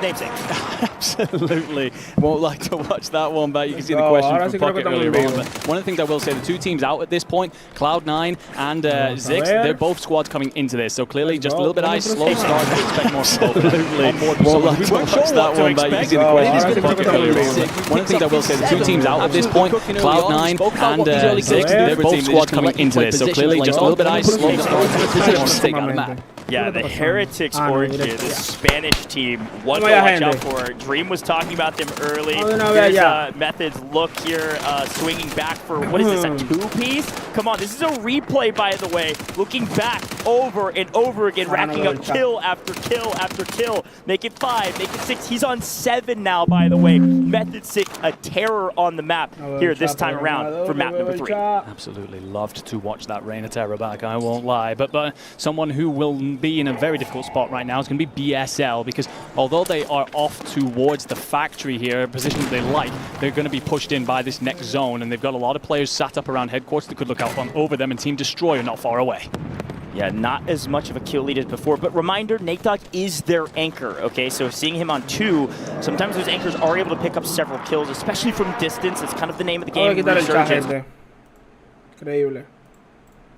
namesake. Absolutely. Won't like to watch that one, but you can see the question from Pocket earlier on. But one of the things I will say, the two teams out at this point, Cloud9 and Ziggs, they're both squads coming into this. So clearly just a little bit ice, slow start, but expect more smoke. Absolutely. Won't like to watch that one, but you can see the question from Pocket earlier on. But one of the things I will say, the two teams out at this point, Cloud9 and Ziggs, they're both squads coming into this. So clearly just a little bit ice, slow start, but stay out of the map. Yeah, the Heretics Orchid, the Spanish team, one to watch out for. Dream was talking about them early. Here's Method's look here, swinging back for, what is this, a two-piece? Come on, this is a replay, by the way. Looking back over and over again, racking up kill after kill after kill. Make it 5, make it 6. He's on 7 now, by the way. Method 6, a terror on the map here this time around for map number 3. Absolutely loved to watch that Reign of Terror back, I won't lie. But someone who will be in a very difficult spot right now is going to be BSL, because although they are off towards the factory here, a position that they like, they're going to be pushed in by this next zone, and they've got a lot of players sat up around headquarters that could look out over them, and Team Destroyer not far away. Yeah, not as much of a kill lead as before, but reminder, Nate Dogg is their anchor, okay? So seeing him on 2, sometimes those anchors are able to pick up several kills, especially from distance. It's kind of the name of the game. Increíble.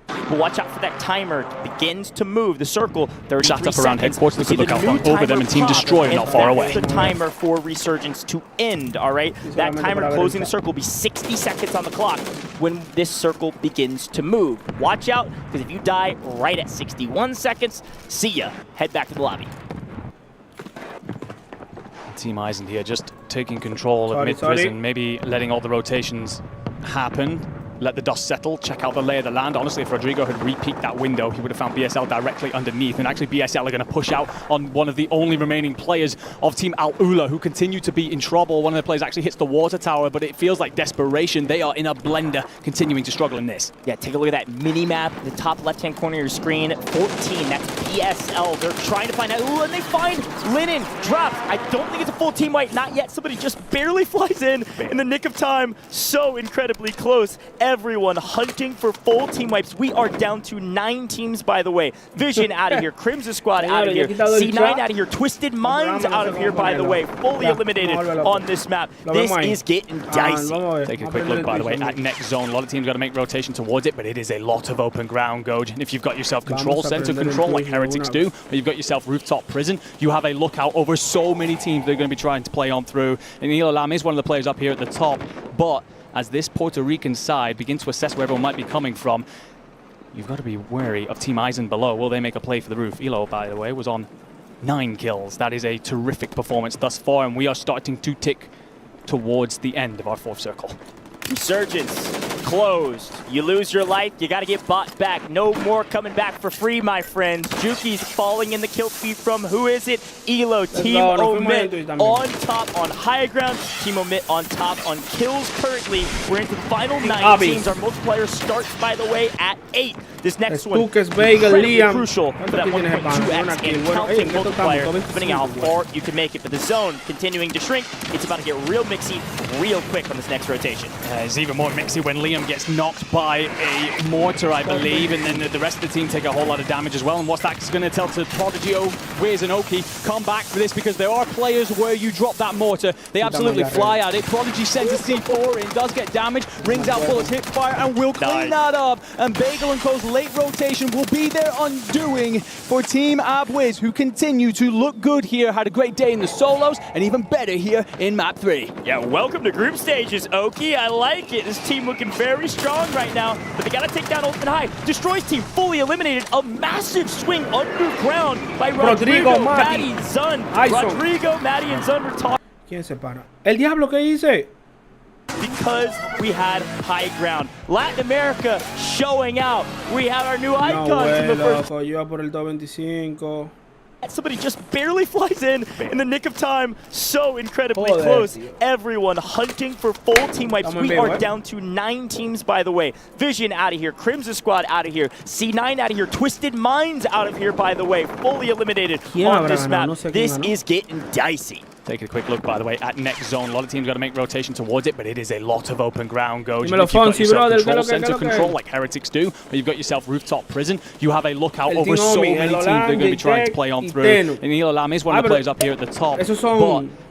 But watch out for that timer. It begins to move. The circle, 33 Shot up around seconds. headquarters. They could look out over them, and Team Destroyer not far away. The timer for Resurgence to end, all right? That timer closing the circle will be 60 seconds on the clock when this circle begins to move. Watch out, because if you die right at 61 seconds, see ya. Head back to the lobby. Team Eisen here just taking control of mid-prison, maybe letting all the rotations happen. Let the dust settle, check out the lay of the land. Honestly, if Rodrigo had re-peeked that window, he would have found BSL directly underneath. And actually, BSL are going to push out on one of the only remaining players of Team Al-Ula, who continue to be in trouble. One of the players actually hits the water tower, but it feels like desperation. They are in a blender, continuing to struggle in this. Yeah, take a look at that mini-map, the top left-hand corner of your screen. 14, that's BSL. They're trying to find out. Ooh, and they find Linen, drops. I don't think it's a full team wipe, not yet. Somebody just barely flies in the nick of time. So incredibly close. Everyone hunting for full team wipes. We are down to 9 teams, by the way. Vision out of here. Crimson Squad out of here. C9 out of here. Twisted Minds out of here, by the way. Fully eliminated on this map. This is getting dicey. Take a quick look, by the way, at next zone. A lot of teams got to make rotation towards it, but it is a lot of open ground, Goj. And if you've got yourself control, center control, like Heretics do, or you've got yourself Rooftop Prison, you have a lookout over so many teams they're going to be trying to play on through. And Elo Lam is one of the players up here at the top, but as this Puerto Rican side begins to assess where everyone might be coming from, you've got to be wary of Team Eisen below. Will they make a play for the roof? Elo, by the way, was on 9 kills. That is a terrific performance thus far, and we are starting to tick towards the end of our 4th circle. Resurgence closed. You lose your life, you got to get bought back. No more coming back for free, my friends. Juki's falling in the kill feed from, who is it? Elo, Team Omit on top on high ground. Team Omit on top on kills currently. We're into the final 9 teams. Our multiplayer starts, by the way, at 8. This next one incredibly crucial for that 1.2x and counting multiplier, depending on how far you can make it. But the zone continuing to shrink. It's about to get real mixy real quick on this next rotation. It's even more mixy when Liam gets knocked by a mortar, I believe, and then the rest of the team take a whole lot of damage as well. And what's that going to tell to Prodigy, Wiz, and Oki? Come back for this, because there are players where you drop that mortar, they absolutely fly at it. Prodigy sends a C4 in, does get damage, rings out bullets, hit fire, and will clean that up. And Bagel and Co.'s late rotation will be their undoing for Team Abwiz, who continue to look good here. Had a great day in the solos, and even better here in map 3. Yeah, welcome to group stages, Oki. I like it. This team looking very strong right now, but they got to take down Ultimate High. Destroy's team fully eliminated. A massive swing underground by Rodrigo, Maddie, Zun. Rodrigo, Maddie, and Zun were talking. ¿Quién se para? ¿El diablo qué hice? Because we had high ground. Latin America showing out. We have our new icons in the first. Yo iba por el 225. Somebody just barely flies in the nick of time. So incredibly close. Everyone hunting for full team wipes. We are down to 9 teams, by the way. Vision out of here. Crimson Squad out of here. C9 out of here. Twisted Minds out of here, by the way. Fully eliminated on this map. This is getting dicey. Taking a quick look, by the way, at next zone. A lot of teams got to make rotation towards it, but it is a lot of open ground, Goj. Dímelo, If you've got Fonsi, yourself brother, control, ¿qué es center lo que? control, like Heretics do, or you've got yourself rooftop prison, you have a lookout El over Team so Omi, many el teams that are going to be Olange, trying to Tech play on y through. Tenu. And Neil Lam is one of the pero players up here at the top. Esos son.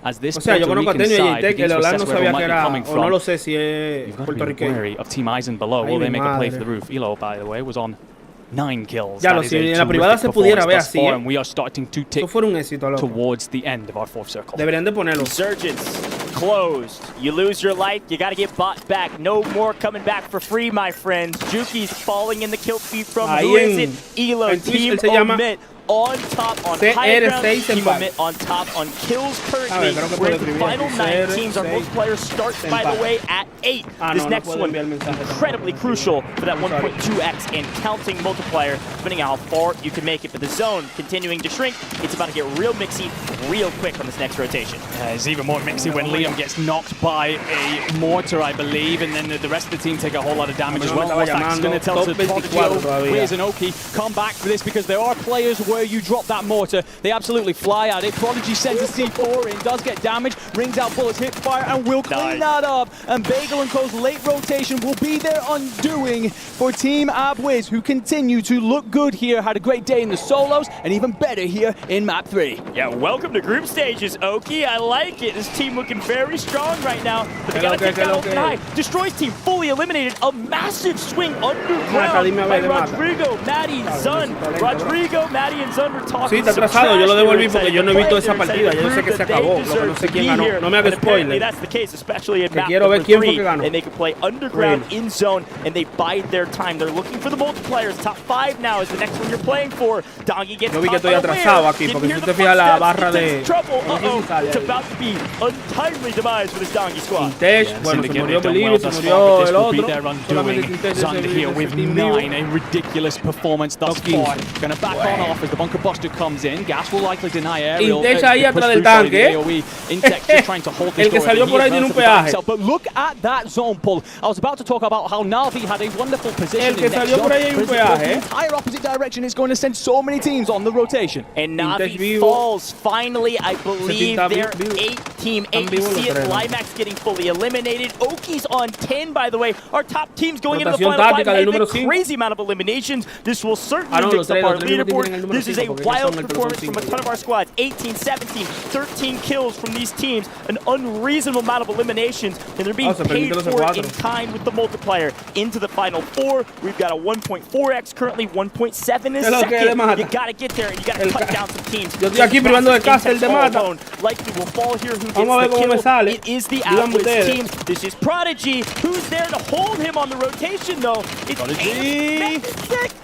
But as this O sea, yo Puerto conozco a Rican Tenio y side Tech, begins el to Olan assess no where sabía everyone que might be era, coming o from, no lo sé si es you've got to be puertorriqueño. wary of Team Eisen below. Ay, Will they mi make a play for madre. the roof? Elo, by the way, was on 9 kills. Ya That lo is si a en la privada terrific se pudiera performance ver thus así, far, and we are starting to tick Eso fuera un éxito, loco. towards the end of our fourth circle. Deberían de ponerlo. Resurgence closed. You lose your life, you got to get bought back. No more coming back for free, my friends. Juki's falling in the kill feed from Ahí who is en- it? Elo, en Twitch Team él se llama Omit on top on high ground. CR6 Team empate. Omit on top on kills currently. creo que We're puede in the escribir final aquí, 9 teams. Our CR6 multiplayer starts, by the empate. way, at 8. This no next puedo one, enviar mensaje incredibly tampoco. crucial for that Sorry. 1.2x and counting multiplier, depending on how far you can make it. But the zone continuing to shrink. It's about to get real mixy real quick on this next rotation. It's even more mixy when Liam gets knocked by a mortar, I believe, and then the rest of the team take a whole lot of damage as well. What's that's going to tell to Prodigy, Wiz and Oki, come back for this because there are players where you drop that mortar, they absolutely fly at it. Prodigy sends a C4 in, does get damage, rings out bullets, hit fire, and will clean that up. And Bagel and Co.'s late rotation will be their undoing for Team Abwiz, who continue to look good here. Had a great day in the solos, and even better here in map 3. Yeah, welcome to group stages, Oki. I like it. This team looking very strong right now. But they gotta take down open high. Destroys team fully eliminated. A massive swing underground by Rodrigo, Maddie, Zun. Rodrigo, Maddie, and Zun were talking. Sí, está atrasado. Yo lo devolví porque yo no he visto esa partida. Ya yo sé que se acabó. Lo que no sé quién ganó. No me hagas spoiler. That's the case, especially in map quiero ver quién fue que ganó. and they can play underground in zone, and they bide their time. They're looking for the multipliers. Top 5 now is the next one you're playing for. Dongy gets Yo vi que estoy atrasado aquí porque si usted fija la barra de. trouble. It's about to be untimely demise for this Dongy squad. Tintech, bueno, se murió Believe, se murió el otro. Solamente Tintech Zund here with 9, a ridiculous performance thus far. Going to back on off as the bunker buster comes in. Gas will likely deny aerial. Tintech ahí atrás del tanque. Intech just trying to hold this El que door, salió and por he ahí is tiene un relatively by peaje. himself. But look at that zone pull. I was about to talk about how Navi had a wonderful position El que in next salió por zone, ahí hay un but it's peaje. the entire opposite direction. It's going to send so many teams on the rotation. And Tintech Navi vivo. falls. Finally, I believe está they're vivo. 8 team. 8, Están you vivos see los it. tres. Limax getting fully eliminated. Oki's on 10, by the way. Our top teams going into the Rotación final 5. táctica del They've número been 5. crazy amount of eliminations. This will certainly no, mix los up tres our tienen el leaderboard. número This is a 5 porque wild son el performance pelotón from a 5. ton of our squads. 18, 17, 13 kills from these teams. An unreasonable amount of eliminations, and they're being se paid permite los for it cuatro. in kind with the multiplier. Into the final 4, we've got a 1.4x currently, 1.7 is Es lo que de second. mata. You gotta get there, and you gotta cut down some teams. Yo estoy aquí privando de casa el de mata. Likely will fall here. Who gets Vamos a ver the cómo kill? me sale. It is the Díganme Atlas ustedes. team. This is Prodigy, who's there to hold him on the rotation, though. It's Prodigy.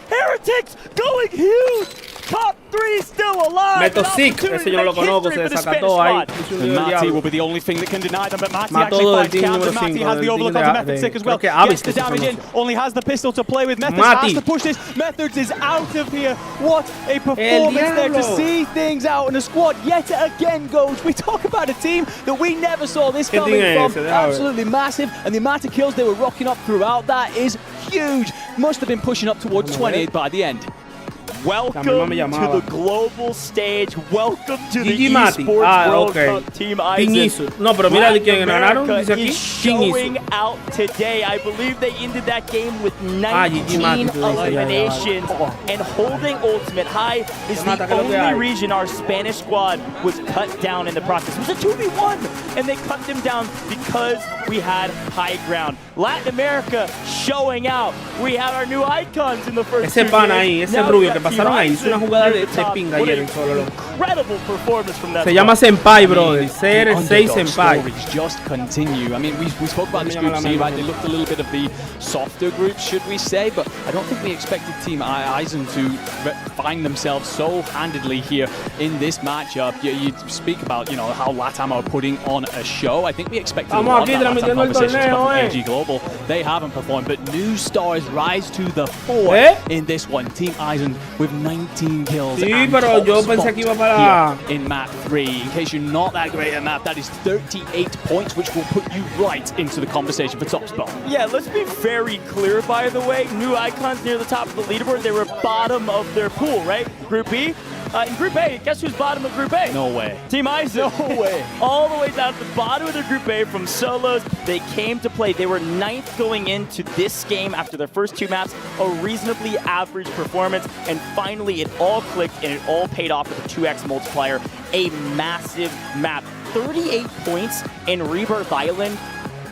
Heretics going huge. Top 3 still alive. Meto An Sick, opportunity ese to yo no lo make history conozco, se for the desacató Spanish ahí. squad. Hizo un And lío del Matty diablo. will be the only thing that can deny them, but Matty Mató actually todo el finds team counter. número Matty 5 has the del overlook team onto de- Method de- 6 as well. creo que Avis Gets the que se damage in, conoce. only has the pistol to play with. Methods Matty. has to push this. Methods is out of here. What a performance there to diablo. see things out in a squad yet again goes. We talk about a team that we never saw this ¿Qué coming team es from. ese? Déjame ver. Absolutely massive, and the amount of kills they were rocking up throughout that is huge. Must have been pushing up towards 28 by the end. Welcome La mamá me to llamaba. the global stage. Welcome to the Gigi Mati. esports World Okay. Cup Team King Eisen. Isu. No, pero mira de quién ganaron. Latin Dice aquí. America King is showing Isu. out today. I believe they ended that game with Gigi 19 Mati, tú dices, ya, eliminations and holding ultimate high is Ya mata, the que lo que hay. only region our Spanish squad was cut down in the process. It was a 2v1 and they cut them down because we had high ground. Latin America showing out. We have our new icons in the first Ese 2 pana games. ahí, ese Now rubio we que got pasaron Team ahí, hizo una Eisen jugada near de the top. ping What ayer a en solo, loco. incredible performance from that Se squad. llama Senpai, brother. The CR6 underdog Senpai. stories just continue. I mean, we spoke about this Me group llama la C, mano. right? They looked a little bit of the softer group, should we say, but I don't think we expected Team Eisen to find themselves so handedly here in this matchup. You speak about, you know, how LATAM are putting on a show. I think we expected a Vamos lot of aquí that LATAM transmitiendo el conversations torneo, from eh. AG Global. They haven't performed, but new stars rise to the fore Eh? in this one. Team Eisen with 19 kills. Sí, and pero top yo spot pensé que iba para- here in map 3. In case you're not that great at map, that is 38 points, which will put you right into the conversation for top spot. Yeah, let's be very clear, by the way. New icons near the top of the leaderboard. They were bottom of their pool, right? Group B. In Group A, guess who's bottom of Group A? No way. Team Aizen. No way. All the way down to the bottom of their Group A from solos. They came to play. They were 9th going into this game after their first 2 maps. A reasonably average performance. And finally, it all clicked and it all paid off with a 2x multiplier. A massive map. 38 points in Rebirth Island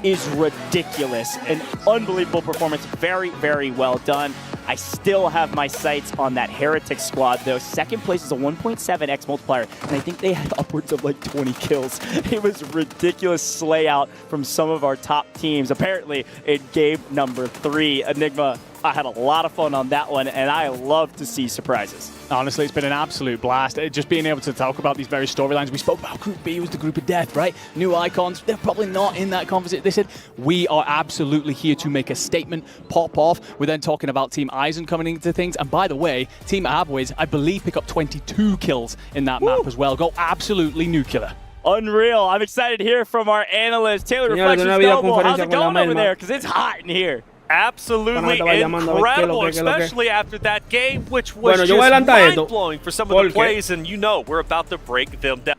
is ridiculous. An unbelievable performance. Very, very well done. I still have my sights on that Heretic squad, though. Second place is a 1.7x multiplier, and I think they had upwards of like 20 kills. It was ridiculous slay out from some of our top teams. Apparently, in game number 3, Enigma, I had a lot of fun on that one, and I love to see surprises. Honestly, it's been an absolute blast. Just being able to talk about these very storylines. We spoke about Group B was the group of death, right? New icons, they're probably not in that conversation. They said, we are absolutely here to make a statement, pop off. We're then talking about Team Aizen coming into things. And by the way, Team Abwiz, I believe, pick up 22 kills in that map as well. Go absolutely nuclear. Unreal. I'm excited to hear from our analyst, Taylor Reflections Noble. How's it going over there? Because it's hot in here. Absolutely incredible, especially after that game, which was just mind-blowing for some of the plays, and you know we're about to break them down.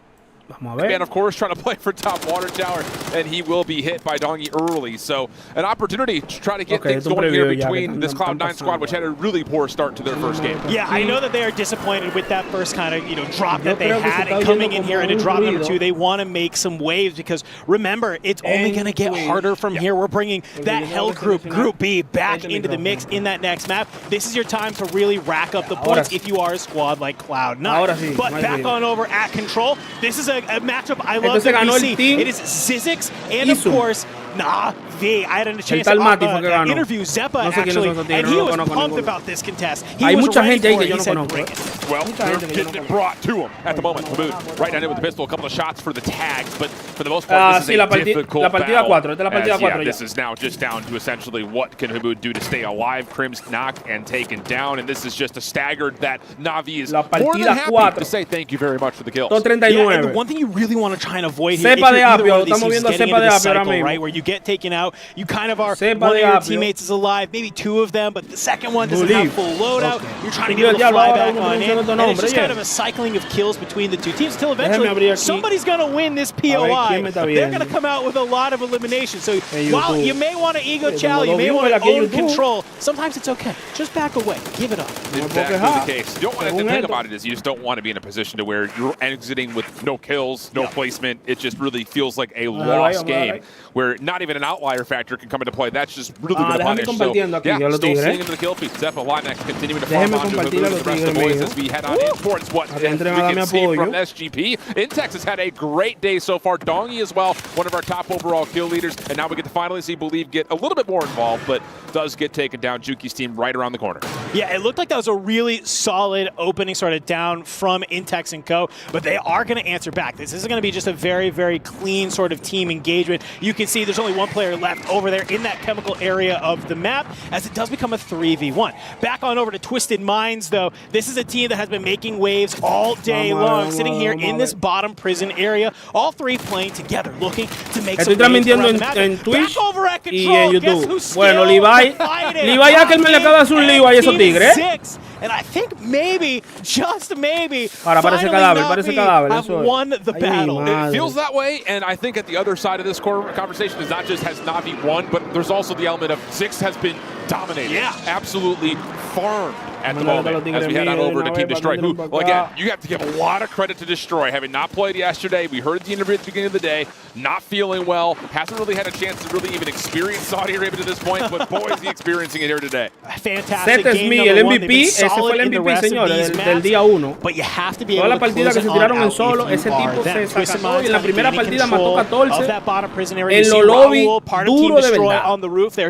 Man, of course, trying to play for top water tower, and he will be hit by Dongi early. So an opportunity to try to get things going here between this Cloud9 squad, which had a really poor start to their first game. Yeah, I know that they are disappointed with that first kind of drop that they had, and coming in here into drop number 2, they want to make some waves because remember, it's only going to get harder from here. We're bringing that Hell group, Group B, back into the mix in that next map. This is your time to really rack up the points if you are a squad like Cloud9. But back on over at Control, this is a matchup I love to see. It is Zizix and of course Navi. I had a chance to interview Zeppa actually, and he was pumped about this contest. He was ready for it. He said, bring it. Well, they're getting it brought to him at the moment. Habood right down there with the pistol, a couple of shots for the tags, but for the most part, this is a difficult battle. This is now just down to essentially what can Habood do to stay alive. Crim's knocked and taken down, and this is just a staggered that Navi is more than happy to say thank you very much for the kills. Yeah, and the one thing you really want to try and avoid here, if you're either one of these teams getting into this cycle, right, where you get taken out, you kind of are, one of your teammates is alive, maybe 2 of them, but the second one doesn't have full loadout. You're trying to get able to fly back on in, and it's just kind of a cycling of kills between the 2 teams until eventually somebody's going to win this POI. They're going to come out with a lot of elimination. So while you may want to ego chow, you may want to own control, sometimes it's okay. Just back away. Give it up. Exactly the case. You don't want to, the thing about it is you just don't want to be in a position to where you're exiting with no kills, no placement. It just really feels like a lost game where not even an outlier factor can come into play. That's just really going to punish. So, yeah, still seeing into the kill feed. Zeppa Linex continuing to farm on to the rest of the boys as we head on in towards what we can see from SGP. Intex has had a great day so far. Dongi as well, one of our top overall kill leaders. And now we get to finally see Believe get a little bit more involved, but does get taken down. Juki's team right around the corner. Yeah, it looked like that was a really solid opening sort of down from Intex and Co, but they are going to answer back. This is going to be just a very, very clean sort of team engagement. You can see there's only one player left over there in that chemical area of the map as it does become a 3v1. Back on over to Twisted Minds, though. This is a team that has been making waves all day long, sitting here in this bottom prison area. All 3 playing together, looking to make some waves around the map. Back over at Control, guess who's still fighting? Aquel me le acaba de hacer un lío a esos tigres. And I think maybe, just maybe, parece cadáver, have won the battle. It feels that way, and I think at the other side of this conversation is not just has Navi won, but there's also the element of Zix has been dominated. Yeah. Absolutely farmed at the moment as we head on over to Team Destroy, who, well, again, you have to give a lot of credit to Destroy. Having not played yesterday, we heard the interview at the beginning of the day, not feeling well, hasn't really had a chance to really even experience Saudi Arabia to this point, but boy, is he experiencing it here today. Fantastic game number 1. Ese fue el MVP, señores, del día 1. But you have to be able Toda la partida que se tiraron en solo, ese tipo se sacó y en la primera partida mató 14 en lo lobby, duro de verdad.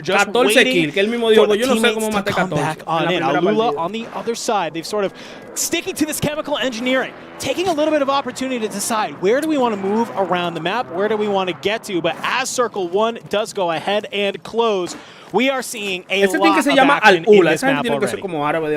14 kills, que él mismo dijo, yo no sé cómo maté 14 en la primera partida. On the other side, they've sort of sticking to this chemical engineering, taking a little bit of opportunity to decide where do we want to move around the map, where do we want to get to, but as Circle 1 does go ahead and close, we are seeing a lot of action in this map already.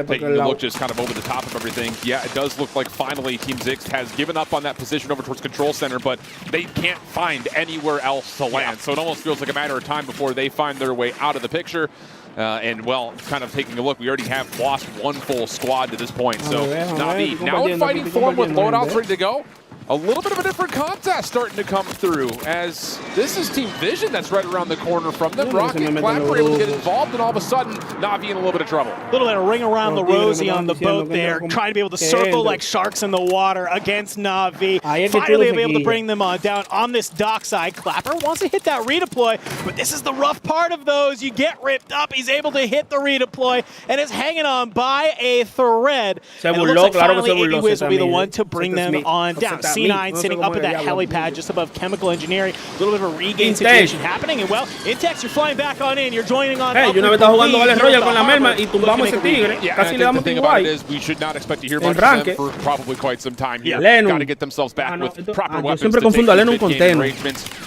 Taking a look just kind of over the top of everything. Yeah, it does look like finally Team Zix has given up on that position over towards Control Center, but they can't find anywhere else to land. So it almost feels like a matter of time before they find their way out of the picture. And, well, kind of taking a look, we already have lost one full squad to this point. So, Na'Vi now in fighting form with loadouts ready to go. A little bit of a different contest starting to come through, as this is Team Vision that's right around the corner from them. Rocket and Clap were able to get involved, and all of a sudden, Na'Vi in a little bit of trouble. A little bit of ring around the rosy on the boat there, trying to be able to circle like sharks in the water against Na'Vi. Finally able to bring them on down on this dockside. Clapper wants to hit that redeploy, but this is the rough part of those. You get ripped up. He's able to hit the redeploy, and is hanging on by a thread. And it looks like finally Wiz will be the one to bring them on down. C9 sitting up at that helipad just above chemical engineering. A little bit of a regain situation happening. And well, Intex, you're flying back on in. You're joining on. Hey, yo una vez está jugando Vale Royal con la Merma y tumbamos ese tigre. Casi le damos thing about it is we should not expect to hear much from them for probably quite some time here. Got to get themselves back with proper weapons. Yo siempre confundo a Lennon con Teno.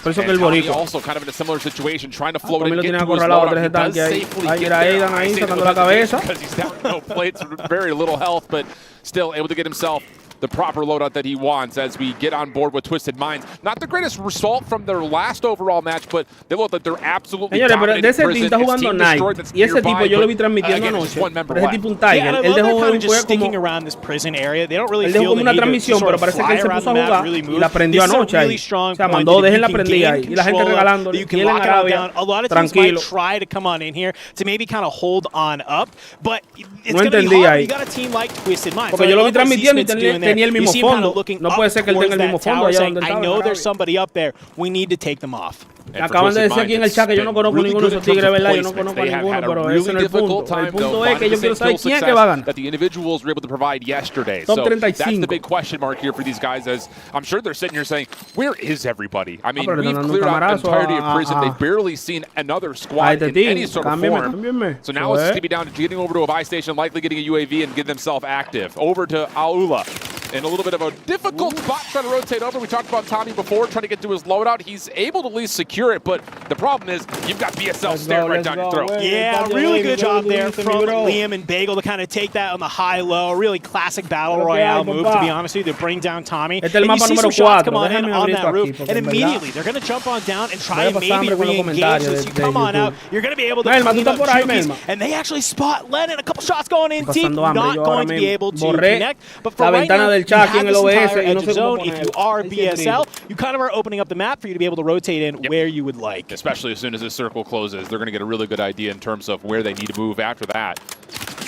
Por eso que el boricua. Also kind of in a similar situation, trying to float and and get get to to his loadout. He does safely get there. Ahí sacando la cabeza. Because he's down no plates, very little health, but still able to get himself the proper loadout that he wants as we get on board with Twisted Minds. Not the greatest result from their last overall match, but they look like they're absolutely dominating de ese team está jugando Knight. Y ese tipo yo lo vi transmitiendo anoche. Pero ese tipo un Tiger. Él dejó un juego sticking around this prison area. They don't really él dejó como una transmisión, pero parece que él se puso a jugar y la prendió anoche ahí. O sea, mandó, dejen la prendida ahí. Y la gente regalando. Y él en Arabia, tranquilo. Try to come on in here to maybe kind of hold on up, but it's no going to be entendí hard. ahí. You got a team like Twisted Minds. Porque yo lo vi transmitiendo y tenía el mismo fondo. No puede ser que él tenga el mismo fondo allá donde I know there's somebody up there. We need to take them off. Acaban de decir aquí en el chat que yo no conozco ninguno de esos tigres, ¿verdad? Yo no conozco a ninguno, pero ese no es el punto. El punto es que yo quiero saber quién es que va a ganar. That the individuals were able to provide yesterday. Top so 35. that's the big question mark here for these guys, as I'm sure they're sitting here saying, where is everybody? I mean, we've cleared out the entirety of prison. They've barely seen another squad in any sort of form. So now it's going to be down to getting over to a buy station, likely getting a UAV and getting themselves active. Over to Aula. In a little bit of a difficult spot trying to rotate over. We talked about Tommy before, trying to get to his loadout. He's able to at least secure it, but the problem is you've got BSL staring right down your throat. Yeah, really good job there from Liam and Bagel to kind of take that on the high-low. Really classic battle royale move, to be honest with you, to bring down Tommy. And you see some shots come on in on that roof, and immediately they're going to jump on down and try and maybe re-engage. So as you come on out, you're going to be able to clean up Jukies, and they actually spot Lennon. A couple shots going in deep, not going to be able to connect. But for right now, you have this entire edge of zone. If you are BSL, you kind of are opening up the map for you to be able to rotate in where you would like. Especially as soon as this circle closes, they're going to get a really good idea in terms of where they need to move after that.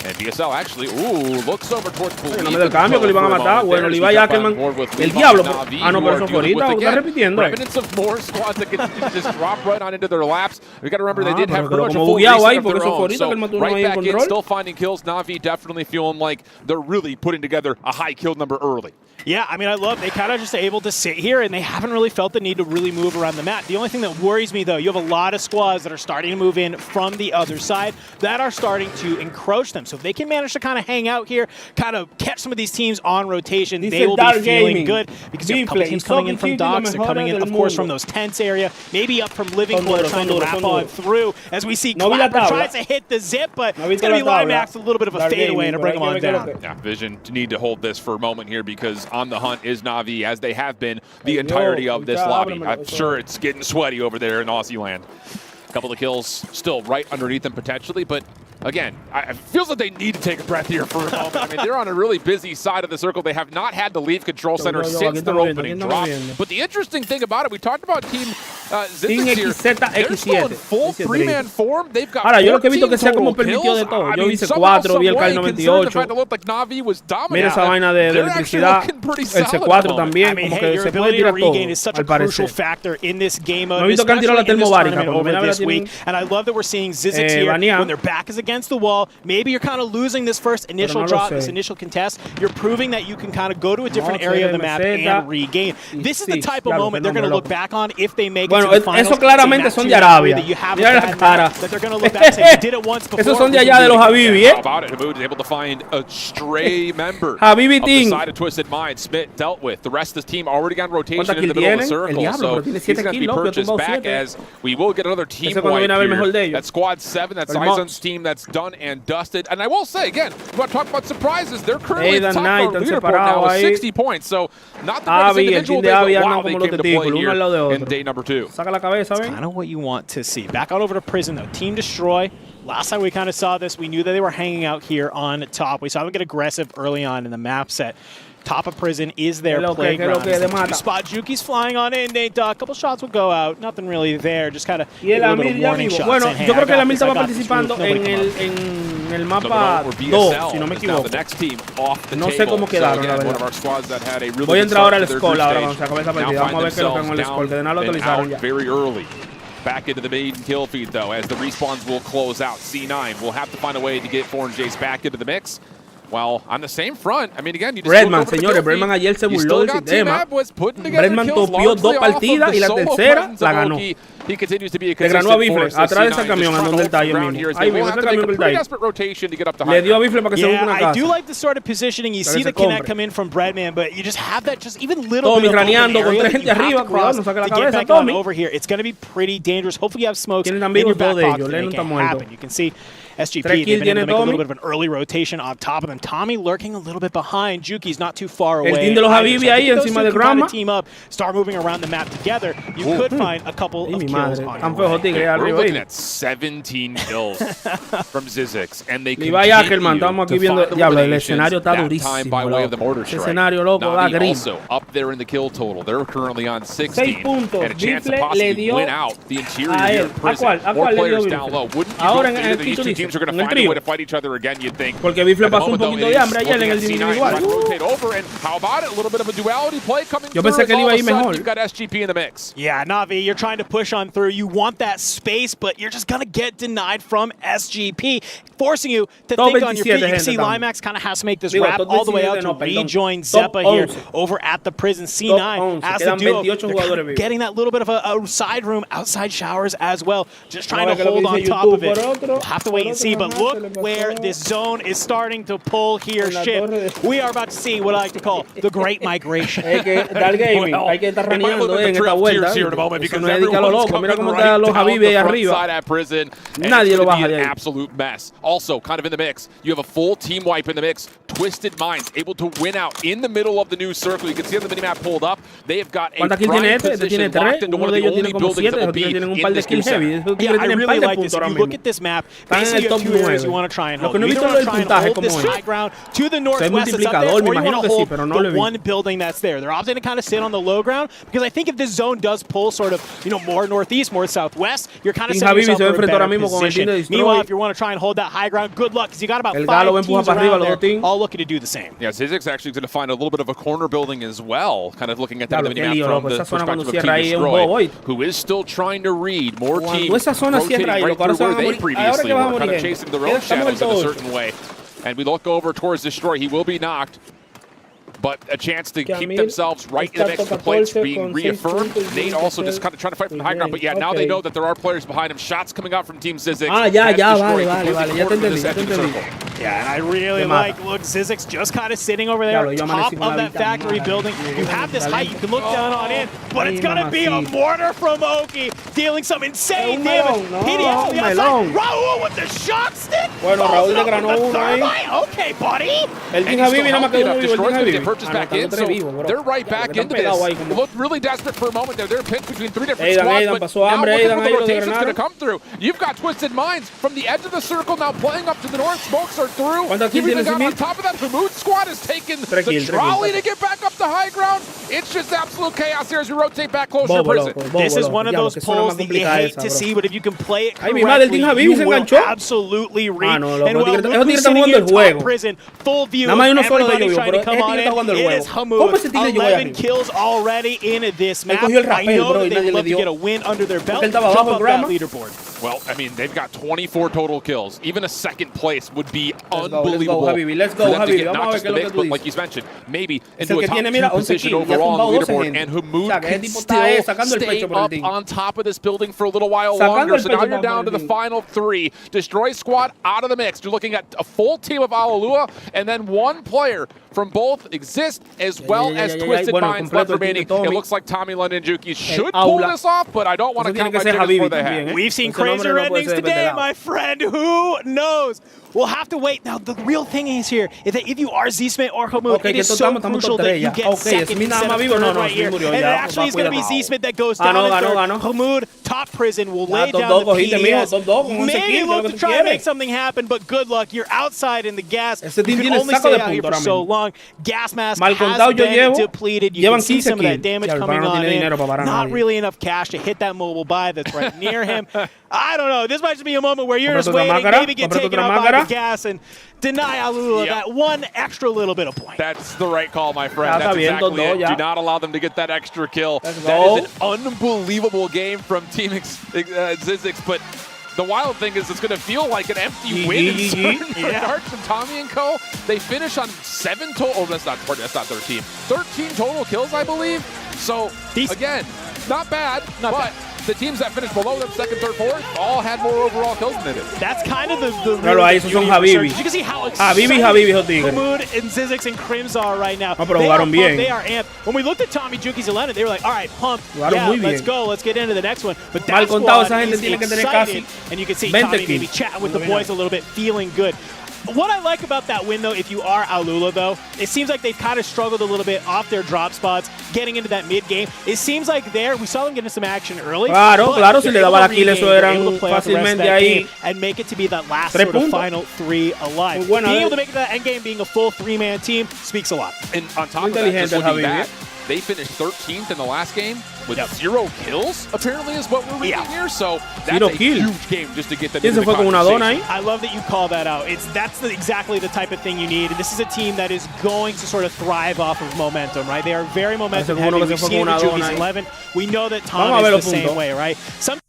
And BSL actually, looks over towards Believe. No me del cambio que le iban a matar. Bueno, le iba a Jackelman. El diablo. Ah, no, pero eso fue ahorita. Está repitiendo. Remnants of more squads that can just drop right on into their laps. We got to remember they did have pretty much a como full bugueado ahí, reset porque of eso their fue own. ahorita que él mató uno Right ahí en back in, control. still finding kills. Na'Vi definitely feeling like they're really putting together a high kill number early. Yeah, I mean, I love they kind of just able to sit here, and they haven't really felt the need to really move around the map. The only thing that worries me, though, you have a lot of squads that are starting to move in from the other side that are starting to encroach them. So if they can manage to kind of hang out here, kind of catch some of these teams on rotation, they will be feeling good. Because you have a couple teams coming in from docks, they're coming in, of course, from those tents area, maybe up from living quarters, trying to wrap on through. As we see Clapper tries to hit the zip, but it's going to be Limax, a little bit of a fadeaway to bring him on down. Yeah, Vision need to hold this for a moment here, because on the hunt is Na'Vi, as they have been the entirety of this lobby. I'm sure it's getting sweaty over there in Aussie land. A couple of kills still right underneath them potentially, but again, it feels like they need to take a breath here for a moment. I mean, they're on a really busy side of the circle. They have not had to leave Control Center since their opening drop. But the interesting thing about it, we talked about Team Zinzix here. They're still in full three-man form. They've got 14 total kills. I mean, somehow, some way, considering the fact that it looked like Na'Vi was dominant. Mira esa vaina de electricidad. El C4 también, como que your se puede ability to tirar todo, regain is such a al crucial parecer. factor in this game mode, No he visto que han tirado la especially in this termobárica, tournament porque over mira, this la week. tienen And I love that we're seeing Zinzix here baneado. when their back is against the wall. Maybe you're kind of losing this first initial drop, this initial contest. You're proving that you can kind of go to a different area of the map and regain. This is the type of moment they're going to look back on if they make it to the finals. Eso claramente son de Arabia. Mira la cara. That they're going to look back and say, you did it once before. Esos son de allá de los Habibi, How about it? Hamoud is able to find a stray member Habibi of the side of Twisted Mind. Smith dealt with. The rest of the team already got rotation in the middle of the circle. So he's going to be purchased back, as we will get another team wipe here. That's Squad 7. That's Zizon's team that's done and dusted. And I will say, again, we want to talk about surprises. They're currently at the top of our leaderboard now with 60 points. So not the greatest individual, but wow, they came to play here in day number 2. Saca la cabeza, It's kind of what you want to see. Back on over to prison, though. Team Destroy Last time we kind of saw this, we knew that they were hanging out here on top. We saw them get aggressive early on in the map set. Top of prison is their playground. Spot Juki's flying on in. A couple shots will go out. Nothing really there. Just kind of y el Amir ya vivo. Bueno, yo creo que el Amir estaba participando en el mapa 2, si no me equivoco. No sé cómo quedaron, la verdad. Voy a entrar ahora al Skull ahora cuando se acabe esta partida. Vamos a ver qué es lo que hago en el Skull, que de nada lo actualizaron ya. Back into the maiden kill feed, though, as the respawns will close out. C9 will have to find a way to get Foreign Jace back into the mix. Well, on the same front, I mean, again, you just Redman, señores, Redman ayer se burló del sistema. Redman topió 2 partidas y la tercera la ganó. Le ganó a Bifle, atrás de ese camión, en donde él está ahí mismo. Ahí mismo, ese camión que él está ahí. Le dio a Bifle para que se busque una casa. I do like the sort of positioning. You see the connect come in from Breadman, but you just have that just even little Tommy bit of raneando con 3 gente arriba, cuidado, no saque la cabeza, Tommy. Over here. It's going to be pretty dangerous. Hopefully you have smokes in your back pocket to make it happen. You can see SGP, they've been able to make a little bit of an early rotation on top of them. Tommy lurking a little bit behind. Juki's not too far away. El team de los Habibi ahí encima de Grandma. Team up, start moving around the map together. You could find a couple of kills on We're looking at 17 kills from Zizix, and they continue estamos aquí viendo, diablo, el escenario está durísimo. El escenario loco da green. Also up there in the kill total, they're currently on 16 puntos. and a chance to possibly win out the interior of prison. More players down low. Wouldn't you think these two teams are going to find a way to fight each other again, you'd think? Porque Bifle pasó un poquito de hambre ayer en el individual. Rotate over, and how about it? A little bit of a duality play coming Yo pensé que él iba a ir mejor. You've got SGP in the mix. Yeah, Navi, you're trying to push on through. You want that space, but you're just going to get denied from SGP, forcing you to think on your feet. You can see Limax kind of has to make this wrap all the way out to rejoin Zeppa here over at the prison. C9 as the duo, getting that little bit of a side room, outside showers as well. Just trying to hold on top of it. We'll have to wait and see, but look where this zone is starting to pull here, Ship. We are about to see what I like to call the Great Migration. Hay que dar gaming, hay que estar raneando en esta vuelta. Eso no es dedicar a los locos. Mira cómo están los Habibi ahí arriba. Nadie lo baja de ahí. Absolute mess. Also, kind of in the mix, you have a full team wipe in the mix. Twisted Minds able to win out in the middle of the new circle. You can see on the minimap pulled up. They have got a prime position locked into one of the only buildings that will be in this new set. Yeah, I really like this. If you look at this map, basically you have 2 areas you want to try and hold. You either want to try and hold this high ground to the northwest that's up there, or you want to hold the one building that's there. They're opting to kind of sit on the low ground, because I think if this zone does pull sort of, more northeast, more southwest, you're kind of setting yourself for a better position. Meanwhile, if you want to try and hold that high ground, good luck, because you got about 5 teams around there, all looking to do the same. Yeah, Zizix actually going to find a little bit of a corner building as well, kind of looking at the minimap from the perspective of Team Destroy, who is still trying to read more teams rotating right through where they previously were, kind of chasing their own shadows in a certain way. And we look over towards Destroy. He will be knocked, but a chance to keep themselves right in the mix. The points being reaffirmed. Nate also just kind of trying to fight from the high ground, but yeah, now they know that there are players behind him. Shots coming out from Team Zizix. Vale, ya te entendí. Yeah, and I really look, Zizix just kind of sitting over there, top of that factory building. You have this height, you can look down on it, but it's going to be a mortar from Oki, dealing some insane damage. PDX on the outside. Raul with the shock stick. Bueno, Raúl le granó uno ahí. Okay, buddy. El Team Habibi nada más quedó uno vivo, el Team Habibi. Purchase back in, so they're right back into this. Looked really desperate for a moment there. They're pinned between 3 different squads, but now look at where the rotation's going to come through. You've got Twisted Minds from the edge of the circle now playing up to the north. Smokes are through. You've even got on top of that, Hamoud squad has taken the trolley to get back up to high ground. It's just absolute chaos here as we rotate back closer to prison. This is one of those pulls that you hate to see, but if you can play it correctly, you will absolutely reap. And while Luke is sitting here top prison, full view, everybody trying to come on in, it is Hamoud. 11 kills already in this map. I know that they would love to get a win under their belt, jump up that leaderboard. Well, I mean, they've got 24 total kills. Even a second place would be unbelievable. Let's go, Habibi. Not just the mix, but like you mentioned, maybe into a top 2 position overall on the leaderboard. And Hamoud can still stay up on top of this building for a little while longer. So now you're down to the final 3. Destroy squad out of the mix. You're looking at a full team of Alalua and then 1 player from both Exist as well as Twisted Minds left remaining. It looks like Tommy, London, and Juki should pull this off, but I don't want to count my chickens before they have. We've seen crazier endings today, my friend. Who knows? We'll have to wait. Now, the real thing is here is that if you are Z-Smith or Hamoud, it is so crucial that you get second instead of third right here. And it actually is going to be Z-Smith that goes down in third. Hamoud, top prison, will lay down the PDS. Maybe look to try and make something happen, but good luck. You're outside in the gas. You can only stay out here for so long. Gas mask has been depleted. You can see some of that damage coming on in. Not really enough cash to hit that mobile buy that's right near him. I don't know. This might just be a moment where you're just waiting, maybe get taken out by the gas and deny Alula that one extra little bit of point. That's the right call, my friend. That's exactly it. Do not allow them to get that extra kill. That is an unbelievable game from Team Zizix, but the wild thing is it's going to feel like an empty win in certain regards from Tommy and Co. They finish on 7 total. Oh, that's not 13. 13 total kills, I believe. So, again, not bad, but the teams that finished below them, second, third, fourth, all had more overall kills than they did. That's kind of the real esos son Habibi. You can see how Habibi, Hamoud and Zizix and Crims are right now. They are amped. When we looked at Tommy, Juki's 11, they were like, all right, pumped. Yeah, let's go. Let's get into the next one. But that squad is excited. And you can see Tommy maybe chatting with the boys a little bit, feeling good. What I like about that win, though, if you are Alula, though, it seems like they've kind of struggled a little bit off their drop spots, getting into that mid-game. It seems like we saw them getting some action early. Claro, si le daba la kill, eso eran fácilmente ahí. And make it to be that last sort of final 3 alive. Being able to make it to that endgame, being a full 3-man team, speaks a lot. And on top of that, just looking back, they finished 13th in the last game with 0 kills, apparently, is what we're reading here. So that's a huge game just to get them into the conversation. I love that you call that out. That's exactly the type of thing you need. And this is a team that is going to sort of thrive off of momentum, right? They are very momentum heavy. We've seen it with Juki's 11. We know that Tom is the same way, right? Sometimes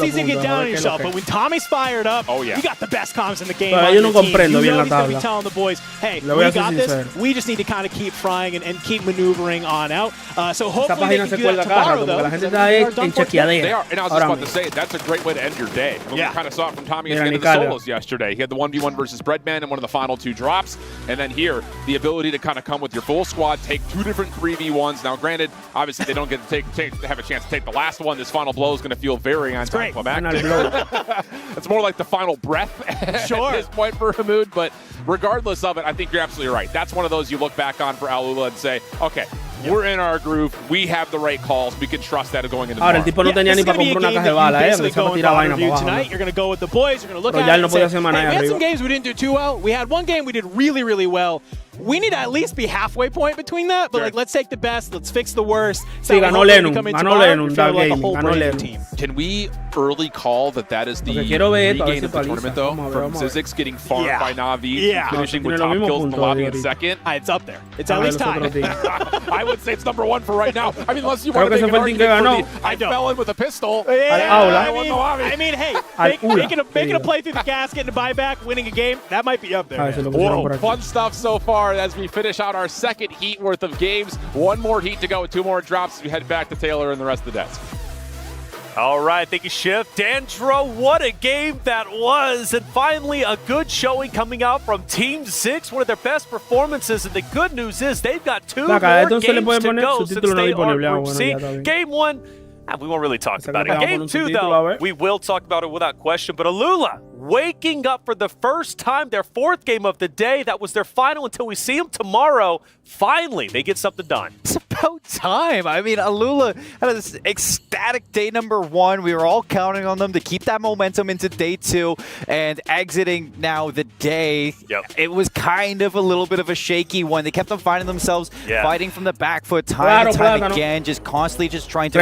it's easy to get down on yourself, but when Tommy's fired up, you got the best comms in the game. You know he's going to be telling the boys, hey, we got this. We just need to kind of keep frying and keep maneuvering on out. So hopefully they can do that tomorrow, though. They are, and I was just about to say, that's a great way to end your day. We kind of saw it from Tommy at the end of the solos yesterday. He had the 1v1 versus Breadman in one of the final 2 drops. And then here, the ability to kind of come with your full squad, take 2 different 3v1s. Now, granted, obviously they don't get to have a chance to take the last one. This final blow is going to feel very anticlimactic. It's more like the final breath at this point for Hamoud, but regardless of it, I think you're absolutely right. That's one of those you look back on for Alula and say, okay, we're in our groove, we have the right calls, we can trust that going into tomorrow. El tipo no tenía ni para comprar una caja de bala, tonight, you're going to go with the boys, you're going to look at it and say, hey, we had some games we didn't do too well. We had one game we did really, really well. We need to at least be halfway point between that, but like, let's take the best, let's fix the worst. Sí, ganó Lennon, Can we early call that is the re-game of the tournament, though, from Zizix getting farmed by Na'Vi, finishing with top kills in the lobby in second? It's up there. It's at least tied. I would say it's number 1 for right now. I mean, unless you want to make an argument for I fell in with a pistol. I mean, hey, making a play through the gas, getting a buyback, winning a game, that might be up there. Whoa, fun stuff so far as we finish out our second heat worth of games. 1 more heat to go with 2 more drops. We head back to Taylor and the rest of the desk. All right, thank you, Shift. Dandro, what a game that was. And finally, a good showing coming out from Team 6, one of their best performances. And the good news is they've got 2 more games to go since they are Group C. Game 1, we won't really talk about it. Game 2, though, we will talk about it without question. But Alula waking up for the first time, their 4th game of the day. That was their final until we see them tomorrow. Finally, they get something done. It's about time. I mean, Alula had this ecstatic day number 1. We were all counting on them to keep that momentum into day 2. And exiting now the day, it was kind of a little bit of a shaky one. They kept on finding themselves fighting from the back foot time and time again, just constantly just trying to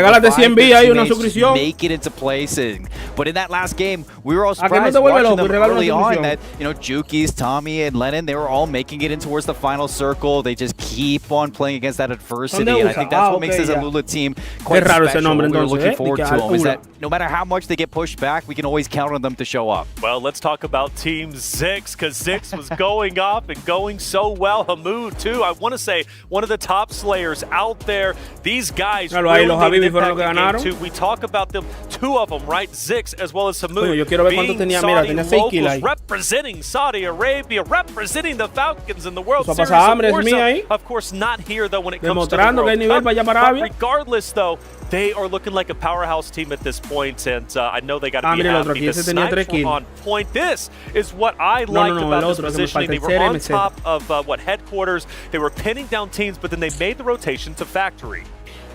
make it into places. But in that last game, we were all surprised watching them early on that, Juki's, Tommy, and Lennon, they were all making it in towards the final circle. They just keep on playing against that adversity, and I think that's what makes this Alula team quite special. We're looking forward to them, is that no matter how much they get pushed back, we can always count on them to show up. Well, let's talk about Team Zix, because Zix was going off and going so well. Hamoud, too, I want to say one of the top slayers out there. These guys really made an impact in game 2. We talk about them, 2 of them, right? Zix as well as Hamoud being already locals representing Saudi Arabia, representing the Falcons in the World Series of Warzone. Of course, not here though when it comes to the World Cup. But regardless, though, they are looking like a powerhouse team at this point, and I know they got to be happy. The snipes were on point. This is what I liked about this positioning. They were on top of headquarters. They were pinning down teams, but then they made the rotation to factory.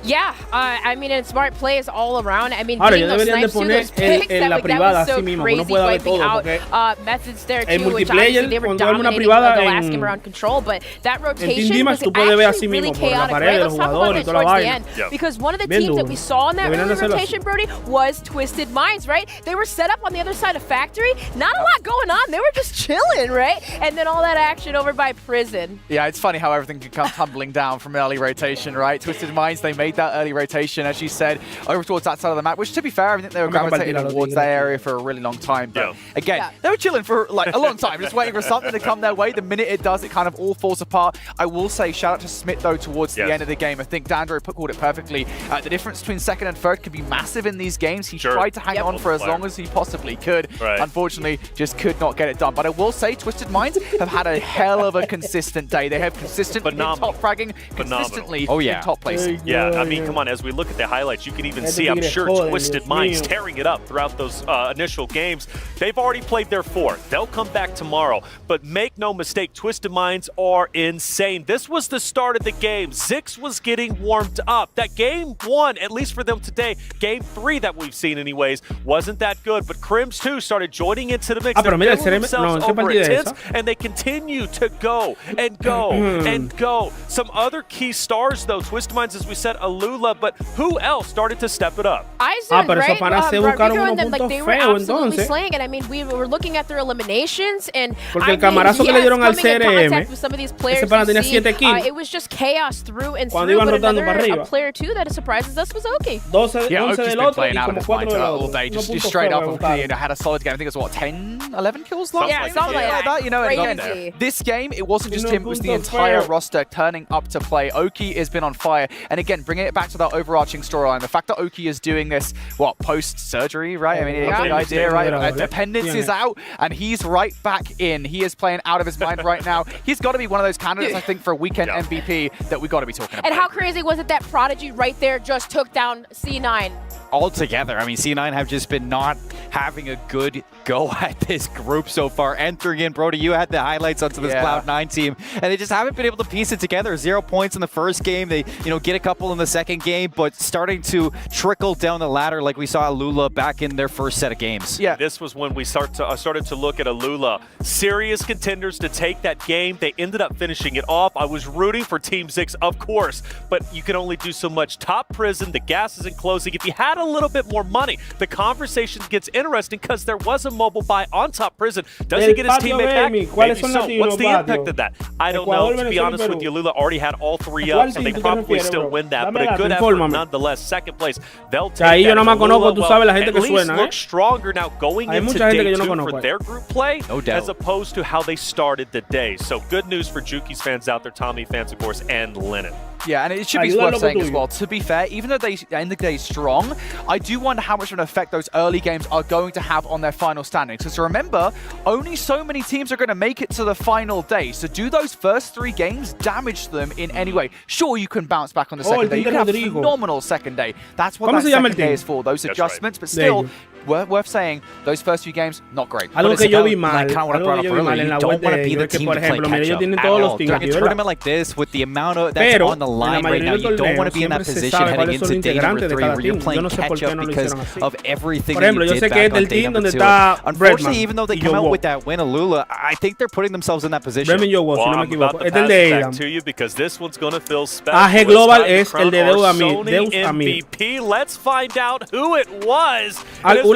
Yeah, I mean, and smart plays all around. I mean, getting those snipes too, those picks, that was so crazy, wiping out methods there too, which obviously they were dominating the last game around control, but that rotation was actually really chaotic, right? Let's talk about that towards the end, because one of the teams that we saw in that early rotation, Brody, was Twisted Minds, right? They were set up on the other side of Factory, not a lot going on, they were just chilling, right? And then all that action over by Prison. Yeah, it's funny how everything can come tumbling down from early rotation, right? Twisted Minds, they made that early rotation, as you said, over towards that side of the map, which to be fair, I think they were gravitating towards that area for a really long time. But again, they were chilling for like a long time, just waiting for something to come their way. The minute it does, it kind of all falls apart. I will say shout out to Smith though towards the end of the game. I think Dandro called it perfectly. The difference between second and third can be massive in these games. He tried to hang on for as long as he possibly could. Unfortunately, just could not get it done. But I will say Twisted Minds have had a hell of a consistent day. They have consistently been top fragging, consistently in top places. Yeah, I mean, come on, as we look at the highlights, you can even see, I'm sure, Twisted Minds tearing it up throughout those initial games. They've already played their 4. They'll come back tomorrow. But make no mistake, Twisted Minds are insane. This was the start of the game. Zix was getting warmed up. That game 1, at least for them today, game 3 that we've seen anyways, wasn't that good. But Crims too started joining into the mix. They're feeling themselves over intense, and they continue to go and go and go. Some other key stars though, Twisted Minds, as we said, Alula, but who else started to step it up? Aizen, right? Rodrigo and them, like, they were absolutely slaying it. I mean, we were looking at their eliminations, and porque el camarazo que le dieron al CRM, with some of these players, ese pana tenía 7 kills. It was just chaos through and through. But another player too that surprises us was Oki. 12 Oki's del been otro playing y out como of his 4 mind del all otro. day, just straight up and had a solid game. I think it was what, 10, 11 kills last night? Yeah, something like that. You know, and again, this game, it wasn't just him, it was the entire roster turning up to play. Oki has been on fire, and again, bringing it back to that overarching storyline, the fact that Oki is doing this, what, post-surgery, right? I mean, you get the idea, right? Appendix is out, and he's right back in. He is playing out of his mind right now. He's got to be one of those candidates, I think, for a weekend MVP that we got to be talking about. And how crazy was it that Prodigy right there just took down C9? Altogether, I mean, C9 have just been not having a good go at this group so far. Entering in, Brody, you had the highlights onto this Cloud9 team, and they just haven't been able to piece it together. 0 points in the first game. They, get a couple in the second game, but starting to trickle down the ladder like we saw Alula back in their first set of games. Yeah, this was when we started to look at Alula. Serious contenders to take that game. They ended up finishing it off. I was rooting for Team 6, of course, but you can only do so much. Top Prison, the gas isn't closing. If you had a little bit more money, the conversation gets interesting because there was a mobile buy on Top Prison. Does he get his teammate back? Maybe so. What's the impact of that? I don't know. To be honest with you, Alula already had all 3 up, so they probably still win that, but a good effort nonetheless. Second place, they'll take that. At least look stronger now going into day 2 for their group play, as opposed to how they started the day. So good news for Juki's fans out there, Tommy fans, of course, and Lennon. Yeah, and it should be worth saying as well, to be fair, even though they end the day strong, I do wonder how much of an effect those early games are going to have on their final standings. Because remember, only so many teams are going to make it to the final day. So do those first 3 games damage them in any way? Sure, you can bounce back on the second day. You can have a phenomenal second day. That's what that second day is for, those adjustments. But still, worth saying, those first few games, not great. Algo que yo vi mal, en la web de ellos, que por ejemplo, mira, ellos tienen todos los teams aquí, ¿verdad? In a tournament like this, with the amount of that's on the line right now, you don't want to be in that position heading into day number 3 where you're playing catch-up because of everything that you did back on day number 2. Unfortunately, even though they come out with that win, Alula, I think they're putting themselves in that position. Well, I'm about to pass it back to you because this one's going to feel special. AG Global es el de Deus a mí. MVP. Let's find out who it was.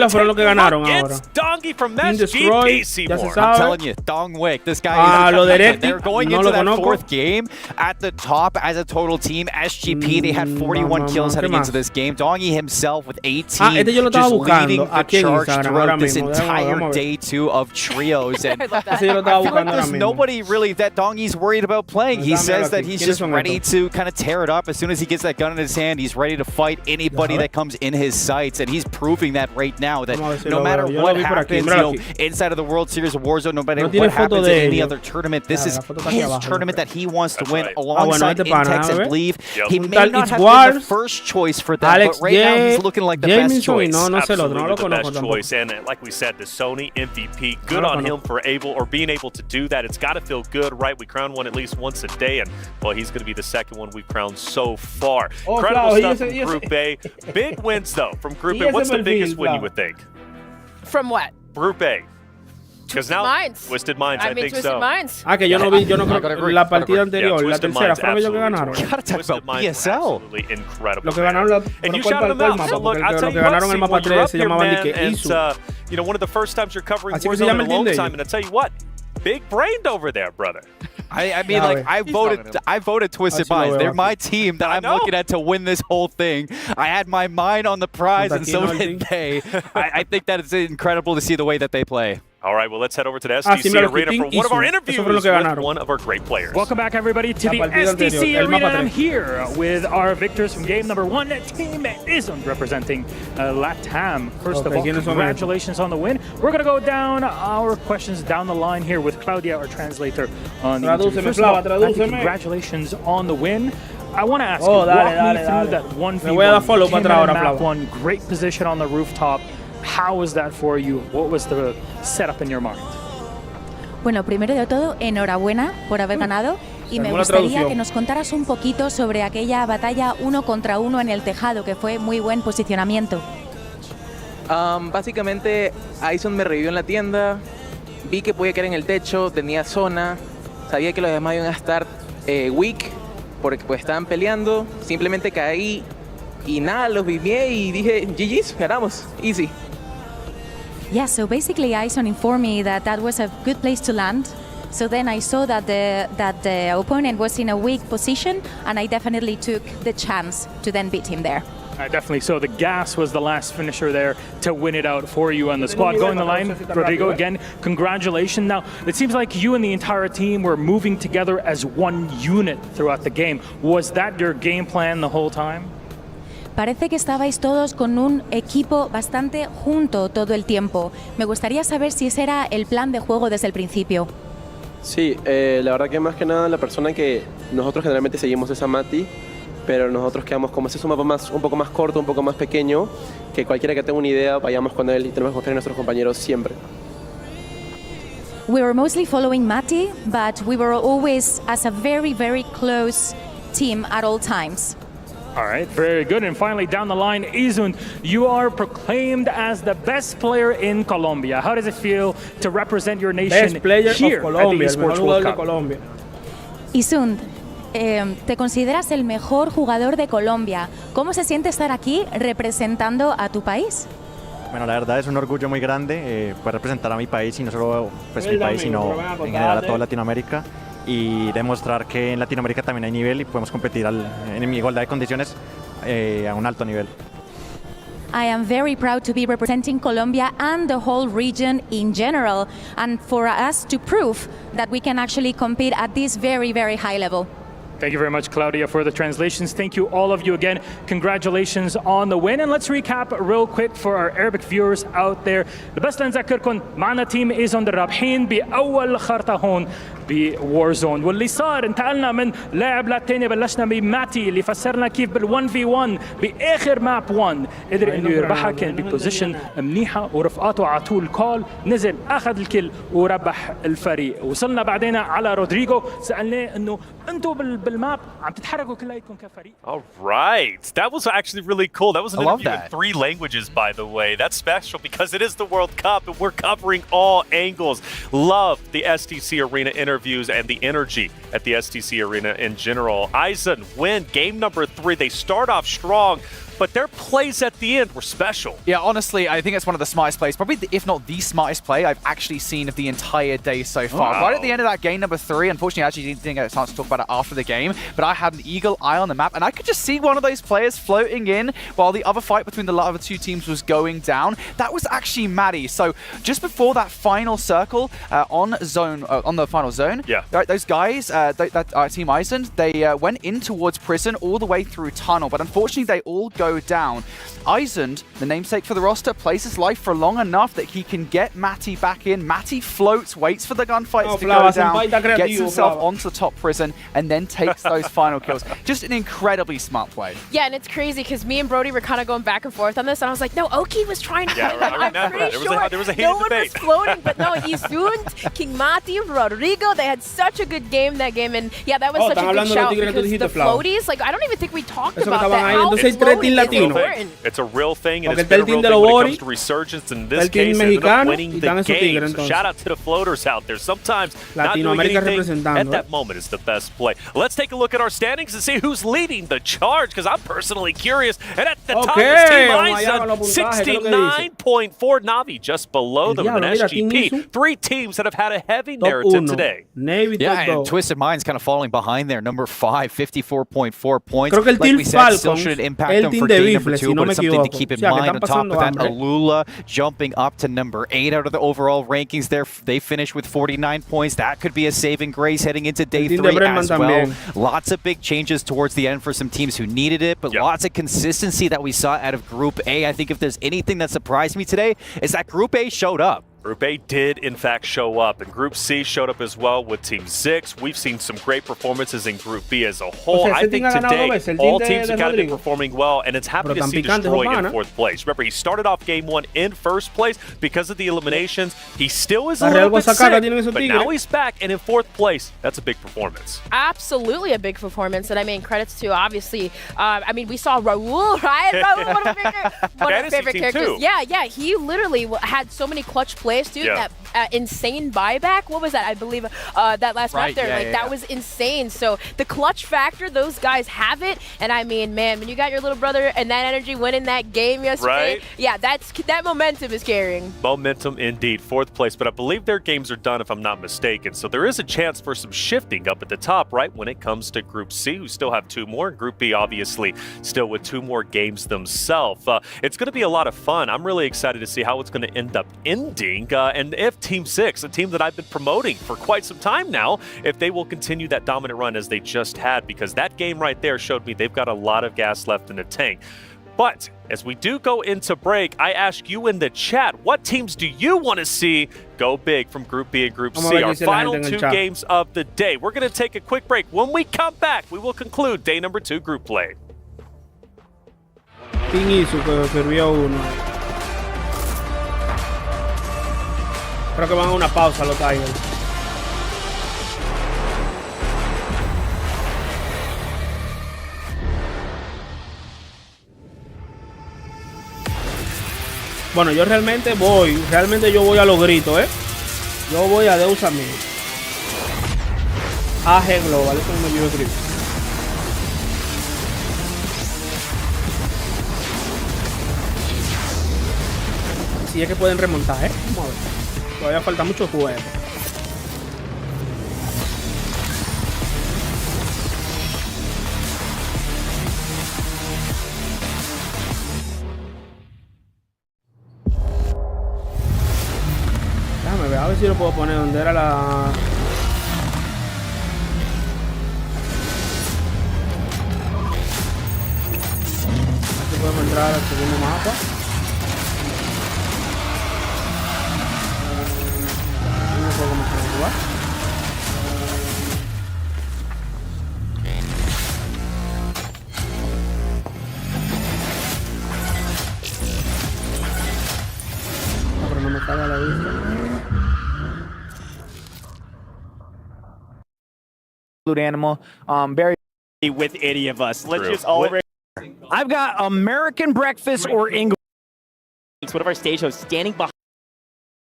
Fueron los que ganaron ahora. Dongy from SGP, ya se I'm sabe. telling you, Dongwick, this guy is they're going into that 4th game at the top as a total team. SGP, they had 41 kills heading into this game. Dongy himself with 18, just leading the charge throughout this entire day 2 of trios. And I feel like there's nobody really that Dongy's worried about playing. He says that he's just ready to kind of tear it up. As soon as he gets that gun in his hand, he's ready to fight anybody that comes in his sights, and he's proving that right now. now that no matter what happens, inside of the World Series of Warzone, no matter what happens in any other tournament, this is his tournament that he wants to win alongside Intex and Believe. He may not have been the first choice for that, but right now he's looking like the best choice. Absolutely the best choice, and like we said, the Sony MVP, good on him for being able to do that. It's got to feel good, right? We crown one at least once a day, and well, he's going to be the second one we've crowned so far. Incredible stuff from Group A. Big wins though from Group A. What's the biggest win you would think? From what? Group A. Because now Minds. Twisted Minds, I think Twisted so. Minds. Que yo no creo la partida anterior, la tercera, fueron ellos que ganaron. Twisted Minds were absolutely incredible. Lo que ganaron and you shouted them out. Look, I'll tell you what, el mapa 3 se llamaban de que and you know, one of the first times you're covering Warzone in a long time, and I tell you what, big brained over there, brother. I mean, like, I voted Twisted Minds. They're my team that I'm looking at to win this whole thing. I had my mind on the prize, and so did they. I think that it's incredible to see the way that they play. All right, well, let's head over to the STC Arena for one of our interviews with one of our great players. Welcome back, everybody, to the STC Arena. I'm here with our victors from game number 1. Team Island representing LATAM. First of all, congratulations on the win. We're going to go down our questions down the line here with Claudia, our translator on the interview. First of all, congratulations on the win. I want to ask you, walk me through that 1v1 map 1, great position on the rooftop. How was that for you? What was the setup in your mind? Bueno, primero de todo, enhorabuena por haber ganado y me gustaría que nos contaras un poquito sobre aquella batalla 1 contra 1 en el tejado, que fue muy buen posicionamiento. Básicamente, Ison me revivió en la tienda, vi que podía caer en el techo, tenía zona, sabía que los demás iban a estar weak porque pues estaban peleando, simplemente caí y nada, los vivié y dije, GG's, ganamos, easy. Yeah, so basically Ison informed me that that was a good place to land. So then I saw that the opponent was in a weak position, and I definitely took the chance to then beat him there. Definitely. So the gas was the last finisher there to win it out for you on the squad. Going the line, Rodrigo, again, congratulations. Now, it seems like you and the entire team were moving together as one unit throughout the game. Was that your game plan the whole time? Parece que estabais todos con un equipo bastante junto todo el tiempo. Me gustaría saber si ese era el plan de juego desde el principio. Sí, la verdad que más que nada la persona que nosotros generalmente seguimos es a Mati, pero nosotros quedamos como ese es un mapa un poco más corto, un poco más pequeño, que cualquiera que tenga una idea vayamos con él y tenemos que confiar en nuestros compañeros siempre. We were mostly following Mati, but we were always as a very, very close team at all times. All right, very good. And finally, down the line, Izun, you are proclaimed as the best player in Colombia. How does it feel to represent your nation here at the Esports World Cup? Izun, te consideras el mejor jugador de Colombia. ¿Cómo se siente estar aquí representando a tu país? Bueno, la verdad es un orgullo muy grande poder representar a mi país, y no solo pues, mi país, sino en general a toda Latinoamérica. Y demostrar que en Latinoamérica también hay nivel y podemos competir en igualdad de condiciones a un alto nivel. I am very proud to be representing Colombia and the whole region in general, and for us to prove that we can actually compete at this very, very high level. Thank you very much, Claudia, for the translations. Thank you, all of you, again. Congratulations on the win. And let's recap real quick for our Arabic viewers out there. بس لنذكركم معنا تيم إيزون الرابحين بأول خرطة هون بوارزون، واللي صار انتقلنا من لاعب للتاني. بلشنا بماتي اللي فسرنا كيف بال1v1 باخر ماب 1 قدر انه يربحها، كان ببوزيشن منيحه ورفقاته عطوه الكول، نزل اخذ الكل وربح الفريق. وصلنا بعدين على رودريجو، سالناه انه انتم بالماب عم تتحركوا كلياتكم كفريق. All right, that was actually really cool. That was an interview in 3 languages, by the way. That's special because it is the World Cup and we're covering all angles. Love the STC Arena interviews and the energy at the STC Arena in general. Aizen win game number 3. They start off strong, but their plays at the end were special. Yeah, honestly, I think it's one of the smartest plays, probably if not the smartest play I've actually seen of the entire day so far. Wow. Right at the end of that game number 3, unfortunately I actually didn't get a chance to talk about it after the game, but I had an eagle eye on the map and I could just see one of those players floating in while the other fight between the other 2 teams was going down. That was actually Maddie. So just before that final circle on the final zone, yeah, those guys, Team Iceland, they went in towards prison all the way through tunnel, but unfortunately they all go go down. Eisend, the namesake for the roster, plays his life for long enough that he can get Matty back in. Matty floats, waits for the gunfights to go down, gets himself onto the top prison, and then takes those final kills. Just an incredibly smart play. Yeah, and it's crazy because me and Brody were kind of going back and forth on this, and I was like, no, Oki was trying to fight him. I'm pretty sure there was a no one was floating, but no, Isund, King Mati, Rodrigo, they had such a good game that game, and yeah, that was such a good shout because the floaties, like, I don't even think we talked about that. How floating is important. It's a real thing, and it's been a real thing when it comes to resurgence. In this case, they ended up winning the game. So shout out to the floaters out there. Sometimes not doing anything at that moment is the best play. Let's take a look at our standings and see who's leading the charge, because I'm personally curious. And at the top is Team Eisend, 69.4. Navi just below them in SGP. 3 teams that have had a heavy narrative today. Yeah, and Twisted Mind's kind of falling behind there. Number 5, 54.4 points. Creo que el like we said, still Falcons, should impact them for day number 2, but it's something to keep in mind. On top of that, Alula jumping up to number 8 out of the overall rankings there. They finished with 49 points. That could be a saving grace heading into day 3 as well. Lots of big changes towards the end for some teams who needed it, but lots of consistency that we saw out of Group A. I think if there's anything that surprised me today, is that Group A showed up. Group A did, in fact, show up, and Group C showed up as well with Team 6. We've seen some great performances in Group B as a whole. I think today, all teams have kind of been performing well, and it's happy to see Destroy in 4th place. Remember, he started off Game 1 in 1st place because of the eliminations. He still is a little bit sick, but now he's back and in 4th place. That's a big performance. Absolutely a big performance, and I mean, credits to, obviously, I mean, we saw Raul, right? Raul, one of my favorite characters. Too. Yeah, he literally had so many clutch plays, dude. That insane buyback. What was that? I believe that last map there. That was insane. So the clutch factor, those guys have it. And I mean, man, when you got your little brother and that energy winning that game yesterday, yeah, that momentum is carrying. Momentum indeed. 4th place, but I believe their games are done if I'm not mistaken. So there is a chance for some shifting up at the top, right, when it comes to Group C, who still have 2 more. Group B, obviously, still with 2 more games themselves. It's going to be a lot of fun. I'm really excited to see how it's going to end up ending. And if Team 6, a team that I've been promoting for quite some time now, if they will continue that dominant run as they just had, because that game right there showed me they've got a lot of gas left in the tank. But as we do go into break, I ask you in the chat, what teams do you want to see go big from Group B and Group C? Our final 2 games of the day. We're going to take a quick break. When we come back, we will conclude day number 2 group play. Creo que van a una pausa los Tigers. Bueno, yo realmente yo voy a los gritos, Yo voy a Deus a mí. AG Global, eso no me dio escribir. Si es que pueden remontar, Vamos a ver. Todavía falta mucho juego. Déjame ver, a ver si lo puedo poner donde era la... Aquí podemos entrar al segundo mapa. Pero no me sale a la vista. Animal, very with any of us. Let's just all. I've got American breakfast or English. It's one of our stage hosts standing behind.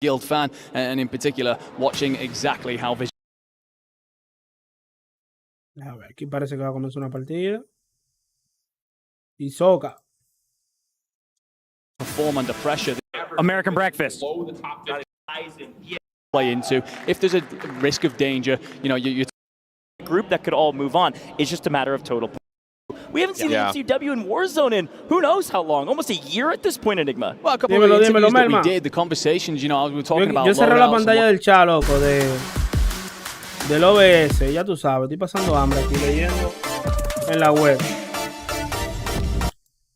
Guild fan, and in particular, watching exactly how Vision. A ver, aquí parece que va a comenzar una partida. Y Soca. Perform under pressure. American breakfast. Play into. If there's a risk of danger, you know, you group that could all move on. It's just a matter of total. We haven't seen the MCW in Warzone in who knows how long, almost a year at this point, Enigma. Well, a couple of interviews that we did, the conversations, you know, we were talking about. Yo cerré la pantalla del chat, loco, del OBS, ya tú sabes, estoy pasando hambre aquí leyendo en la web.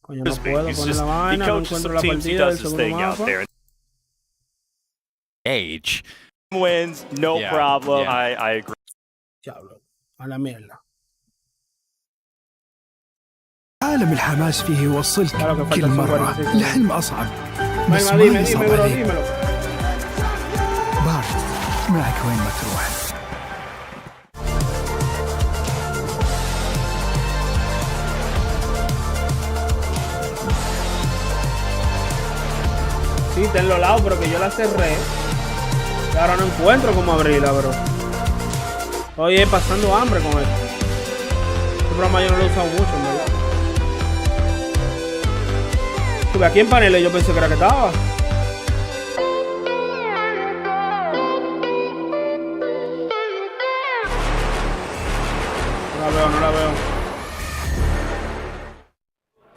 Coño, no puedo poner la vaina, no encuentro la partida del segundo mapa. Age. Wins, no problem. Yeah. I agree. Diablo, a la mierda. عالم الحماس فيه يوصلك كل مرة لحلم أصعب بس ما يصعب عليك. بارد معك وين ما تروح. Sí, está en los lados, pero que yo la cerré. Y ahora no encuentro cómo abrirla, bro. Estoy pasando hambre con esto. Este programa yo no lo he usado mucho, en verdad. Porque aquí en paneles yo pensé que era que estaba. No la veo.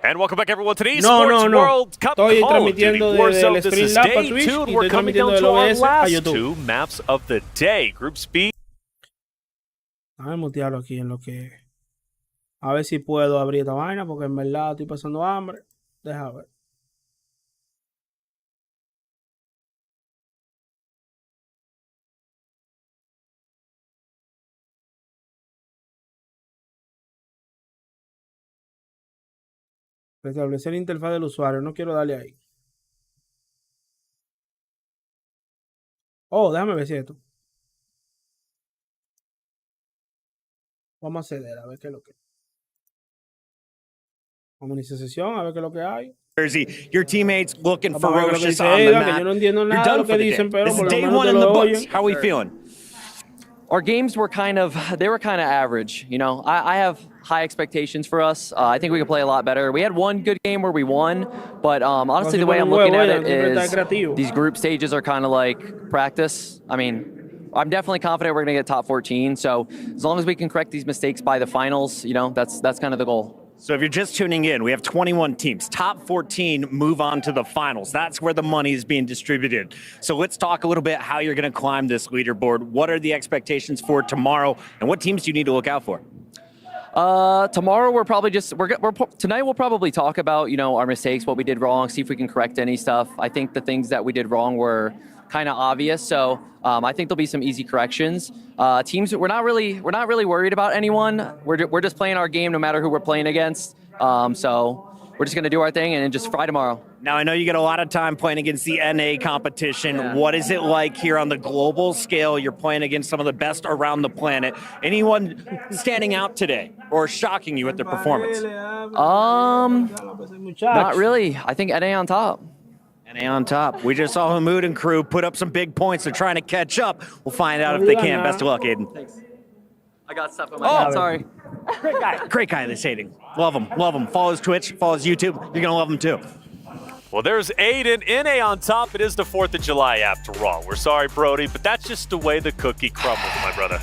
And welcome back, everyone, to the Esports World Cup. Estoy transmitiendo desde el Streamlab a Twitch y estoy transmitiendo del OBS a YouTube. Two maps of the day. Group Speed. Déjame mutearlo aquí en lo que... A ver si puedo abrir esta vaina, porque en verdad estoy pasando hambre. Deja ver. Restablecer la interfaz del usuario. No quiero darle ahí. Oh, déjame ver si esto. Vamos a acceder a ver qué es lo que... Vamos a iniciar sesión, a ver qué es lo que hay. Your teammates looking ferocious on the map. Yo no entiendo nada de lo que dicen, pero por lo day menos one te in the lo books. oyen. How are we feeling? Our games were kind of average. You know, I have high expectations for us. I think we could play a lot better. We had one good game where we won, but honestly, the way I'm looking at it is these group stages are kind of like practice. I mean, I'm definitely confident we're going to get top 14. So as long as we can correct these mistakes by the finals, you know, that's kind of the goal. So if you're just tuning in, we have 21 teams. Top 14 move on to the finals. That's where the money is being distributed. So let's talk a little bit how you're going to climb this leaderboard. What are the expectations for tomorrow, and what teams do you need to look out for? Tomorrow we're probably just tonight we'll probably talk about, you know, our mistakes, what we did wrong, see if we can correct any stuff. I think the things that we did wrong were kind of obvious, so I think there'll be some easy corrections. Teams, we're not really worried about anyone. We're just playing our game no matter who we're playing against. So we're just gonna do our thing and then just fry tomorrow. Now, I know you get a lot of time playing against the NA competition. Yeah. What is it like here on the global scale? You're playing against some of the best around the planet. Anyone standing out today or shocking you with their performance? Not really. I think NA on top. NA on top. We just saw Hamoud and crew put up some big points. They're trying to catch up. We'll find out if they can. Best of luck, Aiden. Thanks. I got stuff in my head. Sorry. Great guy, this Aiden. Love him. Follow his Twitch, follow his YouTube. You're going to love him too. Well, there's Aiden, NA on top. It is the 4th of July after all. We're sorry, Brody, but that's just the way the cookie crumbles, my brother.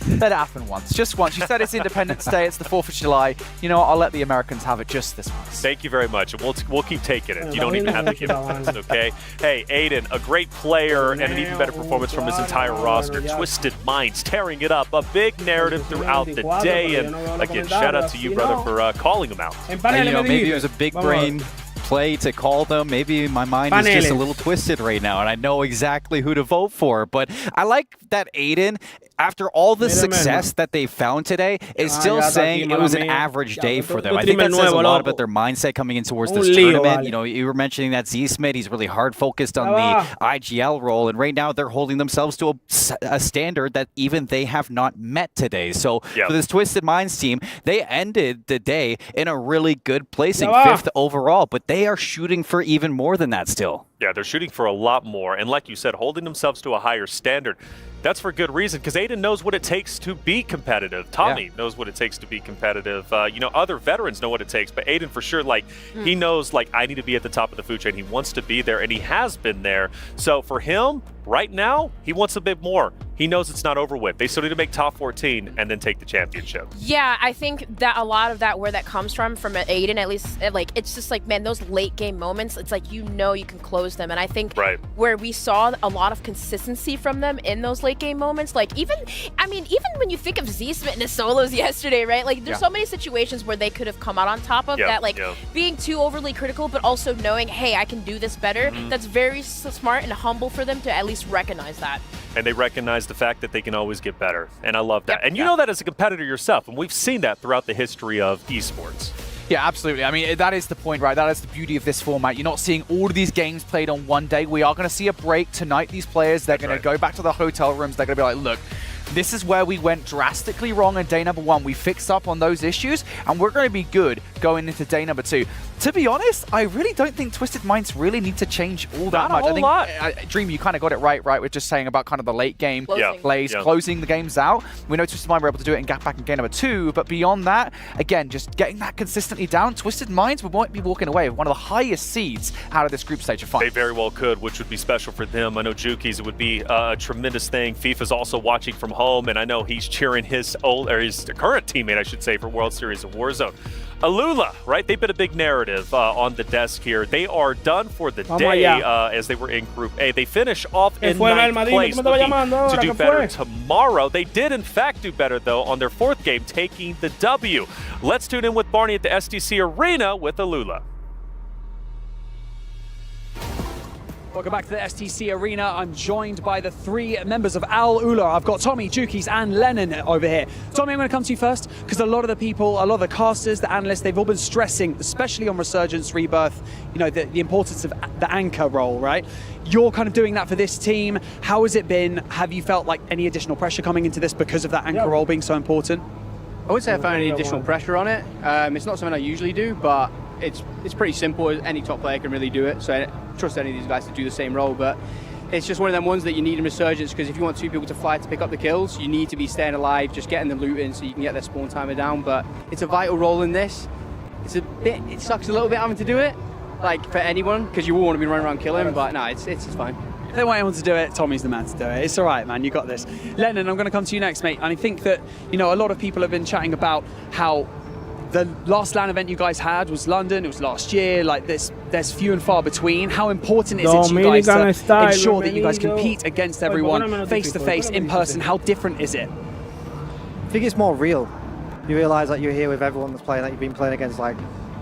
Let it happen once, just once. You said it's Independence Day, it's the 4th of July. You know what, I'll let the Americans have it just this once. Thank you very much. We'll keep taking it. You don't even have to give it, okay? Hey, Aiden, a great player and an even better performance from his entire roster. Twisted Minds tearing it up. A big narrative throughout the day. And again, shout out to you, brother, for calling him out. And, you know, maybe it was a big brain play to call them. Maybe my mind is just a little twisted right now and I know exactly who to vote for. But I like that Aiden, after all the success that they found today, is still saying it was an average day for them. I think that says a lot about their mindset coming in towards this tournament. You know, you were mentioning that Z-Smith, he's really hard focused on the IGL role, and right now they're holding themselves to a standard that even they have not met today. So for this Twisted Minds team, they ended the day in a really good placing, 5th overall, but they are shooting for even more than that still. Yeah, they're shooting for a lot more, and like you said, holding themselves to a higher standard. That's for good reason, because Aiden knows what it takes to be competitive. Tommy knows what it takes to be competitive. You know, other veterans know what it takes, but Aiden for sure, like, he knows, like, I need to be at the top of the food chain. He wants to be there, and he has been there. So for him, right now, he wants a bit more. he knows it's not over with. They still need to make top 14 and then take the championship. Yeah, I think that a lot of that, where that comes from Aiden, at least, like, it's just like, man, those late game moments, it's like, you know, you can close them. And I think where we saw a lot of consistency from them in those late game moments, like even when you think of Z-Smith and his solos yesterday, right? Like, there's so many situations where they could have come out on top of that, like being too overly critical, but also knowing, hey, I can do this better. That's very smart and humble for them to at least recognize that. And they recognize the fact that they can always get better. And I love that. And you know that as a competitor yourself, and we've seen that throughout the history of esports. Yeah, absolutely. I mean, that is the point, right? That is the beauty of this format. You're not seeing all of these games played on one day. We are going to see a break tonight. These players, they're going to go back to the hotel rooms. They're going to be like, look, this is where we went drastically wrong in day number 1. We fixed up on those issues, and we're going to be good going into day number 2. To be honest, I really don't think Twisted Minds really need to change all that much. I think, Dream, you kind of got it right? We're just saying about kind of the late game plays, closing the games out. We know Twisted Minds were able to do it and gap back in game number 2, but beyond that, again, just getting that consistently down, Twisted Minds might be walking away with one of the highest seeds out of this group stage of fight. They very well could, which would be special for them. I know Juki's, it would be a tremendous thing. FIFA's also watching from home, and I know he's cheering his current teammate, I should say, for World Series of Warzone. Alula, right? They've been a big narrative on the desk here. They are done for the day as they were in Group A. They finish off in 9th place, looking to do better tomorrow. They did, in fact, do better, though, on their 4th game, taking the W. Let's tune in with Barney at the STC Arena with Alula. Welcome back to the STC Arena. I'm joined by the 3 members of Al Ula. I've got Tommy, Jukis, and Lennon over here. Tommy, I'm going to come to you first, because a lot of the people, a lot of the casters, the analysts, they've all been stressing, especially on Resurgence, Rebirth, you know, the importance of the anchor role, right? You're kind of doing that for this team. How has it been? Have you felt like any additional pressure coming into this because of that anchor role being so important? I would say I found any additional pressure on it. It's not something I usually do, but it's pretty simple. Any top player can really do it, so I trust any of these guys to do the same role. But it's just one of them ones that you need in Resurgence, because if you want 2 people to fight to pick up the kills, you need to be staying alive, just getting the loot in so you can get their spawn timer down. But it's a vital role in this. It sucks a little bit having to do it, like for anyone, because you all want to be running around killing, but no, it's fine. If they want anyone to do it, Tommy's the man to do it. It's all right, man. You got this. Lennon, I'm going to come to you next, mate. And I think that, you know, a lot of people have been chatting about how the last LAN event you guys had was London. It was last year. Like this, there's few and far between. How important is it to you guys to ensure that you guys compete against everyone face to face, in person? How different is it? I think it's more real. You realise that you're here with everyone that's playing, that you've been playing against like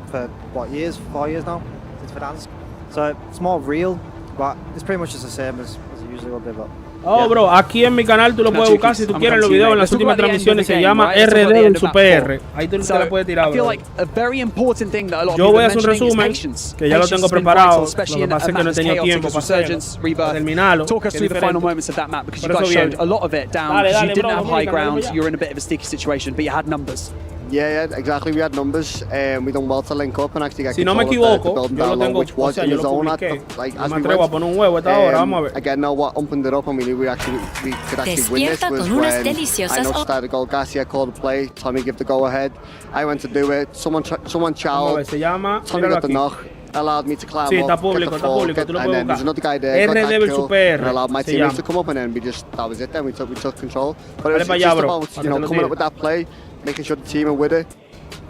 for what years? 4 years now since Verdansk. So it's more real, but it's pretty much just the same as it usually would be. But Oh, bro, aquí en mi canal tú lo puedes buscar si tú quieres los videos en las últimas transmisiones. Se llama RD versus PR. Ahí tú te lo puedes tirar, bro. Yo voy a hacer un resumen, que ya lo tengo preparado. Lo que pasa es que no he tenido tiempo para terminarlo. Talk us through the final moments of that map, because you guys showed a lot of it down. You didn't have high ground, you were in a bit of a sticky situation, but you had numbers. Yeah, exactly. We had numbers. We done well to link up and actually get control of the building down low, which was in the zone at like as we went. Again, now what opened it up and we knew we could actually win this was when I know started the goal. Garcia called the play. Tommy gave the go ahead. I went to do it. Someone chowed. Tommy got the knock. Allowed me to climb up, get the fall, and then there's another guy there, got that kill, and allowed my teammates to come up, and then that was it then, we took control. But it was just about, you know, coming up with that play, making sure the team are with it,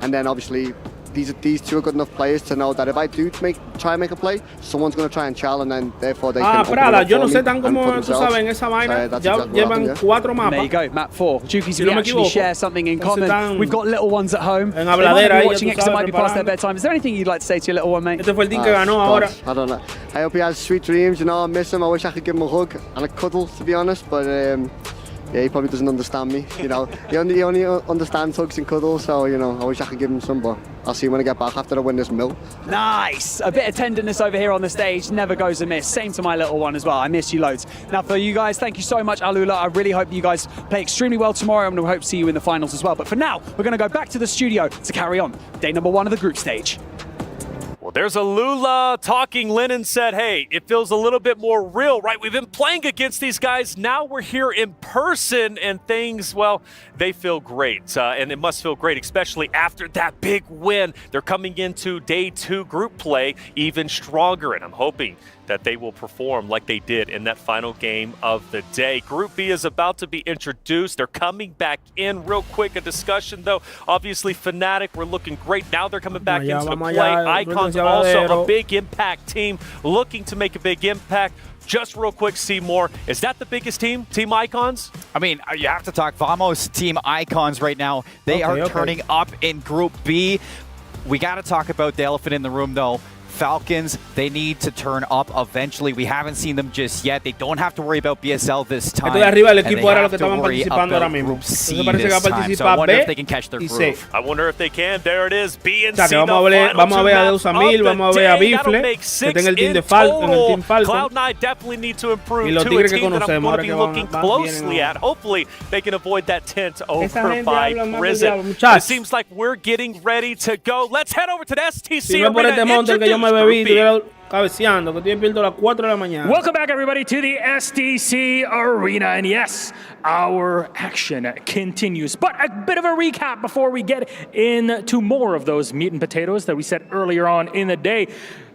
and then obviously these two are good enough players to know that if I do try and make a play, someone's going to try and challenge, and then therefore they can Prada, yo no sé tan como tú sabes en esa vaina, ya llevan 4 mapas. There you go, map 4. Juki's, we actually share something in common. We've got little ones at home. En habladera, be watching it because it might be past their bedtime. Is there anything you'd like to say to your little one, mate? Este fue el team que ganó ahora. I don't know. I hope he has sweet dreams, you know, I miss him. I wish I could give him a hug and a cuddle, to be honest, but yeah, he probably doesn't understand me, you know. He only understands hugs and cuddles, so, you know, I wish I could give him some, but I'll see him when I get back after I win this mill. Nice! A bit of tenderness over here on the stage never goes amiss. Same to my little one as well. I miss you loads. Now, for you guys, thank you so much, Alula. I really hope you guys play extremely well tomorrow, and we hope to see you in the finals as well. But for now, we're going to go back to the studio to carry on day number 1 of the group stage. Well, there's Alula talking. Lennon said, hey, it feels a little bit more real, right? We've been playing against these guys. Now we're here in person and things, well, they feel great. And it must feel great, especially after that big win. They're coming into day 2 group play even stronger. And I'm hoping that they will perform like they did in that final game of the day. Group B is about to be introduced. They're coming back in real quick. A discussion, though. Obviously, Fnatic were looking great. Now they're coming back into the play. Icons also a big impact team, looking to make a big impact. Just real quick, Seymour, is that the biggest team, Team Icons? I mean, you have to talk Vamos Team Icons right now. They are turning up in Group B. We got to talk about the elephant in the room, though. Falcons, they need to turn up eventually. We haven't seen them just yet. They don't have to worry about BSL this time. Esto de arriba del equipo era lo que estaban participando ahora mismo. Entonces parece que va a participar B I wonder if they can. There it is. B and C. Vamos a ver a Deus Amil, vamos a ver a Bifle, que está en el team de Falcon, en el team Falcon. Cloud9 definitely need to improve Y los to a Tigres que team that I'm conocemos going to be looking closely at. Hopefully, they can avoid that tent over by Prison. It seems like we're getting ready to go. Let's head over to the STC Arena. Cabeceando, que estoy despierto a las 4 de la mañana. Welcome back, everybody, to the SDC Arena. And yes, our action continues. But a bit of a recap before we get into more of those meat and potatoes that we said earlier on in the day.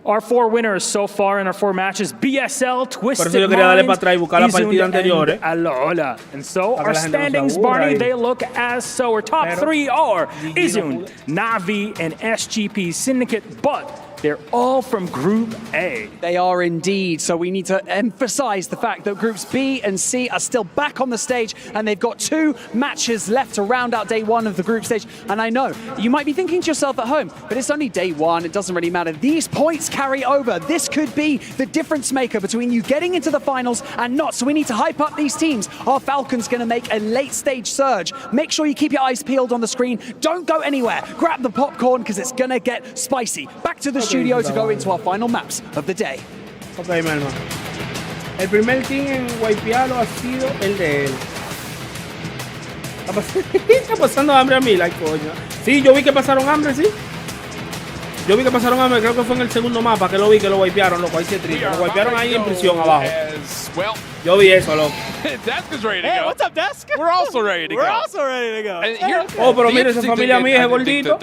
Our 4 winners so far in our 4 matches: BSL, Twisted Minds, Izun, and Alola. And so our standings, Barney, they look as so. Our top 3 are Izun, Navi, and SGP Syndicate. But they're all from Group A. They are indeed. So we need to emphasize the fact that Groups B and C are still back on the stage, and they've got 2 matches left to round out day 1 of the group stage. And I know you might be thinking to yourself at home, but it's only day 1. It doesn't really matter. These points carry over. This could be the difference maker between you getting into the finals and not. So we need to hype up these teams. Our Falcons going to make a late stage surge. Make sure you keep your eyes peeled on the screen. Don't go anywhere. Grab the popcorn because it's going to get spicy. Back to the studio to go into our final maps of the day. Ok, Melma. El primer team en wipearlo ha sido el de él. Está pasando hambre a mí, la coña. Sí, yo vi que pasaron hambre, sí. Yo vi que pasaron hambre, creo que fue en el segundo mapa que lo vi, que lo wipearon, loco. Ahí se triste. Lo wipearon ahí en prisión abajo. Yo vi eso, loco. Desk is ready to hey, go. What's up, Desk? We're also ready to go. We're also ready to go. Oh, pero mire, esa familia mía es gordito.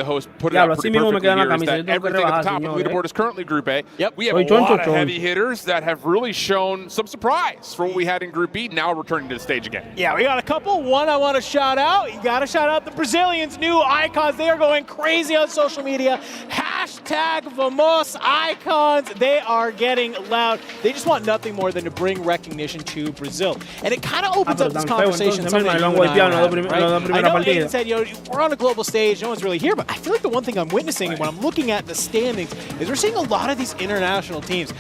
Diablo, así mismo me queda la camisa. Everything at the top of the leaderboard is currently Group A. Yep. We have a lot of heavy hitters that have really shown some surprise for what we had in Group B, now returning to the stage again. Yeah, we got a couple. One I want to shout out. You got to shout out the Brazilians' new icons. They are going crazy on social media. Hashtag Vamos Icons. They are getting loud. They just want nothing more than to bring recognition to Brazil. And it kind of opens up this conversation. I know Aiden said, we're on a global stage, no one's really here, but I feel like the one thing I'm witnessing when I'm looking at the standings is we're seeing a lot of these international teams.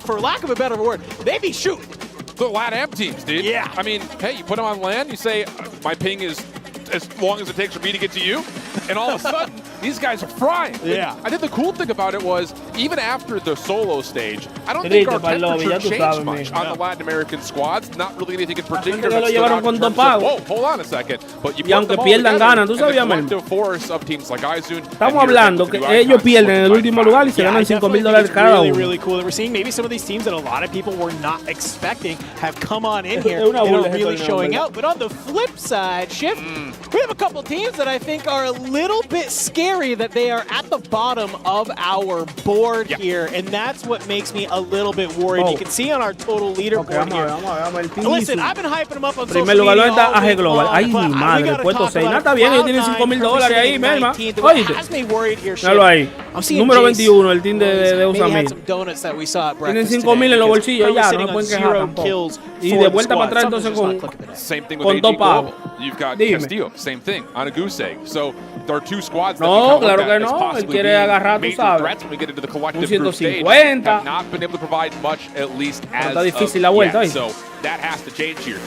For lack of a better word, they be shooting. The LATAM teams, dude. Yeah. I mean, hey, you put them on land, you say, my ping is as long as it takes for me to get to you, and all of a sudden, these guys are frying. Yeah. I think the cool thing about it was, even after the solo stage, I don't think our temperature changed much on the Latin American squads. Not really anything in particular. Whoa, hold on a second. But you put them all together, the collective force of teams like Izun. Estamos hablando que ellos pierden en el último lugar y se ganan $5,000 cada uno. Really cool that we're seeing maybe some of these teams that a lot of people were not expecting have come on in here and are really showing out. But on the flip side, Shift, we have a couple teams that I think are a little bit scary that they are at the bottom of our board here, and that's what makes me a little bit worried. You can see on our total leaderboard here. Listen, I've been hyping them up on social media. Primer lugar está AG Global. Ay, mi madre, puesto 6. Nada, está bien, ellos tienen $5,000 ahí, Melma. Oíste. Míralo ahí. Número 21, el team de Usamil. Tienen 5,000 en los bolsillos ya, no pueden quejar tampoco. Y de vuelta para atrás entonces con dos pavos. You've got Castillo, same thing, on a goose egg. So there are 2 squads that no, claro que no. Él quiere agarrar, tú sabes. When we get into the collective group stage, have not been able to provide much, at least as of yet. So that has to change here.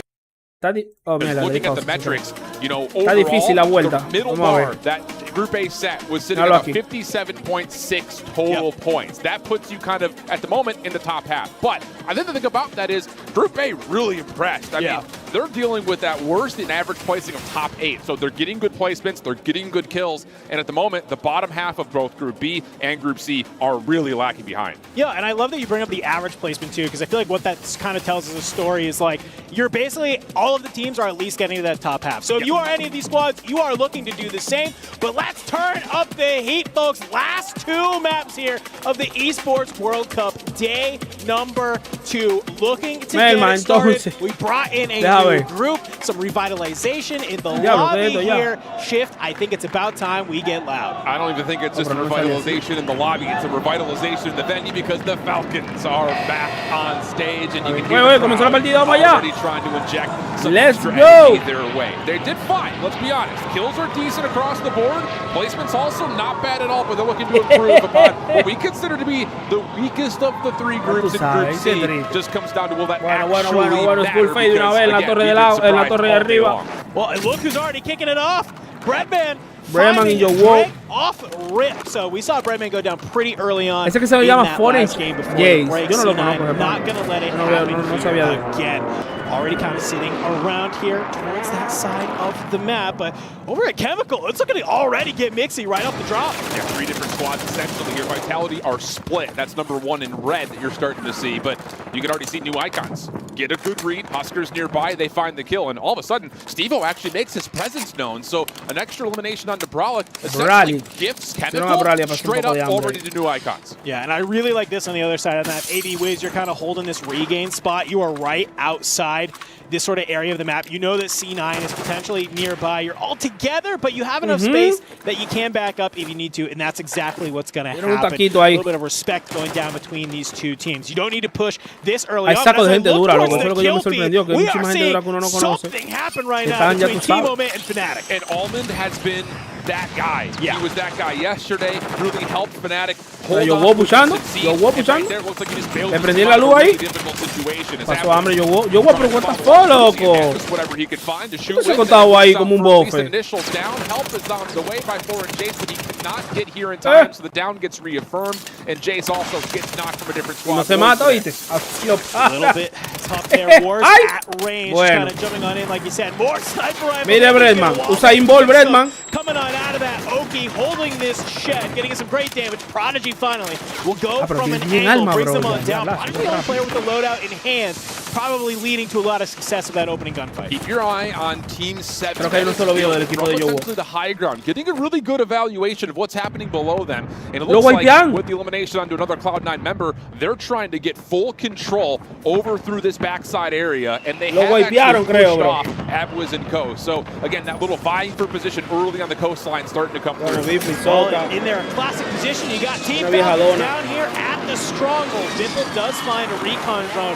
Looking at the metrics, you know, overall, the middle bar, that Group A set was sitting at 57.6 total points. That puts you kind of, at the moment, in the top half. But I think the thing about that is Group A really impressed. I mean, they're dealing with that worst in average placing of top 8. So they're getting good placements, they're getting good kills, and at the moment, the bottom half of both Group B and Group C are really lacking behind. Yeah, and I love that you bring up the average placement too, because I feel like what that kind of tells us a story is like, you're basically, all of the teams are at least getting to that top half. So if you are any of these squads, you are looking to do the same, but let's turn up the heat, folks. Last 2 maps here of the Esports World Cup, day number 2, looking to get it started. We brought in a new group, some revitalization in the lobby here. Shift, I think it's about time we get loud. I don't even think it's just a revitalization in the lobby. It's a revitalization in the venue because the Falcons are back on stage, and you can hear already trying to inject some extra energy their way. They did fine, let's be honest. Kills are decent across the board. Placements also not bad at all, but they're looking to improve upon what we consider to be the weakest of the 3 groups in Group C. Just comes down to will that actually matter because, again, well, and look who's already kicking it off. Breadman y Yo off rip. So we saw Breadman go down pretty early on. Ese que se llama Forest. Yes, yo no lo conozco. Not going to let it happen again. Already kind of sitting around here towards that side of the map. But over at Chemical, it's looking to already get mixy right off the drop. Yeah, 3 different squads essentially here. Vitality are split. That's number 1 in red that you're starting to see. But you can already see new icons. Get a good read. Huskers nearby. They find the kill. And all of a sudden, Steve-O actually makes his presence known. So an extra elimination on Bralic essentially gifts Chemical straight up already to new icons. Yeah, and I really like this on the other side of that. AD Wiz, you're kind of holding this regain spot. You are right outside this sort of area of the map. You know that C9 is potentially nearby. You're all together, but you have enough space that you can back up if you need to, and that's exactly what's going to happen. A little bit of respect going down between these 2 teams. You don't need to push this early on. We are seeing something happen right now between Team Moment and Fnatic. And Almond has been that guy. Yeah. He was that guy yesterday. Really helped Fnatic hold Yo voy puchando. Le prendí la luz ahí. Pasó hambre Yo voy, pero what the fuck, loco. ¿Qué se contaba ahí como un bofe? No se mata, ¿oíste? A little bit tough there. Wars at range, kind of jumping on in, like you said. More sniper rifle. Mire, Breadman. Usa invol, Breadman. Coming on out of that. Oki holding this shed, getting some great damage. Prodigy finally will go from an angle, brings them on down. Prodigy the only player with the loadout in hand, probably leading to a lot of success with that opening gunfight. Keep your eye on Team 7. Creo que hay un solo video del equipo de Yo. The high ground, getting a really good evaluation of what's happening below them. And it looks like with the elimination onto another Cloud9 member, they're trying to get full control over through this backside area, and they have actually pushed off Abwiz and Co. So again, that little vying for position early on the coastline starting to come through. In their classic position, you got Team Falcons down here at the stronghold. Dimple does find a recon drone.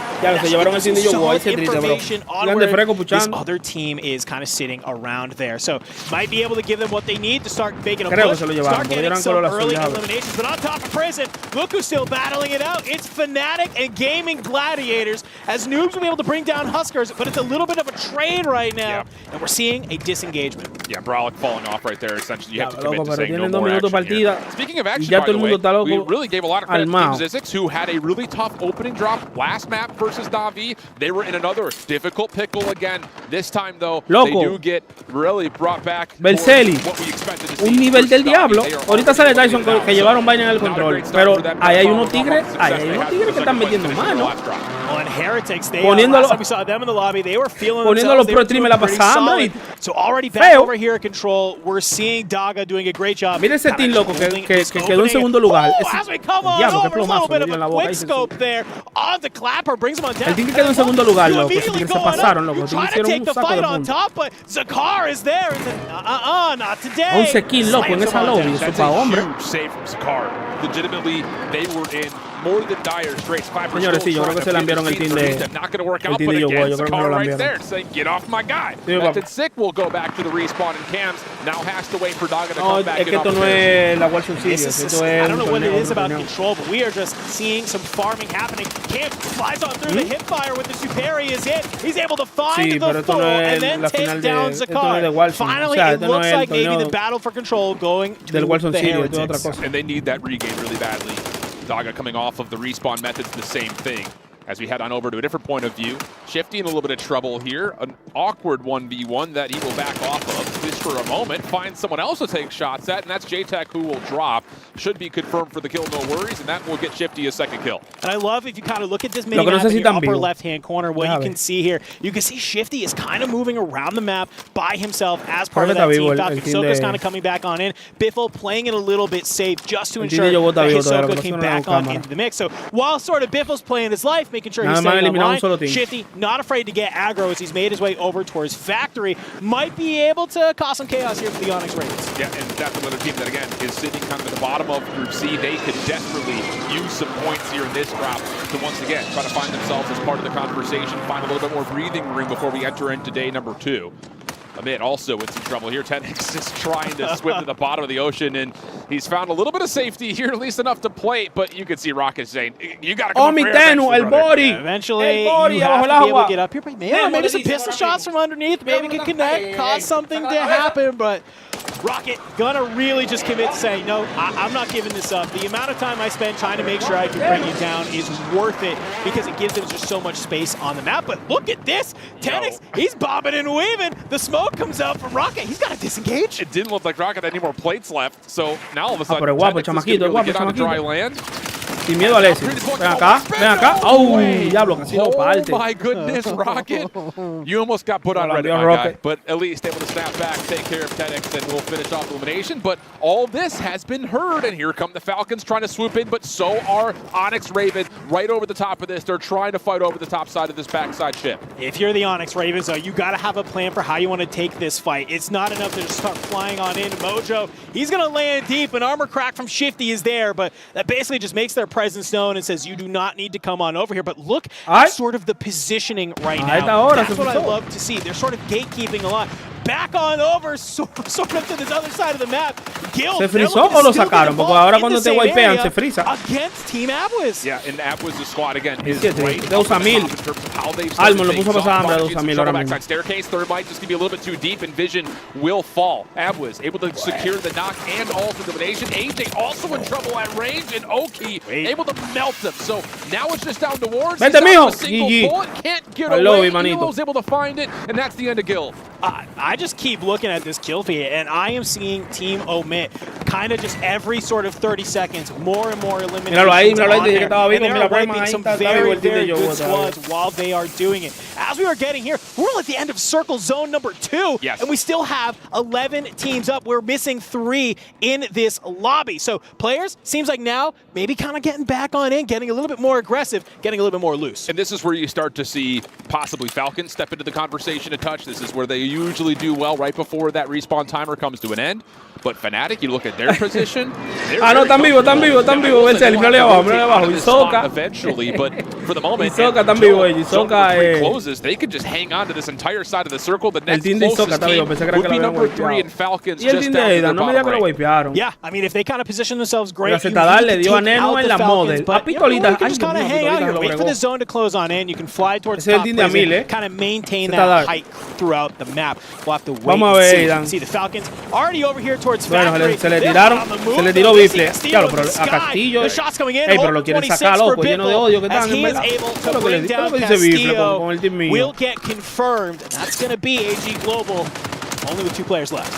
Information on where this other team is kind of sitting around there. So might be able to give them what they need to start making a push, start getting some early eliminations. But on top of Prison, look who's still battling it out. It's Fnatic and Gaming Gladiators, as Noobs will be able to bring down Huskers, but it's a little bit of a train right now, and we're seeing a disengagement. Yeah, Bralic falling off right there. Essentially, you have to commit to saying no more action here. Speaking of action, by the way, we really gave a lot of credit to Team Zizix, who had a really tough opening drop last map versus Na'Vi. They were in another difficult pickle again. This time, though, they do get really brought back Belceli, what we expected to see. Un nivel del diablo. Ahorita sale Tyson que llevaron vaina en el control, pero ahí hay unos tigres, que están metiendo mano. On Heretics, they last time we saw them in the lobby, they were feeling themselves. They were doing pretty solid. So already back over here at control, we're seeing Daga doing a great job. Mira ese team loco que quedó en segundo lugar. As we come on over, a little bit of a quick scope there on the Clapper, brings him on down. El team que quedó en segundo lugar, loco, se pasaron, loco. Trying to take the fight on top, but Zakar is there. Not today. 11 kills, loco, en esa lobby. Eso pa' hombre. Huge save from Zakar. Legitimately, they were in more than dire straits. Señores, sí, yo creo que se la enviaron el team de Yo Voy. Yo creo que se lo enviaron. Saying, get off my guy. Method Sick will go back to the respawn in cams. Now has to wait for Daga to come back. Es que esto no es la World Series. I don't know what it is about control, but we are just seeing some farming happening. Cam flies on through the hip fire with the Superi is hit. He's able to find the full and then take down Zakar. Finally, it looks like maybe the battle for control going to the Heretics. And they need that regain really badly. Daga coming off of the respawn method's the same thing. As we head on over to a different point of view, Shifty in a little bit of trouble here. An awkward 1v1 that he will back off of, just for a moment. Find someone else to take shots at, and that's JTech who will drop. Should be confirmed for the kill, no worries, and that will get Shifty a second kill. And I love if you kind of look at this mini map in your upper left-hand corner, what you can see here. You can see Shifty is kind of moving around the map by himself as part of that team. Hisoka's kind of coming back on in. Biffle playing it a little bit safe just to ensure that Hisoka came back on into the mix. So while sort of Biffle's playing his life, making sure he's staying online, Shifty not afraid to get aggro as he's made his way over towards Factory. Might be able to cause some chaos here for the Onyx Ravens. Yeah, and that's another team that, again, is sitting kind of at the bottom of Group C. They could desperately use some points here in this drop to once again try to find themselves as part of the conversation, find a little bit more breathing room before we enter into day number 2. Amit also with some trouble here. Tenix is trying to swim to the bottom of the ocean, and he's found a little bit of safety here, at least enough to play, but you can see Rocket saying, you got to come mi Tenu, el body! Eventually, you have to be able to get up here. But maybe some pistol shots from underneath, maybe can connect, cause something to happen, but Rocket gonna really just commit to saying, no, I'm not giving this up. The amount of time I spend trying to make sure I can bring you down is worth it because it gives them just so much space on the map. But look at this. Tenix, he's bobbing and weaving. The smoke comes out from Rocket. He's got to disengage. It didn't look like Rocket had any more plates left. So now all of a sudden, Tenix is going to be able to get on dry land. Sin miedo, Alexis. Ven acá, ven acá. ¡Oh, diablo! Casi no parte. Oh my goodness, Rocket. You almost got put on Reddit, my guy. But at least able to snap back, take care of Tenix, and we'll finish off elimination. But all this has been heard, and here come the Falcons trying to swoop in, but so are Onyx Raven right over the top of this. They're trying to fight over the top side of this backside ship. If you're the Onyx Ravens, though, you got to have a plan for how you want to take this fight. It's not enough to just start flying on in. Mojo, he's going to land deep. An armor crack from Shifty is there, but that basically just makes their presence known and says you do not need to come on over here. But look at sort of the positioning right now. That's what I love to see. They're sort of gatekeeping a lot. Back on over, sort of to this other side of the map. Guild, ¿Se frizó o lo sacaron? Porque ahora cuando te wipean se friza. Against Team Abwiz. Yeah, and Abwiz's squad again is de 2,000. Almo lo puso a pasar hambre de 2,000 ahora mismo. Staircase, third might just gonna be a little bit too deep, and Vision will fall. Abwiz able to secure the knock and also elimination. AJ also in trouble at range, and Oki able to melt him. So now it's just down to Wards. Vente, mijo. GG. Can't get away. Elo's able to find it, and that's the end of Guild. I just keep looking at this kill feed, and I am seeing Team Omit kind of just every sort of 30 seconds, more and more eliminations on there. And they're wiping some very, very good squads while they are doing it. As we are getting here, we're at the end of Circle Zone number 2, and we still have 11 teams up. We're missing 3 in this lobby. So players, seems like now, maybe kind of getting back on in, getting a little bit more aggressive, getting a little bit more loose. And this is where you start to see possibly Falcons step into the conversation a touch. This is where they usually do well right before that respawn timer comes to an end. But Fnatic, you look at their position. No, están vivos. Mírale abajo. Hisoka. Eventually, but for the moment, Hisoka están vivos. Hisoka closes. They could just hang on to this entire side of the circle. The next closest team would be number 3 and Falcons just down to their bottom right. Yeah, I mean, if they kind of position themselves great, you need to take out the Falcons. But you can just kind of hang out here, wait for the zone to close on in. You can fly towards the top prison, kind of maintain that height throughout the map. We'll have to wait and see. The Falcons already over here towards Factory. Se le tiró Bifle. Claro, pero a Castillo. Pero lo quieren sacar, loco, lleno de odio que están en verdad. Eso es lo que dice Bifle con el team mío. Will get confirmed. That's going to be AG Global, only with 2 players left.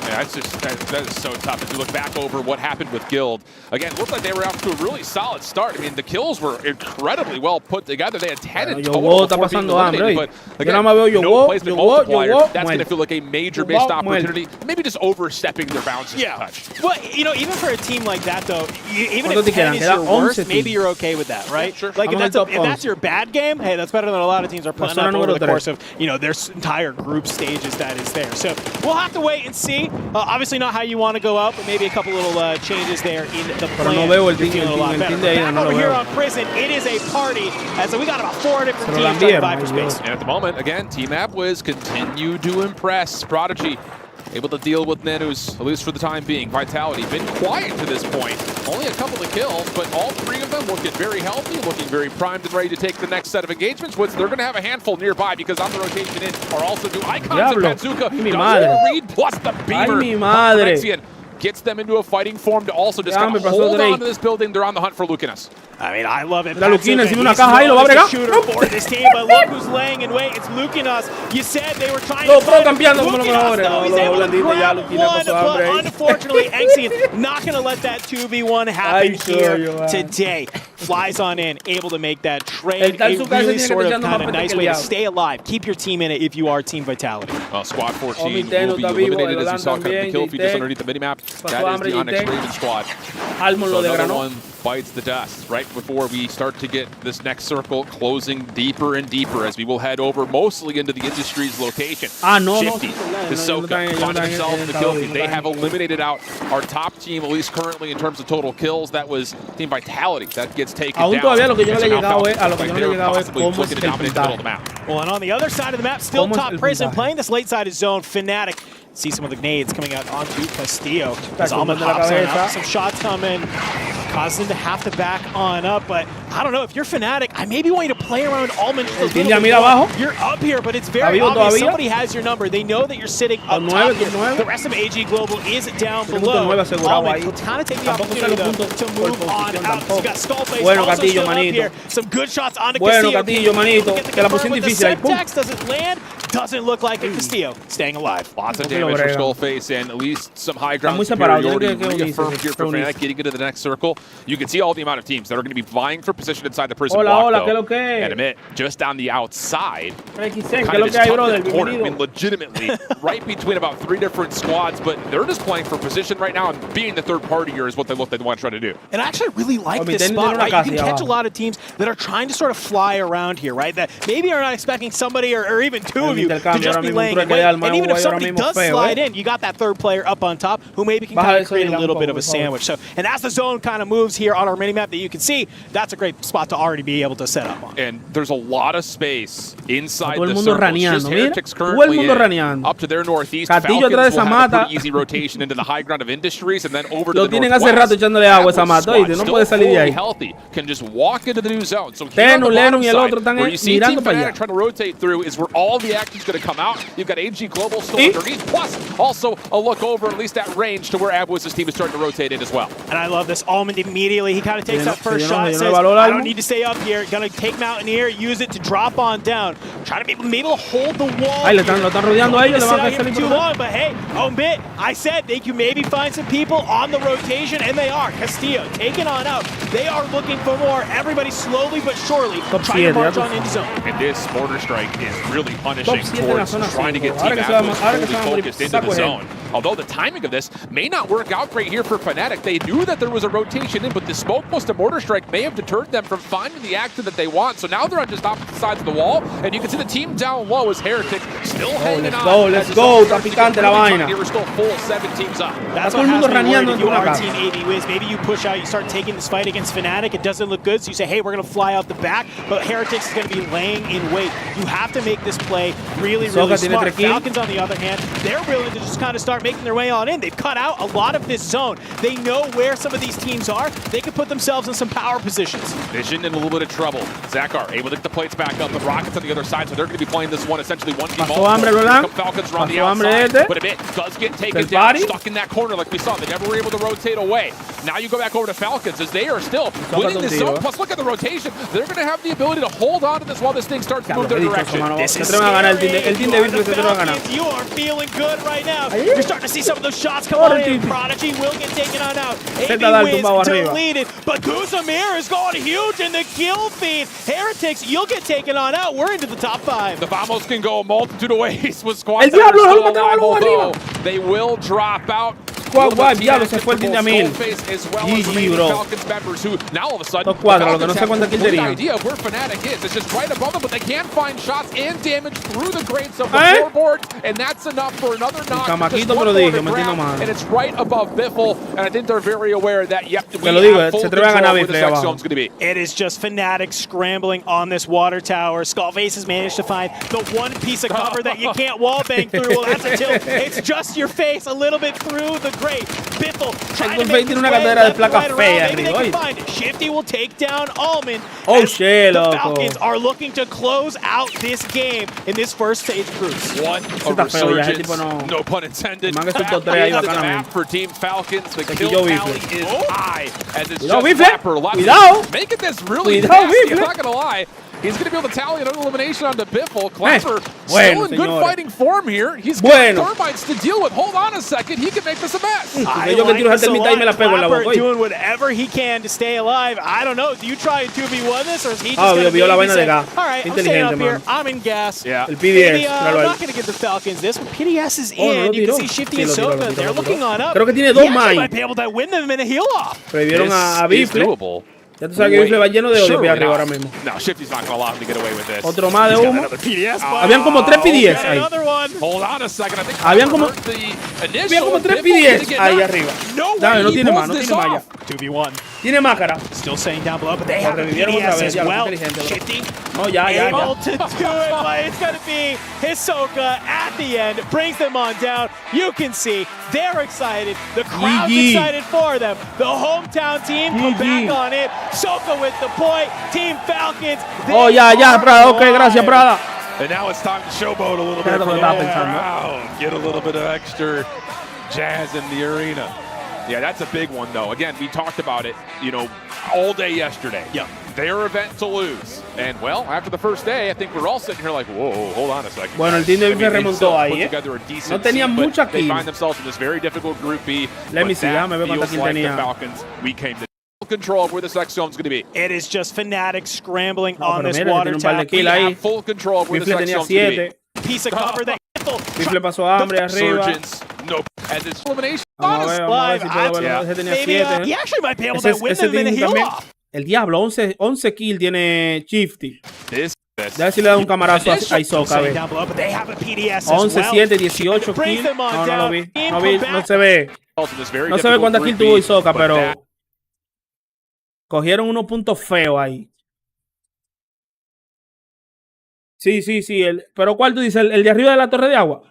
Yeah, that is so tough. As you look back over what happened with Guild, again, it looked like they were off to a really solid start. I mean, the kills were incredibly well put together. They had 10 in total before being eliminated, but again, no placement multiplier. That's going to feel like a major missed opportunity. Maybe just overstepping their bounds just a touch. Well, you know, even for a team like that, though, even if 10 is your worst, maybe you're okay with that, right? Sure. Like, if that's your bad game, hey, that's better than a lot of teams are putting up over the course of, you know, their entire group stages that is there. So we'll have to wait and see. Obviously not how you want to go out, but maybe a couple little changes there in the plan. Back over here on Prison, it is a party. And so we got about 4 different teams trying to vie for space. And at the moment, again, Team Abwiz continue to impress. Prodigy able to deal with Nenu's, at least for the time being. Vitality been quiet to this point. Only a couple of kills, but all 3 of them looking very healthy, looking very primed and ready to take the next set of engagements, which they're going to have a handful nearby because on the rotation in are also new icons of Bazooka. Reed plus the Beamer. gets them into a fighting form to also just kind of hold on to this building. They're on the hunt for Lukinas. I mean, I love it. Lukinas encima una caja ahí, lo va a bregar. Shooter for this team, but look who's laying in wait. It's Lukinas. You said they were trying to cambiando como los mejores. He's able to grab one, but unfortunately, Exian not going to let that 2v1 happen here today. Flies on in, able to make that trade. A really sort of kind of nice way to stay alive. Keep your team in it if you are Team Vitality. Squad 14 will be eliminated, as you saw, kind of the kill feed just underneath the minimap. That is the Onyx Raven squad. So another one bites the dust right before we start to get this next circle closing deeper and deeper as we will head over mostly into the Industries location. Shifty, Hisoka, find themselves in the kill feed. They have eliminated out our top team, at least currently in terms of total kills. That was Team Vitality that gets taken down. Well, and on the other side of the map, still top Prison, playing this late side of zone, Fnatic. See some of the nades coming out onto Castillo. As Almond hops on up, some shots coming, causes him to have to back on up. But I don't know, if you're Fnatic, I maybe want you to play around Almond just a little bit more. You're up here, but it's very obvious somebody has your number. They know that you're sitting up top here. The rest of AG Global is down below. Almond will kind of take the opportunity to move on out. You got Skullface also still up here. Some good shots onto Castillo. Semtex doesn't land. Doesn't look like it. Castillo staying alive. Lots of damage for Skullface and at least some high ground superiority reaffirmed here for Fnatic getting into the next circle. You can see all the amount of teams that are going to be vying for position inside the prison block, though. And admit, just on the outside, kind of just tucked in the corner. I mean, legitimately, right between about 3 different squads, but they're just playing for position right now, and being the third party here is what they want to try to do. And I actually really like this spot, right? You can catch a lot of teams that are trying to sort of fly around here, right? That maybe are not expecting somebody or even two of you to just be laying in wait. And even if somebody does slide in, you got that third player up on top who maybe can kind of create a little bit of a sandwich. So, and as the zone kind of moves here on our minimap that you can see, that's a great spot to already be able to set up on. And there's a lot of space inside the circle. Just Heretics currently up to their northeast. Falcons will have a pretty easy rotation into the high ground of Industries and then over to the northwest. Still fully healthy. Can just walk into the new zone. So here on the bottom side, where you see Team Fnatic trying to rotate through is where all the action's going to come out. You've got AG Global still underneath, plus also a look over at least at range to where Abwiz's team is starting to rotate in as well. And I love this. Almond immediately, he kind of takes that first shot, says, I don't need to stay up here. Gonna take Mountaineer, use it to drop on down. Trying to be able to hold the wall. Ahí lo están rodeando a ellos, le van a salir too long, but hey, Omit, I said they can maybe find some people on the rotation, and they are. Castillo taken on out. They are looking for more. Everybody slowly but surely trying to march on into zone. And this Mortar Strike is really punishing towards trying to get Team Atlas fully focused into the zone. Although the timing of this may not work out great here for Fnatic. They knew that there was a rotation in, but the smoke plus the Mortar Strike may have deterred them from finding the action that they want. So now they're on just opposite sides of the wall, and you can see the team down low as Heretic still hanging on. Let's go, está picante la vaina. We're still full 7 teams up. That's what has me worried if you are Team AD Wiz. Maybe you push out, you start taking this fight against Fnatic, it doesn't look good, so you say, hey, we're going to fly out the back, but Heretics is going to be laying in wait. You have to make this play really, really smart. Falcons, on the other hand, they're willing to just kind of start making their way on in. They've cut out a lot of this zone. They know where some of these teams are. They can put themselves in some power positions. Vision in a little bit of trouble. Zakar able to get the plates back up, but Rockets on the other side, so they're going to be playing this one essentially 1v Falcons are on the outside, but a bit does get taken down, stuck in that corner like we saw. They never were able to rotate away. Now you go back over to Falcons as they are still winning this zone. Plus, look at the rotation. They're going to have the ability to hold on to this while this thing starts to move their direction. This is you are feeling good right now. You're starting to see some of those shots come on in. Prodigy will get taken on out. AB Wiz deleted, but Guzamir is going huge in the kill feed. Heretics, you'll get taken on out. We're into the top 5. The Vamos can go a multitude of ways with squads that are still alive, although they will drop out. Diablo, se fue el team de Amil. GG, bro. Falcons members who now all of a sudden Top 4, lo que no sé cuánta kill tenía. idea of where Fnatic is. It's just right above them, but they can find shots and damage through the grates of the floorboard, and that's enough for another knock. Just one more to grab, and it's right above Biffle, and I think they're very aware that, yep, we have full control where this next zone's going to be. It is just Fnatic scrambling on this water tower. Skullface has managed to find the one piece of cover that you can't wallbang through. Well, that's a tilt. It's just your face a little bit through the spray. Biffle trying to Fake make tiene his una way cadera de left, placa right, fea around. Maybe they arriba, can oíste. find it. Shifty will take down Almond. Oh, as shit, the loco. Falcons are looking to close out this game in this first stage groups. What a resurgence, no pun intended, back into the map for Team Falcons. The kill tally is high as it's just Clapper. Making this really nasty, I'm not going to lie. He's going to be able to tally another elimination onto Biffle. Clapper still in good fighting form here. He's got Thermites to deal with. Hold on a second. He can make this a mess. I like this a lot. Clapper doing whatever he can to stay alive. I don't know. Do you try and 2v1 this, or is he just going to be all right, I'm staying up here. I'm in gas. El PDS. I'm not going to get the Falcons this, but PDS is in. You can see Shifty and Soka. They're looking on up. Creo que tiene 2 más. He might be able to win them in a heal-off. Previeron a Bifle. Ya tú sabes que Bifle va lleno de odio arriba ahora mismo. No, Shifty's not going to allow him to get away with this. Otro más de humo. Habían como 3 PDS ahí. Hold on a second. I think habían como 3 PDS ahí arriba. Dame, no tiene más, no tiene más ya. 2v1. Tiene máscara. Still staying down below, but they have PDS as well. Shifty able to do it, but it's going to be Hisoka at the end. Brings them on down. You can see they're excited. The crowd's excited for them. The hometown team come back on it. Soka with the point. Team Falcons. Oh, ya, Prada. Ok, gracias, Prada. And now it's time to showboat a little bit. Get a little bit of extra jazz in the arena. Yeah, that's a big one, though. Again, we talked about it, all day yesterday. Yeah. Their event to lose. And, well, after the first day, I think we're all sitting here like, whoa, hold on a second. Bueno, el team de Bifle remontó ahí, No tenían mucha They kill. find themselves in this very difficult Group B. Let me see, déjame ver cuánta kill tenía. Falcons, we came to control of where this next zone's going to be. It is just Fnatic scrambling on this water tower. We have full control of where this next zone's going to be. Piece of cover that Bifle pasó hambre arriba. Surgeons, no, as it's elimination. Vamos a ver si todo ese tenía 7. He actually might be able to win them in a heal-off. El diablo, 11 kill tiene Shifty. Déjame si le da un camarazo a Hisoka, a ver. 11, 7, 18 kill. No lo vi. No se ve. No se ve cuántas kills tuvo Hisoka, pero cogieron unos puntos feos ahí. Sí. Pero ¿cuál tú dices? ¿El de arriba de la torre de agua?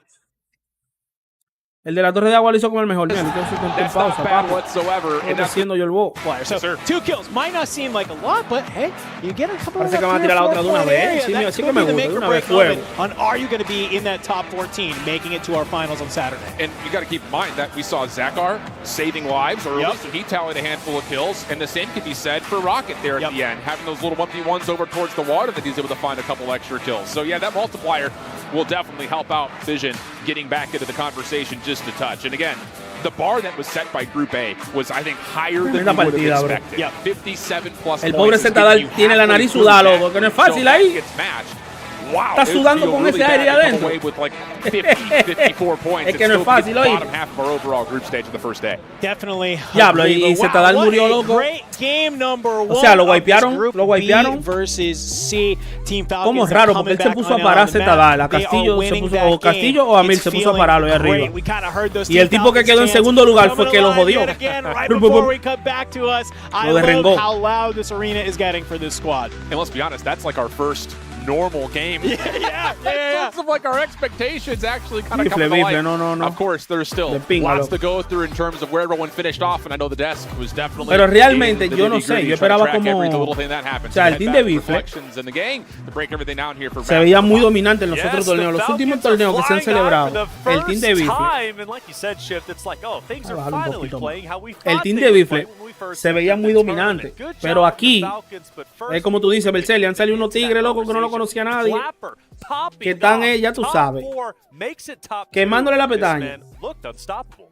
El de la torre de agua lo hizo como el mejor. Mira, entonces con pausa, papi. Haciendo yo el bo. So, 2 kills might not seem like a lot, but hey, you get a couple Parece que van a tirar la otra de una vez. Sí, así que me gusta, de una vez fuego. On are you going to be in that top 14, making it to our finals on Saturday? And you got to keep in mind that we saw Zakar saving lives early, so he tallied a handful of kills, and the same can be said for Rocket there at the end, having those little 1v1s over towards the water that he's able to find a couple extra kills. So yeah, that multiplier will definitely help out Vision getting back into the conversation just a touch. And again, the bar that was set by Group A was, I think, higher than we would have expected. Yeah. 57 plus el pobre Zetadal tiene la nariz sudada, loco, que no es fácil ahí. Wow, está sudando con ese aire adentro. Like 50, 54 points. Es que no es fácil hoy. Bottom half of our overall group stage of the first day. Definitely. Diablo, y Zetadal murió, loco. Game number 1. O sea, lo wipearon. Versus C. Team Falcons. Como es raro, porque él se puso a parar Zetadal. A Castillo se puso, o Castillo o Amir se puso a pararlo ahí arriba. Y el tipo que quedó en segundo lugar fue que lo jodió. Lo derrengó. How loud this arena is getting for this squad. And let's be honest, that's like our first normal game. Yeah. Of like our expectations actually kind of come to life. No. Of course, there's still lots to go through in terms of where everyone finished off, and I know the desk was definitely. Pero realmente yo no sé, yo esperaba como, o sea, el team de Bifle se veía muy dominante en los otros torneos, los últimos torneos que se han celebrado. El team de Bifle, el team de Bifle se veía muy dominante, pero aquí es como tú dices, Berceli, han salido unos tigres locos que no lo conocía nadie, que están, ya tú sabes, quemándole la pestaña.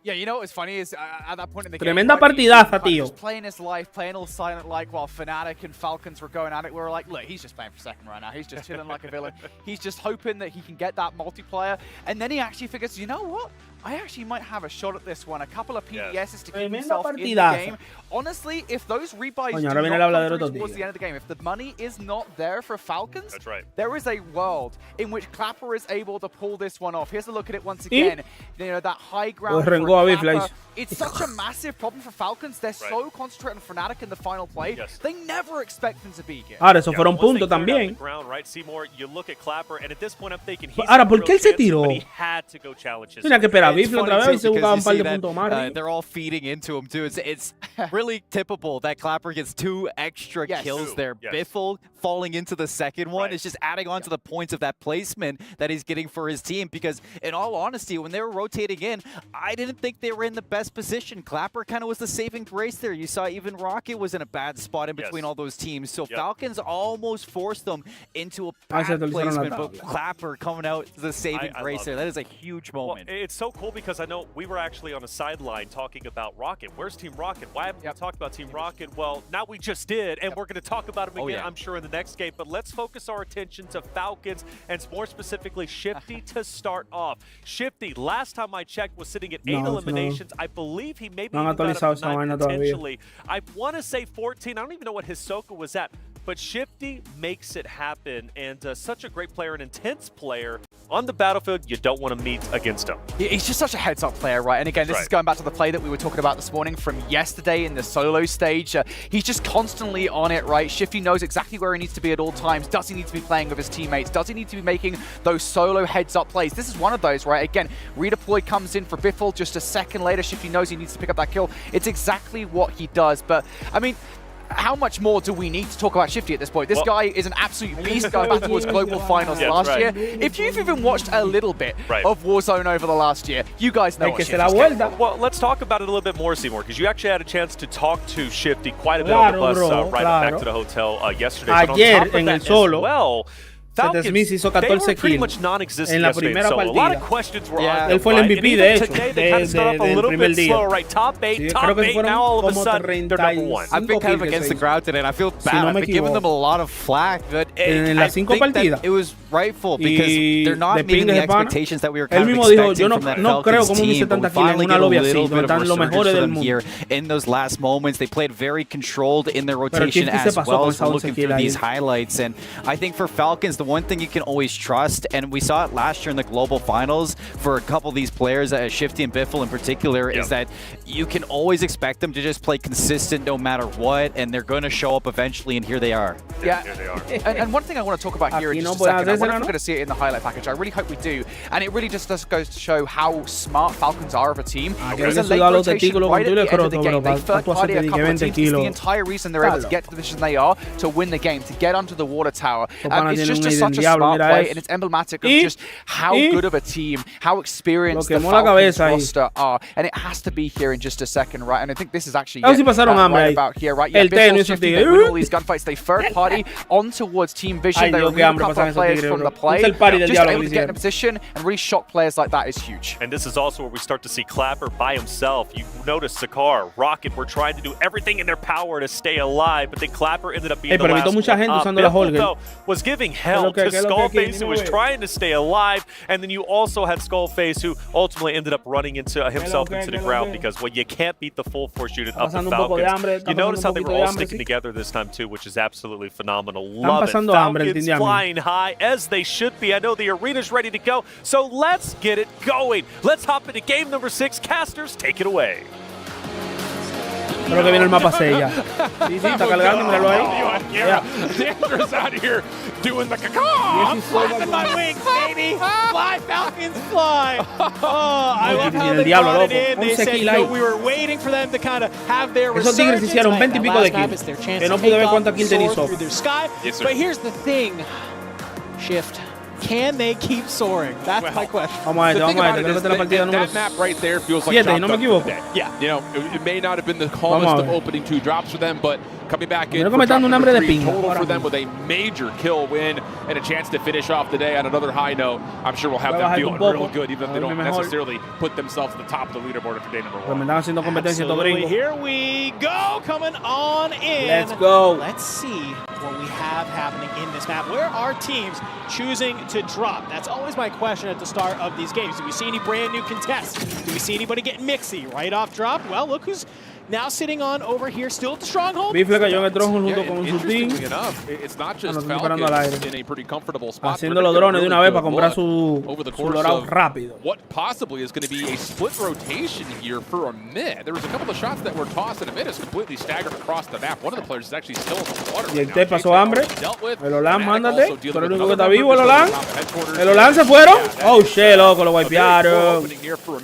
Yeah, you know what's funny is at that point in the game, tremenda partidaza, tío. Just playing his life, playing all silent like while Fnatic and Falcons were going at it. We were like, look, he's just playing for second right now. He's just chilling like a villain. He's just hoping that he can get that multiplayer. And then he actually figures, you know what? I actually might have a shot at this one. A couple of PDSs to keep himself in the game. Honestly, if those rebuys do not come through towards the end of the game, if the money is not there for Falcons, there is a world in which Clapper is able to pull this one off. Here's a look at it once again. You know, that high ground for Clapper. It's such a massive problem for Falcons. They're so concentrated on Fnatic in the final play. They never expect them to beat it. Ahora, eso fueron puntos también. right, Seymour? You look at Clapper, and at this point I'm thinking he's Ahora, ¿por qué él se tiró? but he had to go challenge his Tenía que esperar a Biffle otra vez y se buscaba un par de puntos más. They're all feeding into him too. It's really typical that Clapper gets 2 extra kills there. Biffle falling into the second one is just adding on to the points of that placement that he's getting for his team, because in all honesty, when they were rotating in, I didn't think they were in the best position. Clapper kind of was the saving grace there. You saw even Rocket was in a bad spot in between all those teams. So Falcons almost forced them into a bad placement, but Clapper coming out the saving grace there. That is a huge moment. Well, it's so cool because I know we were actually on a sideline talking about Rocket. Where's Team Rocket? Why haven't we talked about Team Rocket? Well, now we just did, and we're going to talk about them again, I'm sure, in the next game. But let's focus our attention to Falcons, and more specifically Shifty to start off. Shifty, last time I checked, was sitting at 8 eliminations. I believe he maybe got up to 9 potentially. I want to say 14. I don't even know what Hisoka was at. But Shifty makes it happen, and such a great player, an intense player. On the battlefield, you don't want to meet against him. He's just such a heads-up player, right? And again, this is going back to the play that we were talking about this morning from yesterday in the solo stage. He's just constantly on it, right? Shifty knows exactly where he needs to be at all times. Does he need to be playing with his teammates? Does he need to be making those solo heads-up plays? This is one of those, right? Again, redeploy comes in for Biffle. Just a second later, Shifty knows he needs to pick up that kill. It's exactly what he does. But, I mean, how much more do we need to talk about Shifty at this point? This guy is an absolute beast going back towards global finals last year. If you've even watched a little bit of Warzone over the last year, you guys know what Shifty's capable. Well, let's talk about it a little bit more, Seymour, because you actually had a chance to talk to Shifty quite a bit on the bus back to the hotel yesterday. Ayer en el solo. Well, Falcons, hizo 14 kills en la primera partida. Él fue el MVP de hecho del primer día. Creo que fueron como 35 I've been kind of against the crowd today, and I feel bad. I've been giving them a lot of flack, but en las 5 partidas it was rightful because they're not meeting the expectations that we were kind of expecting from that Falcons team. But we finally get a little bit of resurgence for them here in those last moments. They played very controlled in their rotation as well. So looking through these highlights, and I think for Falcons, the one thing you can always trust, and we saw it last year in the global finals for a couple of these players, Shifty and Biffle in particular, is that you can always expect them to just play consistent no matter what, and they're going to show up eventually, and here they are. Yeah, here they are. And one thing I want to talk about here in just a second, I wonder if we're going to see it in the highlight package. I really hope we do, and it really just goes to show how smart Falcons are of a team. There's a late rotation right at the end of the game. They third party a couple of teams. It's the entire reason they're able to get to the position they are, to win the game, to get onto the water tower. It's just such a smart play, and it's emblematic of just how good of a team, how experienced the Falcons roster are, and it has to be here in just a second, right? And I think this is actually right about here, right? Yeah, Biffle, Shifty, they win all these gunfights. They third party on towards Team Vision. They remove a couple of players from the play. Just able to get in a position and really shock players like that is huge. And this is also where we start to see Clapper by himself. You notice Sakar, Rocket were trying to do everything in their power to stay alive, but then Clapper ended up being the last one up. Biffle, though, was giving hell to Skullface, who was trying to stay alive, and then you also had Skullface, who ultimately ended up running into himself into the ground because, well, you can't beat the full force unit of the Falcons. You notice how they were all sticking together this time too, which is absolutely phenomenal. Love it. Falcons flying high, as they should be. I know the arena's ready to go, so let's get it going. Let's hop into game number 6. Casters, take it away. Creo que viene el mapa 6 ya. Sí, está cargando, míralo ahí. Dangerous out here doing the caca. Flapping my wings, baby. Fly, Falcons, fly. Oh, I love how they brought it in. They said, you know, we were waiting for them to kind of have their resurgence. Esos tigres hicieron 20 y pico de kills. Que no pude ver cuántas kills tenía through their sky. But here's the thing, Shift. Can they keep soaring? That's my question. That map right there feels like Yeah. You know, it may not have been the calmest of opening 2 drops for them, but coming back in for total for them with a major kill win and a chance to finish off the day on another high note. I'm sure we'll have them feeling real good, even if they don't necessarily put themselves at the top of the leaderboard for day number 1. Absolutely. Here we go, coming on in. Let's go. Let's see what we have happening in this map. Where are teams choosing to drop? That's always my question at the start of these games. Do we see any brand new contests? Do we see anybody getting mixy right off drop? Well, look who's now sitting on over here, still at the stronghold. Bifle cayó en el Stronghold junto con su team. It's not just Falcons in a pretty comfortable spot. Haciendo los drones de una vez para comprar su dorado rápido. What possibly is going to be a split rotation here for a mid. There was a couple of shots that were tossed and a mid is completely staggered across the map. One of the players is actually still in the water. Y el T pasó hambre. El Olan, mándate. Tú eres el único que está vivo, el Olan. El Olan se fueron. Oh, shit, loco, lo wipearon. Creo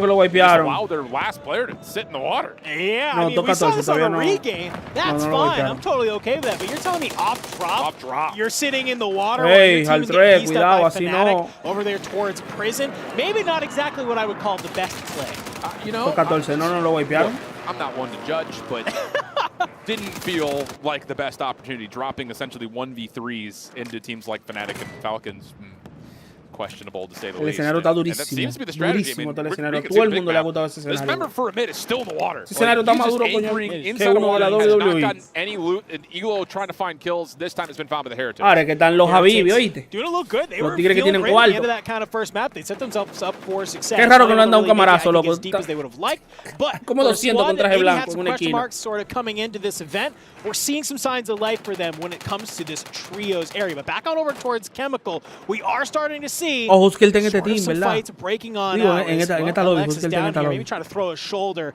que lo wipearon. Allow their last player to sit in the water. Yeah, I mean, we saw this on a regain. That's fine. I'm totally okay with that. But you're telling me off drop. You're sitting in the water. Hey, Haltrek, cuidado, así no. Over there towards prison. Maybe not exactly what I would call the best play. You know, 14, no lo wipearon. I'm not one to judge, but didn't feel like the best opportunity, dropping essentially 1v3s into teams like Fnatic and Falcons. Questionable to say the least. El escenario está durísimo. That seems to be the strategy. Durísimo está el escenario. Todo el mundo le ha gustado ese escenario. This member for a mid is still in the water. Ese escenario está más duro, coño. Inside the water, has not gotten any loot. And Elo trying to find kills. This time it's been found by the Heritage. Ahora que están los Habibi, ¿oíste? Doing a little good. They los were tigres que tienen great at the end cuarto. of that kind of first map. They set themselves up for success. Qué raro que no han dado un camarazo, loco. As deep as they would have liked. But como 200 con traje blanco en una question esquina. marks sort of coming into this event. We're seeing some signs of life for them when it comes to this trios area. But back on over towards Chemical, we are starting to see some fights breaking on out. En esta lobby, Alex is down here, maybe trying to throw a shoulder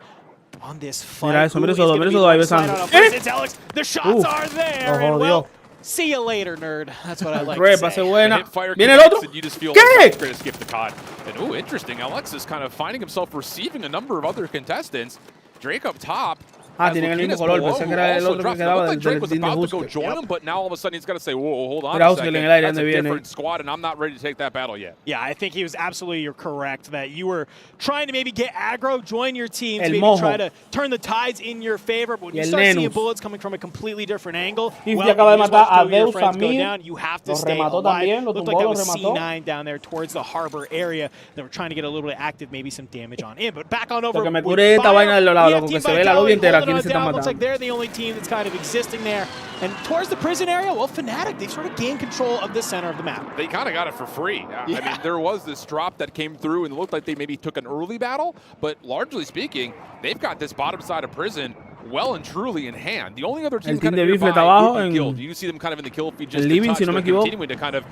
on this fight. Mira eso, mira eso, ahí besando. It's Alex. The shots are there. And well, see you later, nerd. That's what I like to say. Buena. Viene el otro. ¿Qué? Skip the COD. And oh, interesting. Alex is kind of finding himself receiving a number of other contestants. Drake up top. Tienen el mismo color, pensé que era el otro que quedaba del team de Husker. But now all of a sudden he's got to say, whoa, hold on a second. That's a different squad, and I'm not ready to take that battle yet. Yeah, I think he was absolutely correct that you were trying to maybe get aggro, join your teams, maybe try to turn the tides in your favor. But when you start seeing bullets coming from a completely different angle, well, acaba de matar a Deus go down, you have to stay alive. Looked like that was C9 down there towards the harbor area. They were trying to get a little bit active, maybe some damage on in. But back on over. Lo que me cure esta vaina del lado, loco, que se ve la lobby entera, aquí se están matando. They're the only team that's kind of existing there. And towards the prison area, well, Fnatic, they've sort of gained control of the center of the map. They kind of got it for free. I mean, there was this drop that came through and it looked like they maybe took an early battle, but largely speaking, they've got this bottom side of prison well and truly in hand. The only other team kind of nearby would be killed. You see them kind of in the kill feed just continuing to kind of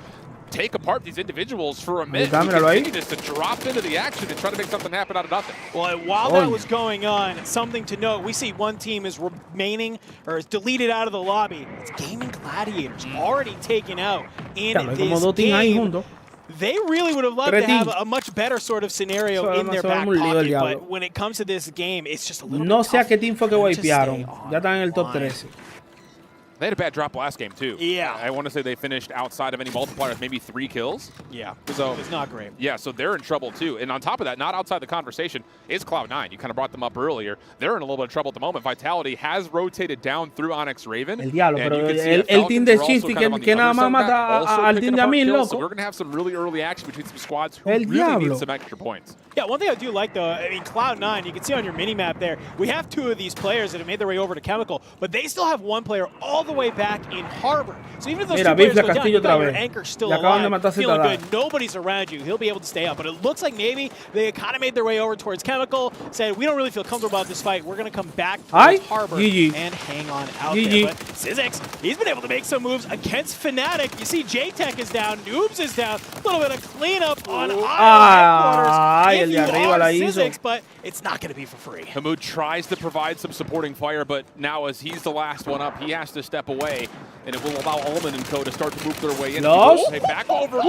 take apart these individuals for a minute. Continue just to drop into the action and try to make something happen out of nothing. Well, while that was going on, something to note, we see one team is remaining or is deleted out of the lobby. It's Gaming Gladiators already taken out in this game. They really would have loved to have a much better sort of scenario in their back pocket, but when it comes to this game, it's just a little No sé a qué team fue que wipearon. Ya están en el top 13. They had a bad drop last game, too. Yeah. I want to say they finished outside of any multipliers, maybe 3 kills. Yeah, so it's not great. Yeah, so they're in trouble, too. And on top of that, not outside the conversation, is Cloud9. You kind of brought them up earlier. They're in a little bit of trouble at the moment. Vitality has rotated down through Onyx Raven. El diablo, pero el team de Shifty que nada más mata al team de Amil, loco. So we're going to have some really early action between some squads who really need some extra points. Yeah, one thing I do like, though, I mean, Cloud9, you can see on your mini-map there, we have 2 of these players that have made their way over to Chemical, but they still have 1 player all the way back in Harbor. So even if those 2 players go down, you got your anchor still alive, feeling good. Nobody's around you. He'll be able to stay up. But it looks like maybe they kind of made their way over towards Chemical, said, we don't really feel comfortable about this fight. We're going to come back towards Harbor and hang on out there. But Syzyx, he's been able to make some moves against Fnatic. You see J-Tech is down, Noobs is down. A little bit of cleanup on headquarters. If you are Syzyx, but it's not going to be for free. Hamoud tries to provide some supporting fire, but now as he's the last one up, he has to step away, and it will allow Ullman and co to start to move their way in. Hey, back over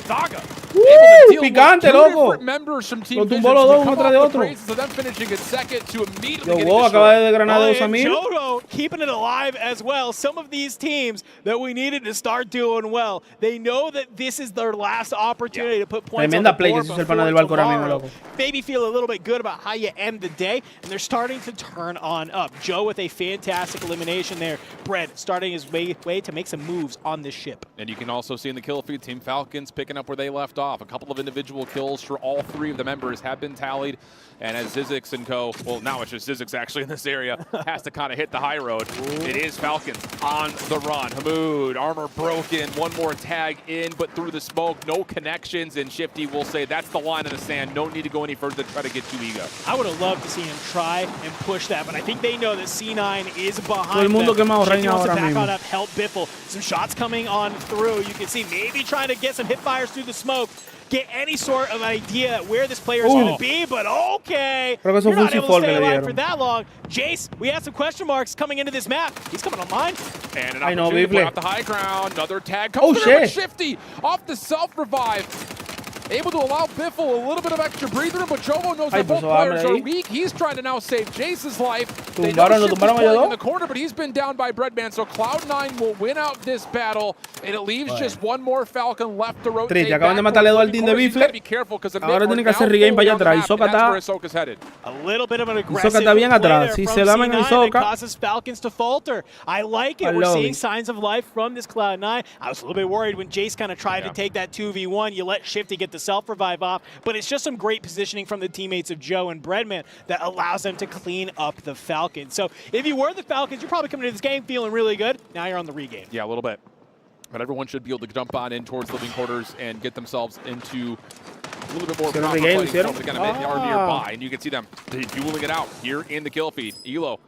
Saga. Picante, loco. Members from Team Lo tumbó los dos uno tras de otro. So them finishing in second to immediately acaba de desgranar a Samir. Jodo keeping it alive as well. Some of these teams that we needed to start doing well, they know that this is their last opportunity to put points on the board before maybe feel a little bit good about how you end the day, and they're starting to turn on up. Joe with a fantastic elimination there. Bread starting his way to make some moves on this ship. And you can also see in the kill feed, Team Falcons picking up where they left off. A couple of individual kills for all 3 of the members have been tallied. And as Syzyx and co, well, now it's just Syzyx actually in this area, has to kind of hit the high high road. It is Falcons on the run. Hamoud, armor broken, one more tag in, but through the smoke, no connections, and Shifty will say that's the line in the sand. No need to go any further to try to get to Ego. I would have loved to see him try and push that, but I think they know that C9 is behind Todo el mundo them. quemado Shifty reina wants to ahora back mismo. on up, help Biffle. Some shots coming on through. You can see maybe trying to get some hip fires through the smoke. Get any sort of idea where this player is going to be, but okay. Creo que eso You're fue un not able to C4 que stay le alive dieron. for that long. Jace, we have some question marks coming into this map. He's coming online. And an I know, opportunity to Bifle. put out the high ground. Another tag comes through with Shifty off the self-revive. Able to allow Biffle a little bit of extra breather, but Jovo knows that both players are weak. He's trying to now save Jace's life. They know Shifty's playing in the corner, but he's been down by Breadman, so Cloud9 will win out this battle, and it leaves just one more Falcon left to rotate. Triste, acaban de matarle dos al team de Bifle. Ahora tienen que hacer regain para allá atrás. Hisoka está... A little bit of an aggressive Hisoka está bien atrás. play Si there se from lamen a C9 that Hisoka... causes Falcons to falter. I like it. We're seeing signs of life from this Cloud9. I was a little bit worried when Jace kind of tried to take that 2v1. You let Shifty get the self-revive off, but it's just some great positioning from the teammates of Joe and Breadman that allows them to clean up the Falcons. So if you were the Falcons, you're probably coming into this game feeling really good. Now you're on the regain. Yeah, a little bit. But everyone should be able to jump on in towards living quarters and get themselves into a little bit more proper fighting form. They kind of are nearby, and you can see them dueling it out here in the kill feed. Elo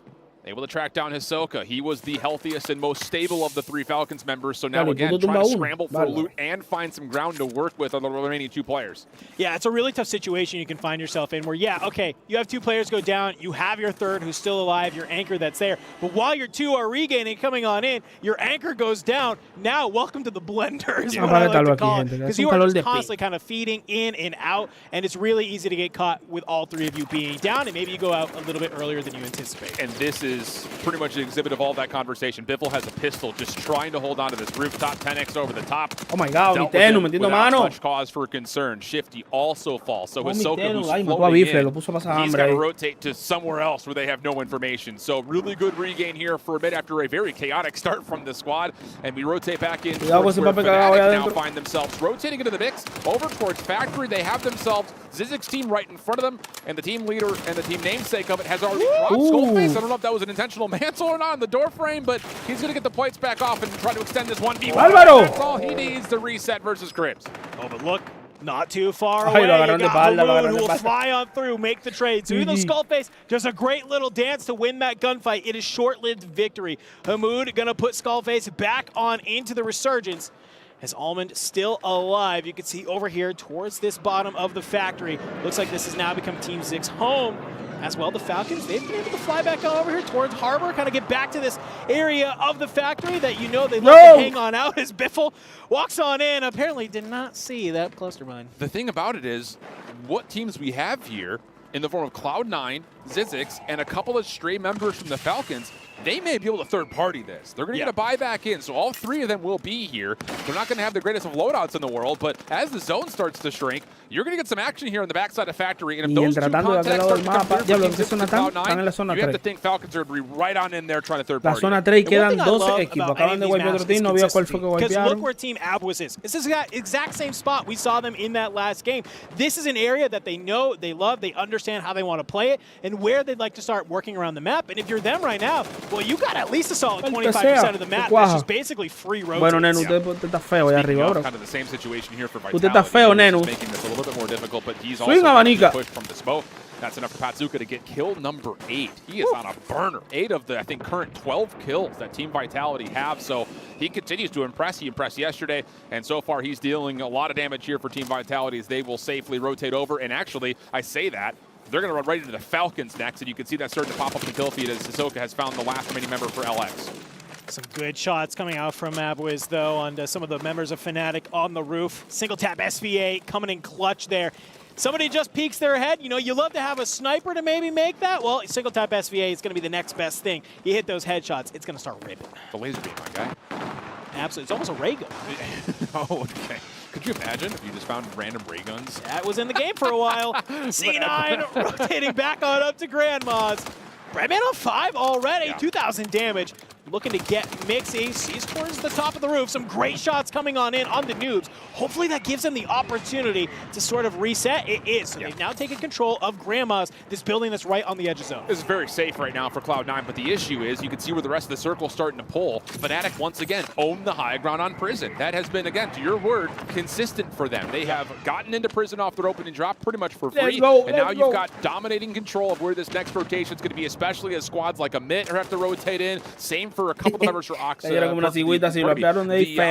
able to track down Hisoka. He was the healthiest and most stable of the 3 Falcons members, so now again trying to scramble for loot and find some ground to work with on the remaining 2 players. Yeah, it's a really tough situation you can find yourself in where, yeah, okay, you have 2 players go down, you have your third who's still alive, your anchor that's there, but while your 2 are regaining, coming on in, your anchor goes down. Now, welcome to the blender is what I like to call it, because you are just constantly kind of feeding in and out, and it's really easy to get caught with all 3 of you being down, and maybe you go out a little bit earlier than you anticipate. And this is pretty much an exhibit of all that conversation. Biffle has a pistol, just trying to hold on to this rooftop. 10x over the top. Oh my God, Nintendo metiendo mano. Much cause for concern. Shifty also falls. So Hisoka, who's Ay, floating Bifle, in, lo puso a pasar he's hambre got to ahí. rotate to somewhere else where they have no information. So really good regain here for a bit after a very chaotic start from the squad. And we rotate back in towards where Fnatic now find themselves rotating into the mix over towards Factory. They have themselves Zizik's team right in front of them, and the team leader and the team namesake of it has already dropped Skullface. I don't know if that was an intentional mantle or not on the door frame, but he's going to get the plates back off and try to extend this 1v1. That's all he needs to reset versus Cribs. Oh, but look, not too far away. You got Hamoud, who will fly on through, make the trade. So even though Skullface does a great little dance to win that gunfight, it is short-lived victory. Hamoud going to put Skullface back on into the Resurgence. As Almond still alive, you can see over here towards this bottom of the factory. Looks like this has now become Team Zig's home. As well, the Falcons, they've been able to fly back on over here towards Harbor, kind of get back to this area of the factory that you know they love to hang on out as Biffle walks on in. Apparently did not see that cluster mine. The thing about it is, what teams we have here in the form of Cloud9, Zizix, and a couple of stray members from the Falcons, they may be able to third-party this. They're going to get a buyback in, so all 3 of them will be here. They're not going to have the greatest of loadouts in the world, but as the zone starts to shrink, you're going to get some action here on the backside of Factory, and if those 2 contacts start to come through for Team 6 and Cloud9, you have to think Falcons are going to be right on in there trying to third-party. La zona 3 quedan 12 equipos. Acaban de golpear otro team, no vio cuál fue que Because golpearon. look where Team Abwas is. This is the exact same spot. We saw them in that last game. This is an area that they know, they love, they understand how they want to play it, and where they'd like to start working around the map. And if you're them right now, well, you got at least a solid 25% of the map. That's just basically free rotates. Bueno, Nenu, usted está feo allá arriba, bro. Kind of the same situation here for Vitality. Usted está feo, Nenu. Making this a little bit more difficult, but he's Swing also abanica. pushed from the smoke. That's enough for Patsuka to get kill number 8. He is on a burner. 8 of the, I think, current 12 kills that Team Vitality have. So he continues to impress. He impressed yesterday, and so far he's dealing a lot of damage here for Team Vitality as they will safely rotate over. And actually, I say that, they're going to run right into the Falcons next, and you can see that starting to pop up in the kill feed as Hisoka has found the last remaining member for LX. Some good shots coming out from Abwiz, though, on some of the members of Fnatic on the roof. Single tap SVA coming in clutch there. Somebody just peeks their head. You know, you love to have a sniper to maybe make that. Well, single tap SVA is going to be the next best thing. You hit those headshots, it's going to start ripping. The laser beam, my guy. Absolutely. It's almost a ray gun. Oh, okay. Could you imagine if you just found random ray guns? That was in the game for a while. C9 rotating back on up to Grandma's. Breadman on 5 already, 2,000 damage. looking to get Mix. He's towards the top of the roof. Some great shots coming on in on the noobs. Hopefully that gives them the opportunity to sort of reset. It is. So they've now taken control of Grandma's, this building that's right on the edge of zone. This is very safe right now for Cloud9, but the issue is you can see where the rest of the circle's starting to pull. Fnatic once again own the high ground on Prison. That has been, again, to your word, consistent for them. They have gotten into Prison off their opening drop pretty much for free, and now you've got dominating control of where this next rotation is going to be, especially as squads like Amit have to rotate in. Same for a couple of members for Ox. The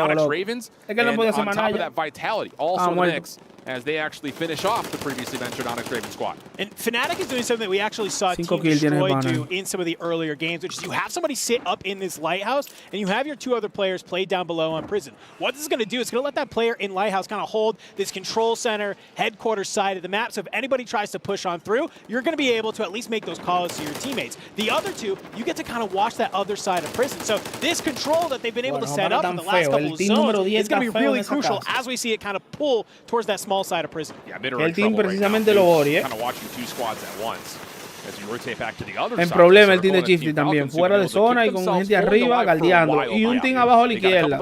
Onyx Ravens, and on top of that, Vitality also in the mix as they actually finish off the previously mentioned Onyx Raven squad. And Fnatic is doing something that we actually saw Team Destroy do in some of the earlier games, which is you have somebody sit up in this Lighthouse, and you have your two other players play down below on Prison. What this is going to do is going to let that player in Lighthouse kind of hold this control center, headquarters side of the map, so if anybody tries to push on through, you're going to be able to at least make those calls to your teammates. The other two, you get to kind of watch that other side of Prison. So this control that they've been able to set up in the last couple of zones is going to be really crucial as we see it kind of pull towards that small side of Prison. Yeah, el team precisamente lo odia. Kind of watching two squads at once. As you rotate back to the other side. En problema el team de Chifty también, fuera de zona y con gente arriba galdeando. Y un team abajo a la izquierda,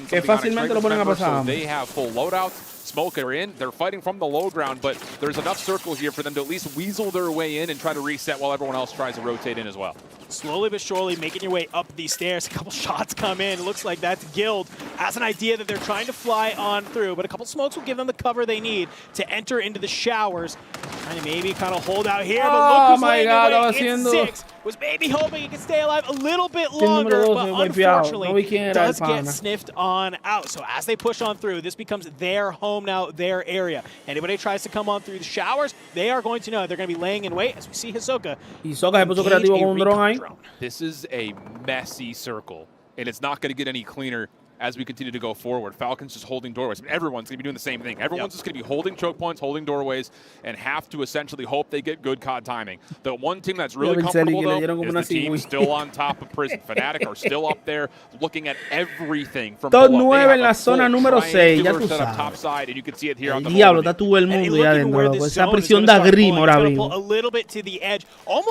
que fácilmente lo ponen a pasar. They have full loadouts. Smoke are in. They're fighting from the low ground, but there's enough circles here for them to at least weasel their way in and try to reset while everyone else tries to rotate in as well. Slowly but surely making your way up these stairs. A couple shots come in. It looks like that's Guild. Has an idea that they're trying to fly on through, but a couple smokes will give them the cover they need to enter into the showers. Trying to maybe kind of hold out here, but look who's laying away in 6. Was maybe hoping he could stay alive a little bit longer, but unfortunately does get sniffed on out. So as they push on through, this becomes their home now, their area. Anybody tries to come on through the showers, they are going to know they're going to be laying in wait as we see Hisoka. Hisoka se puso creativo con un dron ahí. This is a messy circle, and it's not going to get any cleaner as we continue to go forward. Falcons just holding doorways. Everyone's going to be doing the same thing. Everyone's just going to be holding choke points, holding doorways, and have to essentially hope they get good COD timing. The one team that's really comfortable, though, is the team still on top of Prison. Fnatic are still up there looking at everything from Top 9 en la zona número 6, ya tú sabes. Top side, and you can see it here on the diablo, está todo el mundo ya adentro, loco. Esa prisión da grima ahora mismo.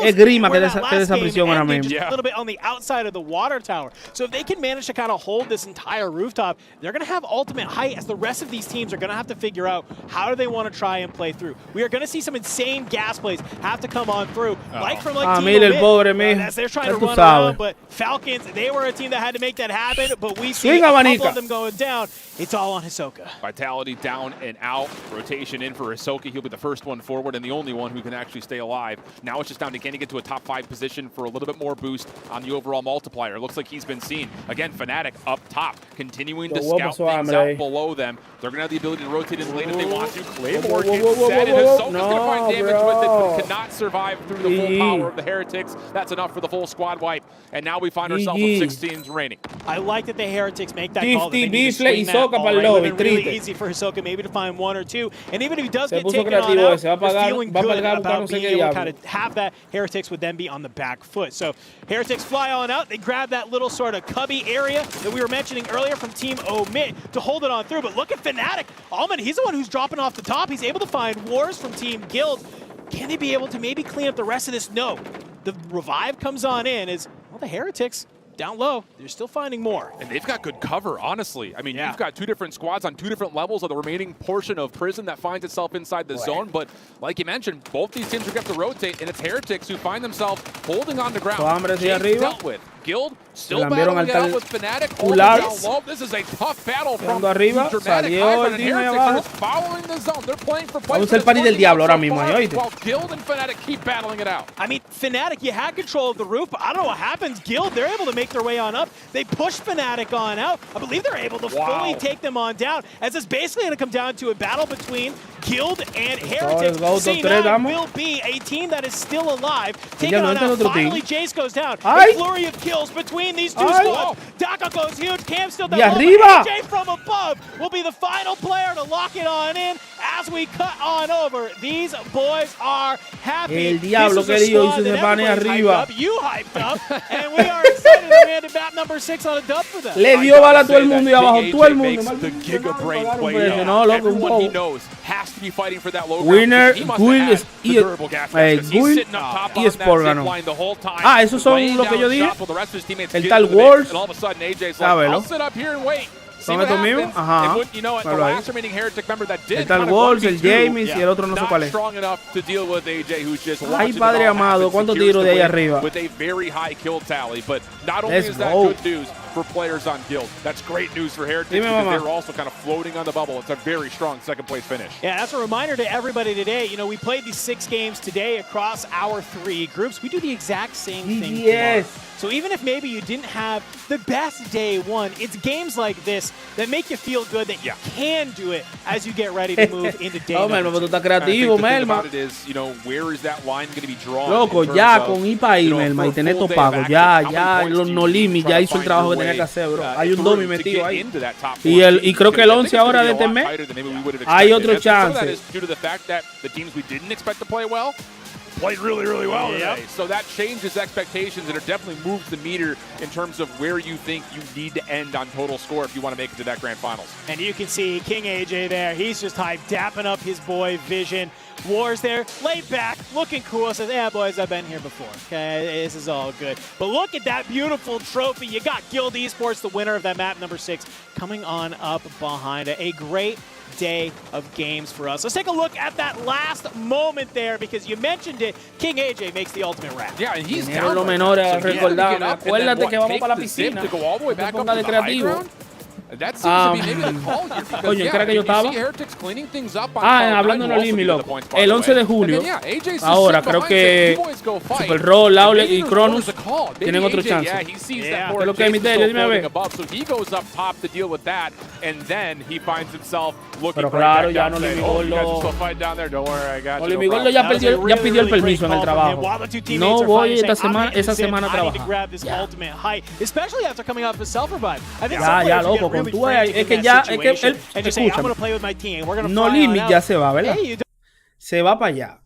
Es grima que de esa prisión ahora mismo. A little bit on the outside of the water tower. So if they can manage to kind of hold this entire rooftop, they're going to have ultimate height as the rest of these teams are going to have to figure out how do they want to try and play through. We are going to see some insane gas plays have to come on through, like from like Team Omid, as they're trying to run around, but Falcons, they were a team that had to make that happen, but we see a couple of them going down. It's all on Hisoka. Vitality down and out. Rotation in for Hisoka. He'll be the first one forward and the only one who can actually stay alive. Now it's just down to can he get to a top 5 position for a little bit more boost on the overall multiplier. It looks like he's been seen. Again, Fnatic up top, continuing to scout things out below them. They're going to have the ability to rotate in lane if they want to. Claymore gets set, and Hisoka's going to find damage with it, but cannot survive through the full power of the Heretics. That's enough for the full squad wipe. And now we find ourselves with 6 teams remaining. I like that the Heretics make that call. That really easy for Hisoka maybe to find 1 or 2. And even if he does get taken on out, they're feeling good about being able to kind of have that. Heretics would then be on the back foot. So Heretics fly on out. They grab that little sort of cubby area that we were mentioning earlier from Team Omid to hold it on through. But look at Fnatic. Almond, he's the one who's dropping off the top. He's able to find Wars from Team Guild. Can they be able to maybe clean up the rest of this? No. The revive comes on in as, well, the Heretics down low, they're still finding more. And they've got good cover, honestly. I mean, you've got 2 different squads on 2 different levels of the remaining portion of Prison that finds itself inside the zone. But like you mentioned, both these teams are going to have to rotate, and it's Heretics who find themselves holding on the ground. Dealt with. Guild still battling it out with Fnatic. This is a tough battle from arriba, salió el team ahí abajo. Following the zone. They're playing for Vamos a el party del diablo ahora mismo, ¿oíste? While Guild and Fnatic keep battling it out. I mean, Fnatic, you had control of the roof, but I don't know what happens. Guild, they're able to make their way on up. They push Fnatic on out. I believe they're able to fully take them on down, as it's basically going to come down to a battle between Guild and Heretics. C9 will be a team that is still alive, taking on out. Finally, Jace goes down. A flurry of kills between these two squads. Daka goes huge. Cam still down. AJ from above will be the final player to lock it on in as we cut on over. These boys are happy. El diablo querido hizo ese pane arriba. You hyped up, and we are excited that we had map number 6 on a dub for them. Le dio bala a todo el mundo y abajo todo el mundo. The Giga Brain play. Everyone he knows has to be be fighting for that low Winner, Guil y Sport ganó. Esos son los que yo dije. El tal Wars. Sábelo. ¿Son estos mismos? Ajá. El tal Walls, el James y el otro no sé cuál es. Ay, padre amado, ¿cuántos tiros de ahí arriba? Let's go. For players on Guild. That's great news for Heretics because they're also kind of floating on the bubble. It's a very strong second place finish. Yeah, that's a reminder to everybody today. You know, we played these 6 games today across our 3 groups. We do the exact same thing tomorrow. So even if maybe you didn't have the best day one, it's games like this that make you feel good that you can do it as you get ready to move into day no, Melma, tú estás creativo, Melma. Loco, ya con ir para ahí, Melma, y tener estos pagos. Ya, los no limit, ya hizo el trabajo que tenía que hacer, bro. Hay un dummy metido ahí. Y creo que el 11 ahora de este mes, hay otro chance. Played really well today. So that changes expectations and it definitely moves the meter in terms of where you think you need to end on total score if you want to make it to that grand finals. And you can see King AJ there. He's just hyped, dapping up his boy Vision. Wars there, laid back, looking cool. Says, yeah, boys, I've been here before. Okay, this is all good. But look at that beautiful trophy. You got Guild Esports, the winner of that map number 6, coming on up behind it. A great day of games for us. Let's take a look at that last moment there because you mentioned it. King AJ makes the ultimate wrap. Yeah, and he's down. Los menores a recordar. Acuérdate que vamos para la piscina. To go all the way back up to the high ground. That seems to be maybe the call here because coño, ¿era que yo estaba? Hablando de Olimi, loco. El 11 de julio, ahora creo que Super Roll, Lawless y Cronus tienen otro chance. ¿Qué es lo que es mi tele? Dime a ver. Pero claro, ya no Olimi Gordo. Olimi Gordo ya pidió el permiso en el trabajo. No voy esa semana a trabajar. Ya, loco. Tú es que ya, es que él, escúchame, no limit ya se va, ¿verdad? Se va para allá.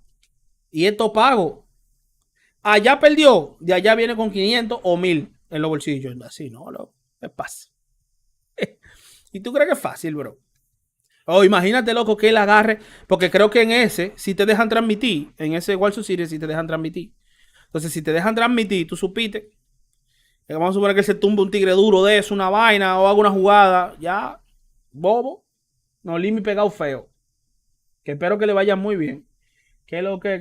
Y esto pago. Allá perdió, de allá viene con 500 o 1000 en los bolsillos. Así, no, es fácil. ¿Y tú crees que es fácil, bro? Imagínate, loco, que él agarre, porque creo que en ese, si te dejan transmitir, en ese World Series, si te dejan transmitir. Entonces, si te dejan transmitir, tú supiste. Vamos a suponer que se tumba un tigre duro de eso, una vaina o haga una jugada. Ya, bobo. No, Limi pegado feo. Que espero que le vaya muy bien. ¿Qué es lo que?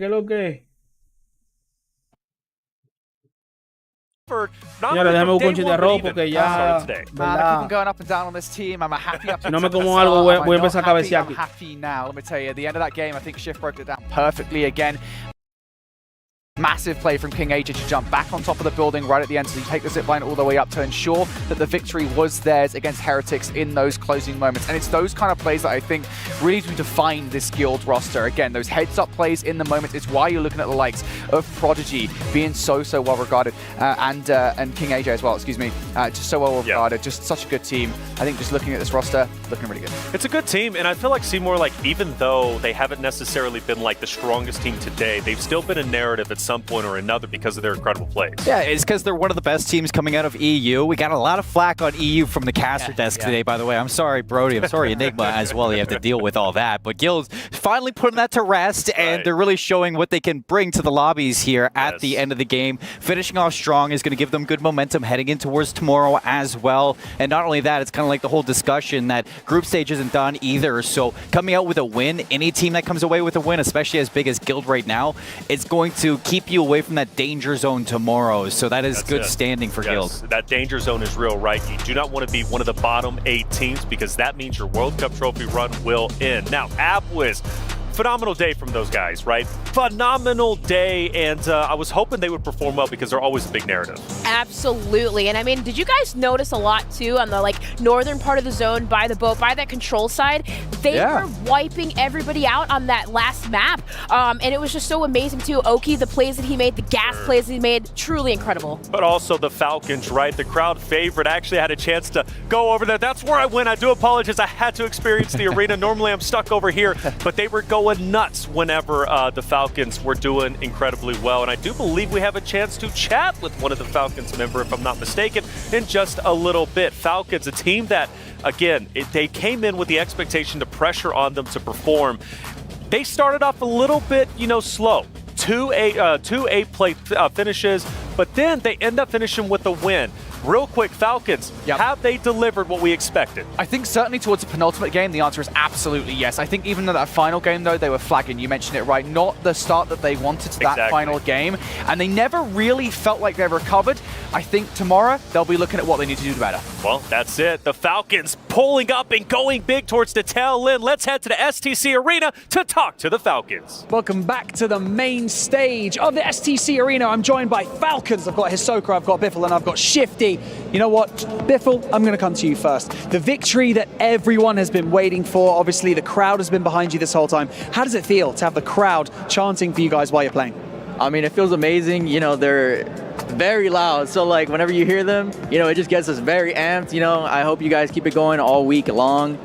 Señores, déjame un conchito de arroz porque ya... Si no me como algo, voy a empezar a cabecear aquí. Massive play from King AJ to jump back on top of the building right at the end so you take the zipline all the way up to ensure that the victory was theirs against Heretics in those closing moments. And it's those kind of plays that I think really do define this Guild roster. Again, those heads-up plays in the moment is why you're looking at the likes of Prodigy being so well regarded and King AJ as well, excuse me, just so well regarded, just such a good team. I think just looking at this roster, looking really good. It's a good team, and I feel like Seymour, like even though they haven't necessarily been like the strongest team today, they've still been a narrative at some point or another because of their incredible plays. Yeah, it's because they're one of the best teams coming out of EU. We got a lot of flack on EU from the caster desk today, by the way. I'm sorry, Brody. I'm sorry, Enigma as well. You have to deal with all that. But Guild's finally putting that to rest, and they're really showing what they can bring to the lobbies here at the end of the game. Finishing off strong is going to give them good momentum heading in towards tomorrow as well. And not only that, it's kind of like the whole discussion that group stage isn't done either. So coming out with a win, any team that comes away with a win, especially as big as Guild right now, it's going to keep you away from that danger zone tomorrow. So that is good standing for Guild. That danger zone is real, right? You do not want to be one of the bottom 8 teams because that means your World Cup trophy run will end. Now, Abwiz, phenomenal day from those guys, right? Phenomenal day, and I was hoping they would perform well because they're always a big narrative. Absolutely, and I mean, did you guys notice a lot too on the northern part of the zone by the boat, by that control side? They were wiping everybody out on that last map, and it was just so amazing too. Oki, the plays that he made, the gas plays that he made, truly incredible. But also the Falcons, right? The crowd favorite. I actually had a chance to go over there. That's where I went. I do apologize. I had to experience the arena. Normally I'm stuck over here, but they were going nuts whenever the Falcons were doing incredibly well. And I do believe we have a chance to chat with one of the Falcons member, if I'm not mistaken, in just a little bit. Falcons, a team that, again, they came in with the expectation to pressure on them to perform. They started off a little bit, slow. Two eight-play finishes, but then they end up finishing with a win. Real quick, Falcons, have they delivered what we expected? I think certainly towards the penultimate game, the answer is absolutely yes. I think even in that final game, though, they were flagging. You mentioned it right. Not the start that they wanted to that final game. And they never really felt like they recovered. I think tomorrow, they'll be looking at what they need to do better. Well, that's it. The Falcons pulling up and going big towards the tail end. Let's head to the STC Arena to talk to the Falcons. Welcome back to the main stage of the STC Arena. I'm joined by Falcons. I've got Hisoka, I've got Biffle, and I've got Shifty. You know what, Biffle, I'm going to come to you first. The victory that everyone has been waiting for, obviously the crowd has been behind you this whole time. How does it feel to have the crowd chanting for you guys while you're playing? I mean, it feels amazing. They're very loud. So like whenever you hear them, it just gets us very amped. I hope you guys keep it going all week long.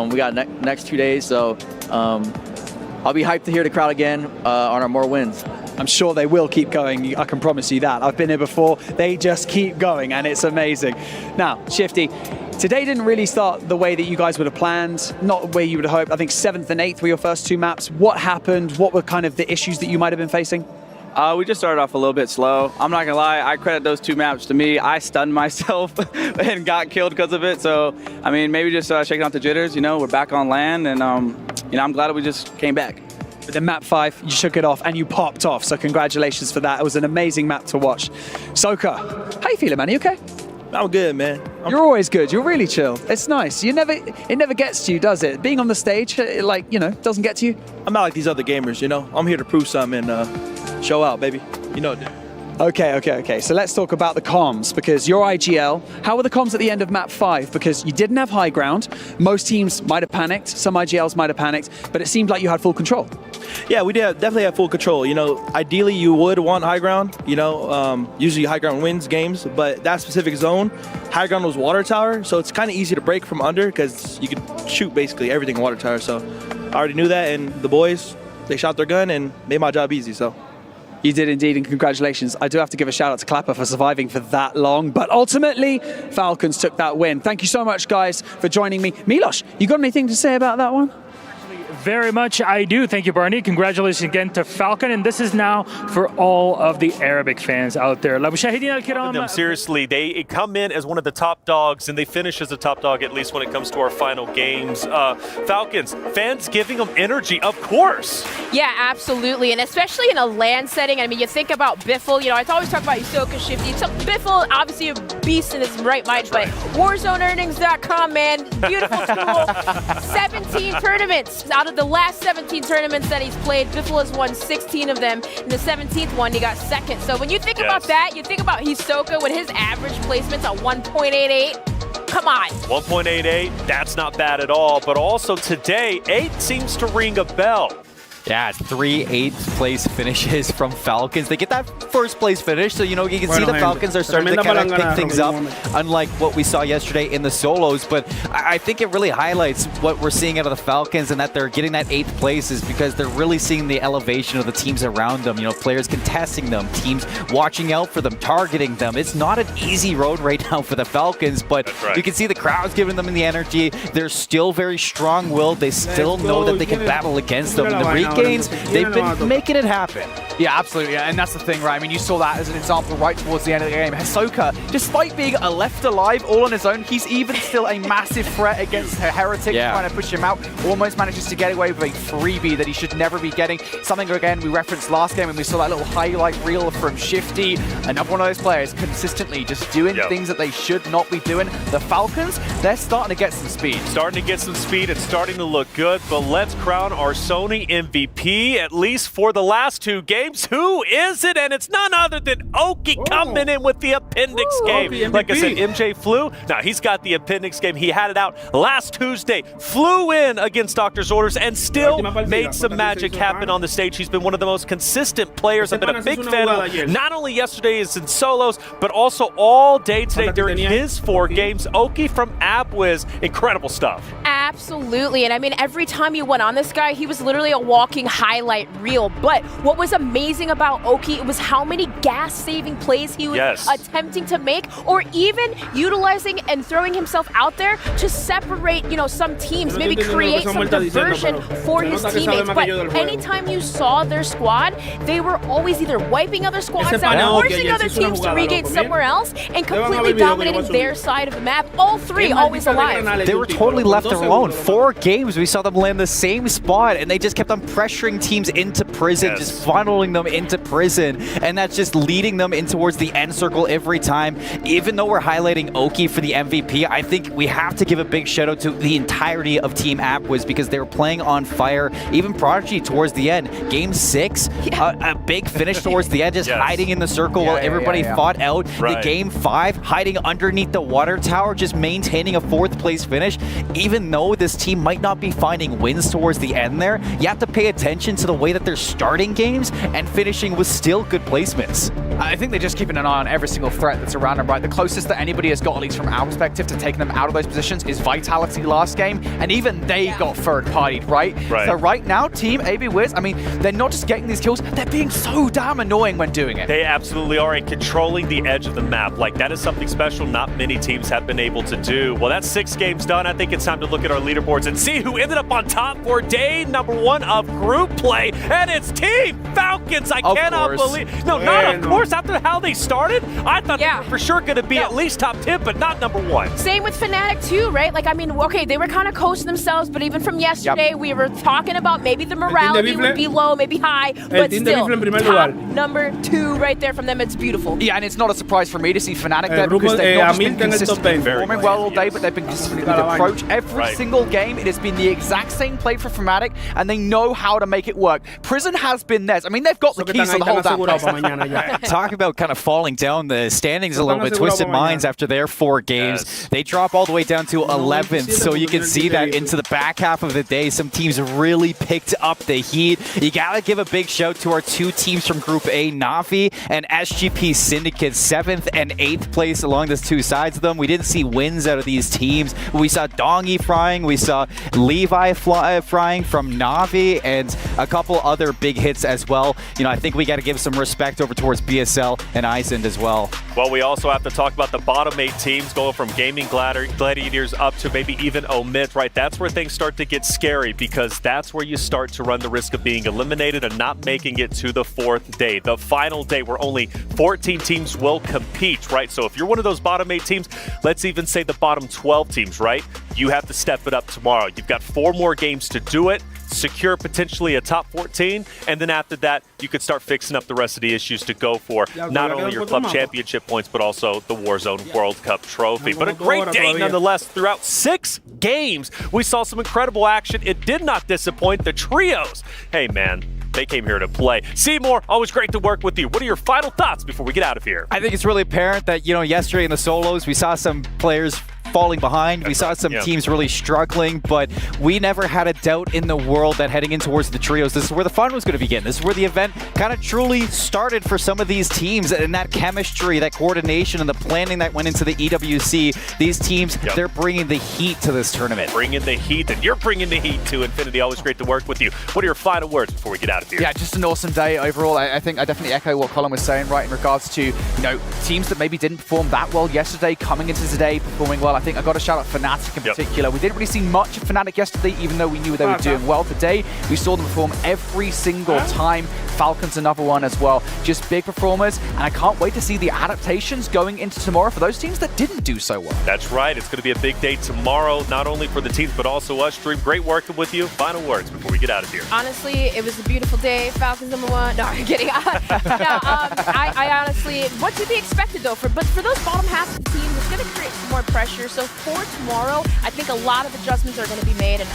We got next 2 days. So I'll be hyped to hear the crowd again on our more wins. I'm sure they will keep going, I can promise you that. I've been here before, they just keep going and it's amazing. Now, Shifty, today didn't really start the way that you guys would have planned, not the way you would have hoped. I think 7th and 8th were your first 2 maps. What happened? What were kind of the issues that you might have been facing? We just started off a little bit slow. I'm not gonna lie, I credit those 2 maps to me. I stunned myself and got killed because of it. So, I mean, maybe just shaking out the jitters, we're back on land and, I'm glad that we just came back. But then map 5, you shook it off and you popped off. So congratulations for that. It was an amazing map to watch. Soka, how you feeling, man? Are you okay? I'm good, man. You're always good. You're really chill. It's nice. It never gets to you, does it? Being on the stage, doesn't get to you? I'm not like these other gamers, I'm here to prove something and show out, baby. Dude. Okay. So let's talk about the comms, because you're IGL. How were the comms at the end of map 5? Because you didn't have high ground. Most teams might have panicked. Some IGLs might have panicked, but it seemed like you had full control. Yeah, we definitely have full control. Ideally you would want high ground. Usually high ground wins games, but that specific zone, high ground was water tower, so it's kind of easy to break from under because you could shoot basically everything in water tower. So I already knew that, and the boys, they shot their gun and made my job easy. So. You did indeed, and congratulations. I do have to give a shout out to Clapper for surviving for that long, but ultimately, Falcons took that win. Thank you so much, guys, for joining me. Milos, you got anything to say about that one? Very much I do. Thank you, Barney. Congratulations again to Falcon. And this is now for all of the Arabic fans out there. Seriously, they come in as one of the top dogs, and they finish as a top dog, at least when it comes to our final games. Falcons, fans giving them energy, of course. Yeah, absolutely. And especially in a LAN setting. I mean, you think about Biffle. I always talk about Hisoka, Shifty. Biffle, obviously a beast in his right mind, but WarzoneEarnings.com, man. Beautiful tool. 17 tournaments. Out of the last 17 tournaments that he's played, Biffle has won 16 of them. In the 17th one, he got second. So when you think about that, you think about Hisoka with his average placements at 1.88. Come on. 1.88, that's not bad at all. But also today, 8 seems to ring a bell. Yeah, 3 8th place finishes from Falcons. They get that first place finish, so you can see the Falcons are starting to kind of pick things up, unlike what we saw yesterday in the solos. But I think it really highlights what we're seeing out of the Falcons, and that they're getting that 8th place is because they're really seeing the elevation of the teams around them. Players contesting them, teams watching out for them, targeting them. It's not an easy road right now for the Falcons, but you can see the crowd's giving them the energy. They're still very strong-willed. They still know that they can battle against them. In the gains, they've been making it happen. Yeah, absolutely. Yeah. And that's the thing, right? I mean, you saw that as an example right towards the end of the game. Hisoka, despite being left alive all on his own, he's even still a massive threat against Heretic, trying to push him out. Almost manages to get away with a freebie that he should never be getting. Something, again, we referenced last game, and we saw that little highlight reel from Shifty. Another one of those players consistently just doing things that they should not be doing. The Falcons, they're starting to get some speed. Starting to get some speed. It's starting to look good, but let's crown our Sony MVP, at least for the last 2 games. Who is it? And it's none other than Oki coming in with the appendix game. Like I said, MJ flew. Now, he's got the appendix game. He had it out last Tuesday, flew in against Doctor's Orders, and still made some magic happen on the stage. He's been one of the most consistent players. I've been a big fan of, not only yesterday is in solos, but also all day today during his 4 games. Oki from Abwiz, incredible stuff. Absolutely. And I mean, every time you went on this guy, he was literally a walking highlight reel. But what was amazing about Oki was how many gas-saving plays he was attempting to make, or even utilizing and throwing himself out there to separate, some teams, maybe create some diversion for his teammates. But anytime you saw their squad, they were always either wiping other squads out, forcing other teams to regate somewhere else, and completely dominating their side of the map. All three always alive. They were totally left alone. 4 games, we saw them land the same spot, and they just kept on pressuring teams into prison, just funneling them into prison, and that's just leading them in towards the end circle every time. Even though we're highlighting Oki for the MVP, I think we have to give a big shout out to the entirety of Team Apwiz because they were playing on fire. Even Prodigy towards the end. Game 6, a big finish towards the end, just hiding in the circle while everybody fought out. The Game 5, hiding underneath the water tower, just maintaining a 4th place finish. Even though this team might not be finding wins towards the end there, you have to pay attention to the way that they're starting games and finishing with still good placements. I think they're just keeping an eye on every single threat that's around them, right? The closest that anybody has got, at least from our perspective, to taking them out of those positions is Vitality last game, and even they got third-partied, right? So right now, Team ABWiz, I mean, they're not just getting these kills, they're being so damn annoying when doing it. They absolutely are, and controlling the edge of the map. Like, that is something special not many teams have been able to do. Well, that's 6 games done. I think it's time to look at our leaderboards and see who ended up on top for day number 1 of group play, and it's Team Falcons. I cannot believe. No, not of course. After how they started, I thought they were for sure going to be at least top 10, but not number 1. Same with Fnatic too, right? Like, I mean, okay, they were kind of coasting themselves, but even from yesterday, we were talking about maybe the morality would be low, maybe high, but still, top number 2 right there from them. It's beautiful. Yeah, and it's not a surprise for me to see Fnatic there because they've not just been consistently performing well all day, but they've been consistently with approach. Every single game, it has been the exact same play for Fnatic, and they know how to make it work. Prison has been theirs. I mean, they've got the keys to the whole damn place. Talk about kind of falling down the standings a little bit. Twisted Minds after their 4 games, they drop all the way down to 11th, so you can see that into the back half of the day, some teams really picked up the heat. You gotta give a big shout to our 2 teams from Group A, Na'Vi and SGP Syndicate, 7th and 8th place along the 2 sides of them. We didn't see wins out of these teams. We saw Dongy frying, we saw Levi frying from Na'Vi, and a couple other big hits as well. I think we gotta give some respect over towards BSL and Isend as well. Well, we also have to talk about the bottom 8 teams going from Gaming Gladiators up to maybe even Omit, right? That's where things start to get scary because that's where you start to run the risk of being eliminated and not making it to the 4th day, the final day where only 14 teams will compete, right? So if you're one of those bottom 8 teams, let's even say the bottom 12 teams, right? You have to step it up tomorrow. You've got 4 more games to do it, secure potentially a top 14, and then after that, you could start fixing up the rest of the issues to go for not only your club championship points, but also the Warzone World Cup trophy. But a great day nonetheless. Throughout 6 games, we saw some incredible action. It did not disappoint. The trios, hey man, they came here to play. Seymour, always great to work with you. What are your final thoughts before we get out of here? I think it's really apparent that, yesterday in the solos, we saw some players falling behind. We saw some teams really struggling, but we never had a doubt in the world that heading in towards the trios, this is where the fun was going to begin. This is where the event kind of truly started for some of these teams, and that chemistry, that coordination, and the planning that went into the EWC. These teams, they're bringing the heat to this tournament. Bringing the heat, and you're bringing the heat to Infinity. Always great to work with you. What are your final words before we get out of here? Yeah, just an awesome day overall. I think I definitely echo what Colin was saying, right, in regards to, teams that maybe didn't perform that well yesterday, coming into today, performing well. I think I got to shout out Fnatic in particular. We didn't really see much of Fnatic yesterday, even though we knew they were doing well today. We saw them perform every single time. Falcons, another one as well. Just big performers, and I can't wait to see the adaptations going into tomorrow for those teams that didn't do so well. That's right. It's going to be a big day tomorrow, not only for the teams, but also us. Dream, great working with you. Final words before we get out of here. Honestly, it was a beautiful day. Falcons #1. No, I'm kidding. I honestly, what to be expected though? But for those bottom half of the teams, it's going to create some more pressure. So for tomorrow, I think a lot of adjustments are going to be made, and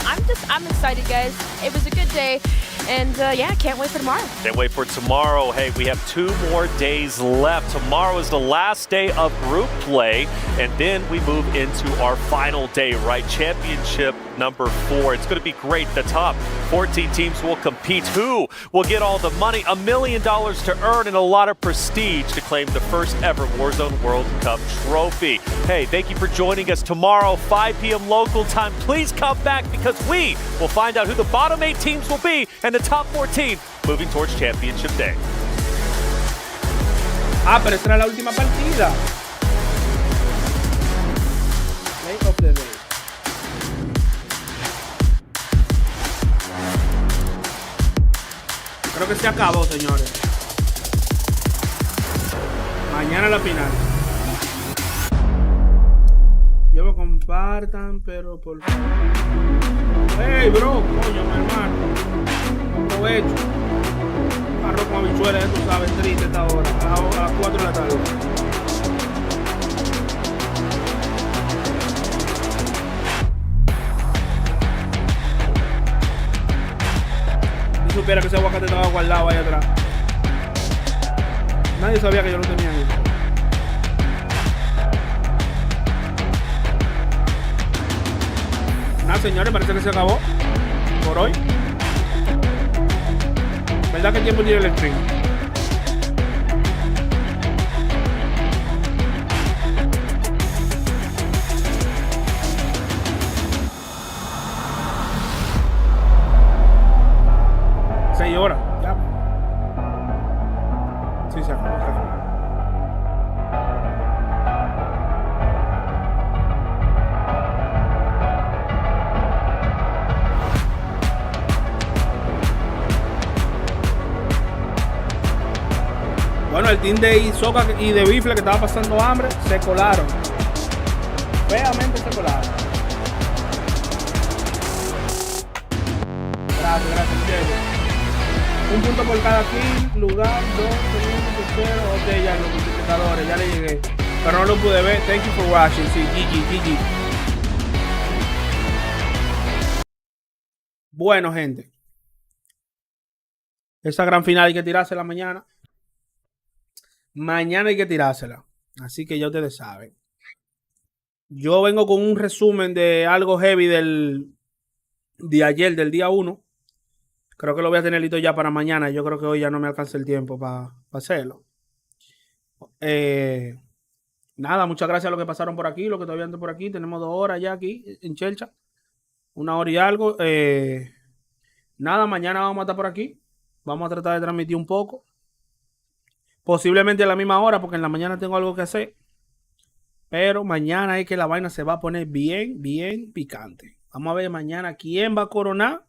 I'm excited, guys. It was a good day, and can't wait for tomorrow. Can't wait for tomorrow. Hey, we have 2 more days left. Tomorrow is the last day of group play, and then we move into our final day, right? Championship number 4. It's going to be great. The top 14 teams will compete. Who will get all the money? $1 million to earn and a lot of prestige to claim the first ever Warzone World Cup trophy. Hey, thank you for joining us. us tomorrow, 5 p.m. local time. Please come back because we will find out who the bottom 8 teams will be and the top 14 moving towards Championship Day. Pero esta era la última partida. Play of the day. Creo que se acabó, señores. Mañana la final. Yo me compartan, pero por favor. Hey, bro, coño, mi hermano. Aprovecho. Arroz con habichuelas, tú sabes, triste esta hora. A las 4 de la tarde. Si supiera que ese aguacate estaba guardado ahí atrás. Nadie sabía que yo lo tenía ahí. Nada, señores, parece que se acabó por hoy. ¿Verdad que el tiempo tiene el stream? Horas, ya. Sí, se acabó, se acabó. Bueno, el team de Isoka y de Bifle que estaba pasando hambre se colaron. Feamente se colaron. Gracias, Diego. Un punto por cada kill, lugar, 2, segundo, tercero. Ok, ya los multiplicadores, ya le llegué. Pero no lo pude ver. Thank you for watching. Sí, GG. Bueno, gente. Esa gran final hay que tirársela mañana. Mañana hay que tirársela. Así que ya ustedes saben. Yo vengo con un resumen de algo heavy de ayer, del día 1. Creo que lo voy a tener listo ya para mañana. Yo creo que hoy ya no me alcanza el tiempo para hacerlo. Nada, muchas gracias a los que pasaron por aquí, los que todavía andan por aquí. Tenemos 2 horas ya aquí en Chelcha. 1 hora y algo. Nada, mañana vamos a estar por aquí. Vamos a tratar de transmitir un poco. Posiblemente a la misma hora, porque en la mañana tengo algo que hacer. Pero mañana es que la vaina se va a poner bien picante. Vamos a ver mañana quién va a coronar.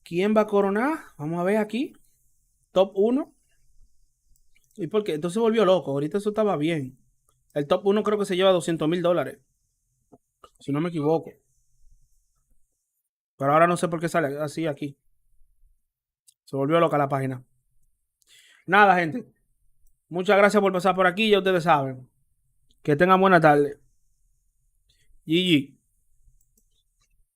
¿Quién va a coronar? Vamos a ver aquí. Top 1. ¿Y por qué? Entonces se volvió loco. Ahorita eso estaba bien. El top 1 creo que se lleva $200,000. Si no me equivoco. Pero ahora no sé por qué sale así aquí. Se volvió loca la página. Nada, gente. Muchas gracias por pasar por aquí. Ya ustedes saben. Que tengan buena tarde. GG.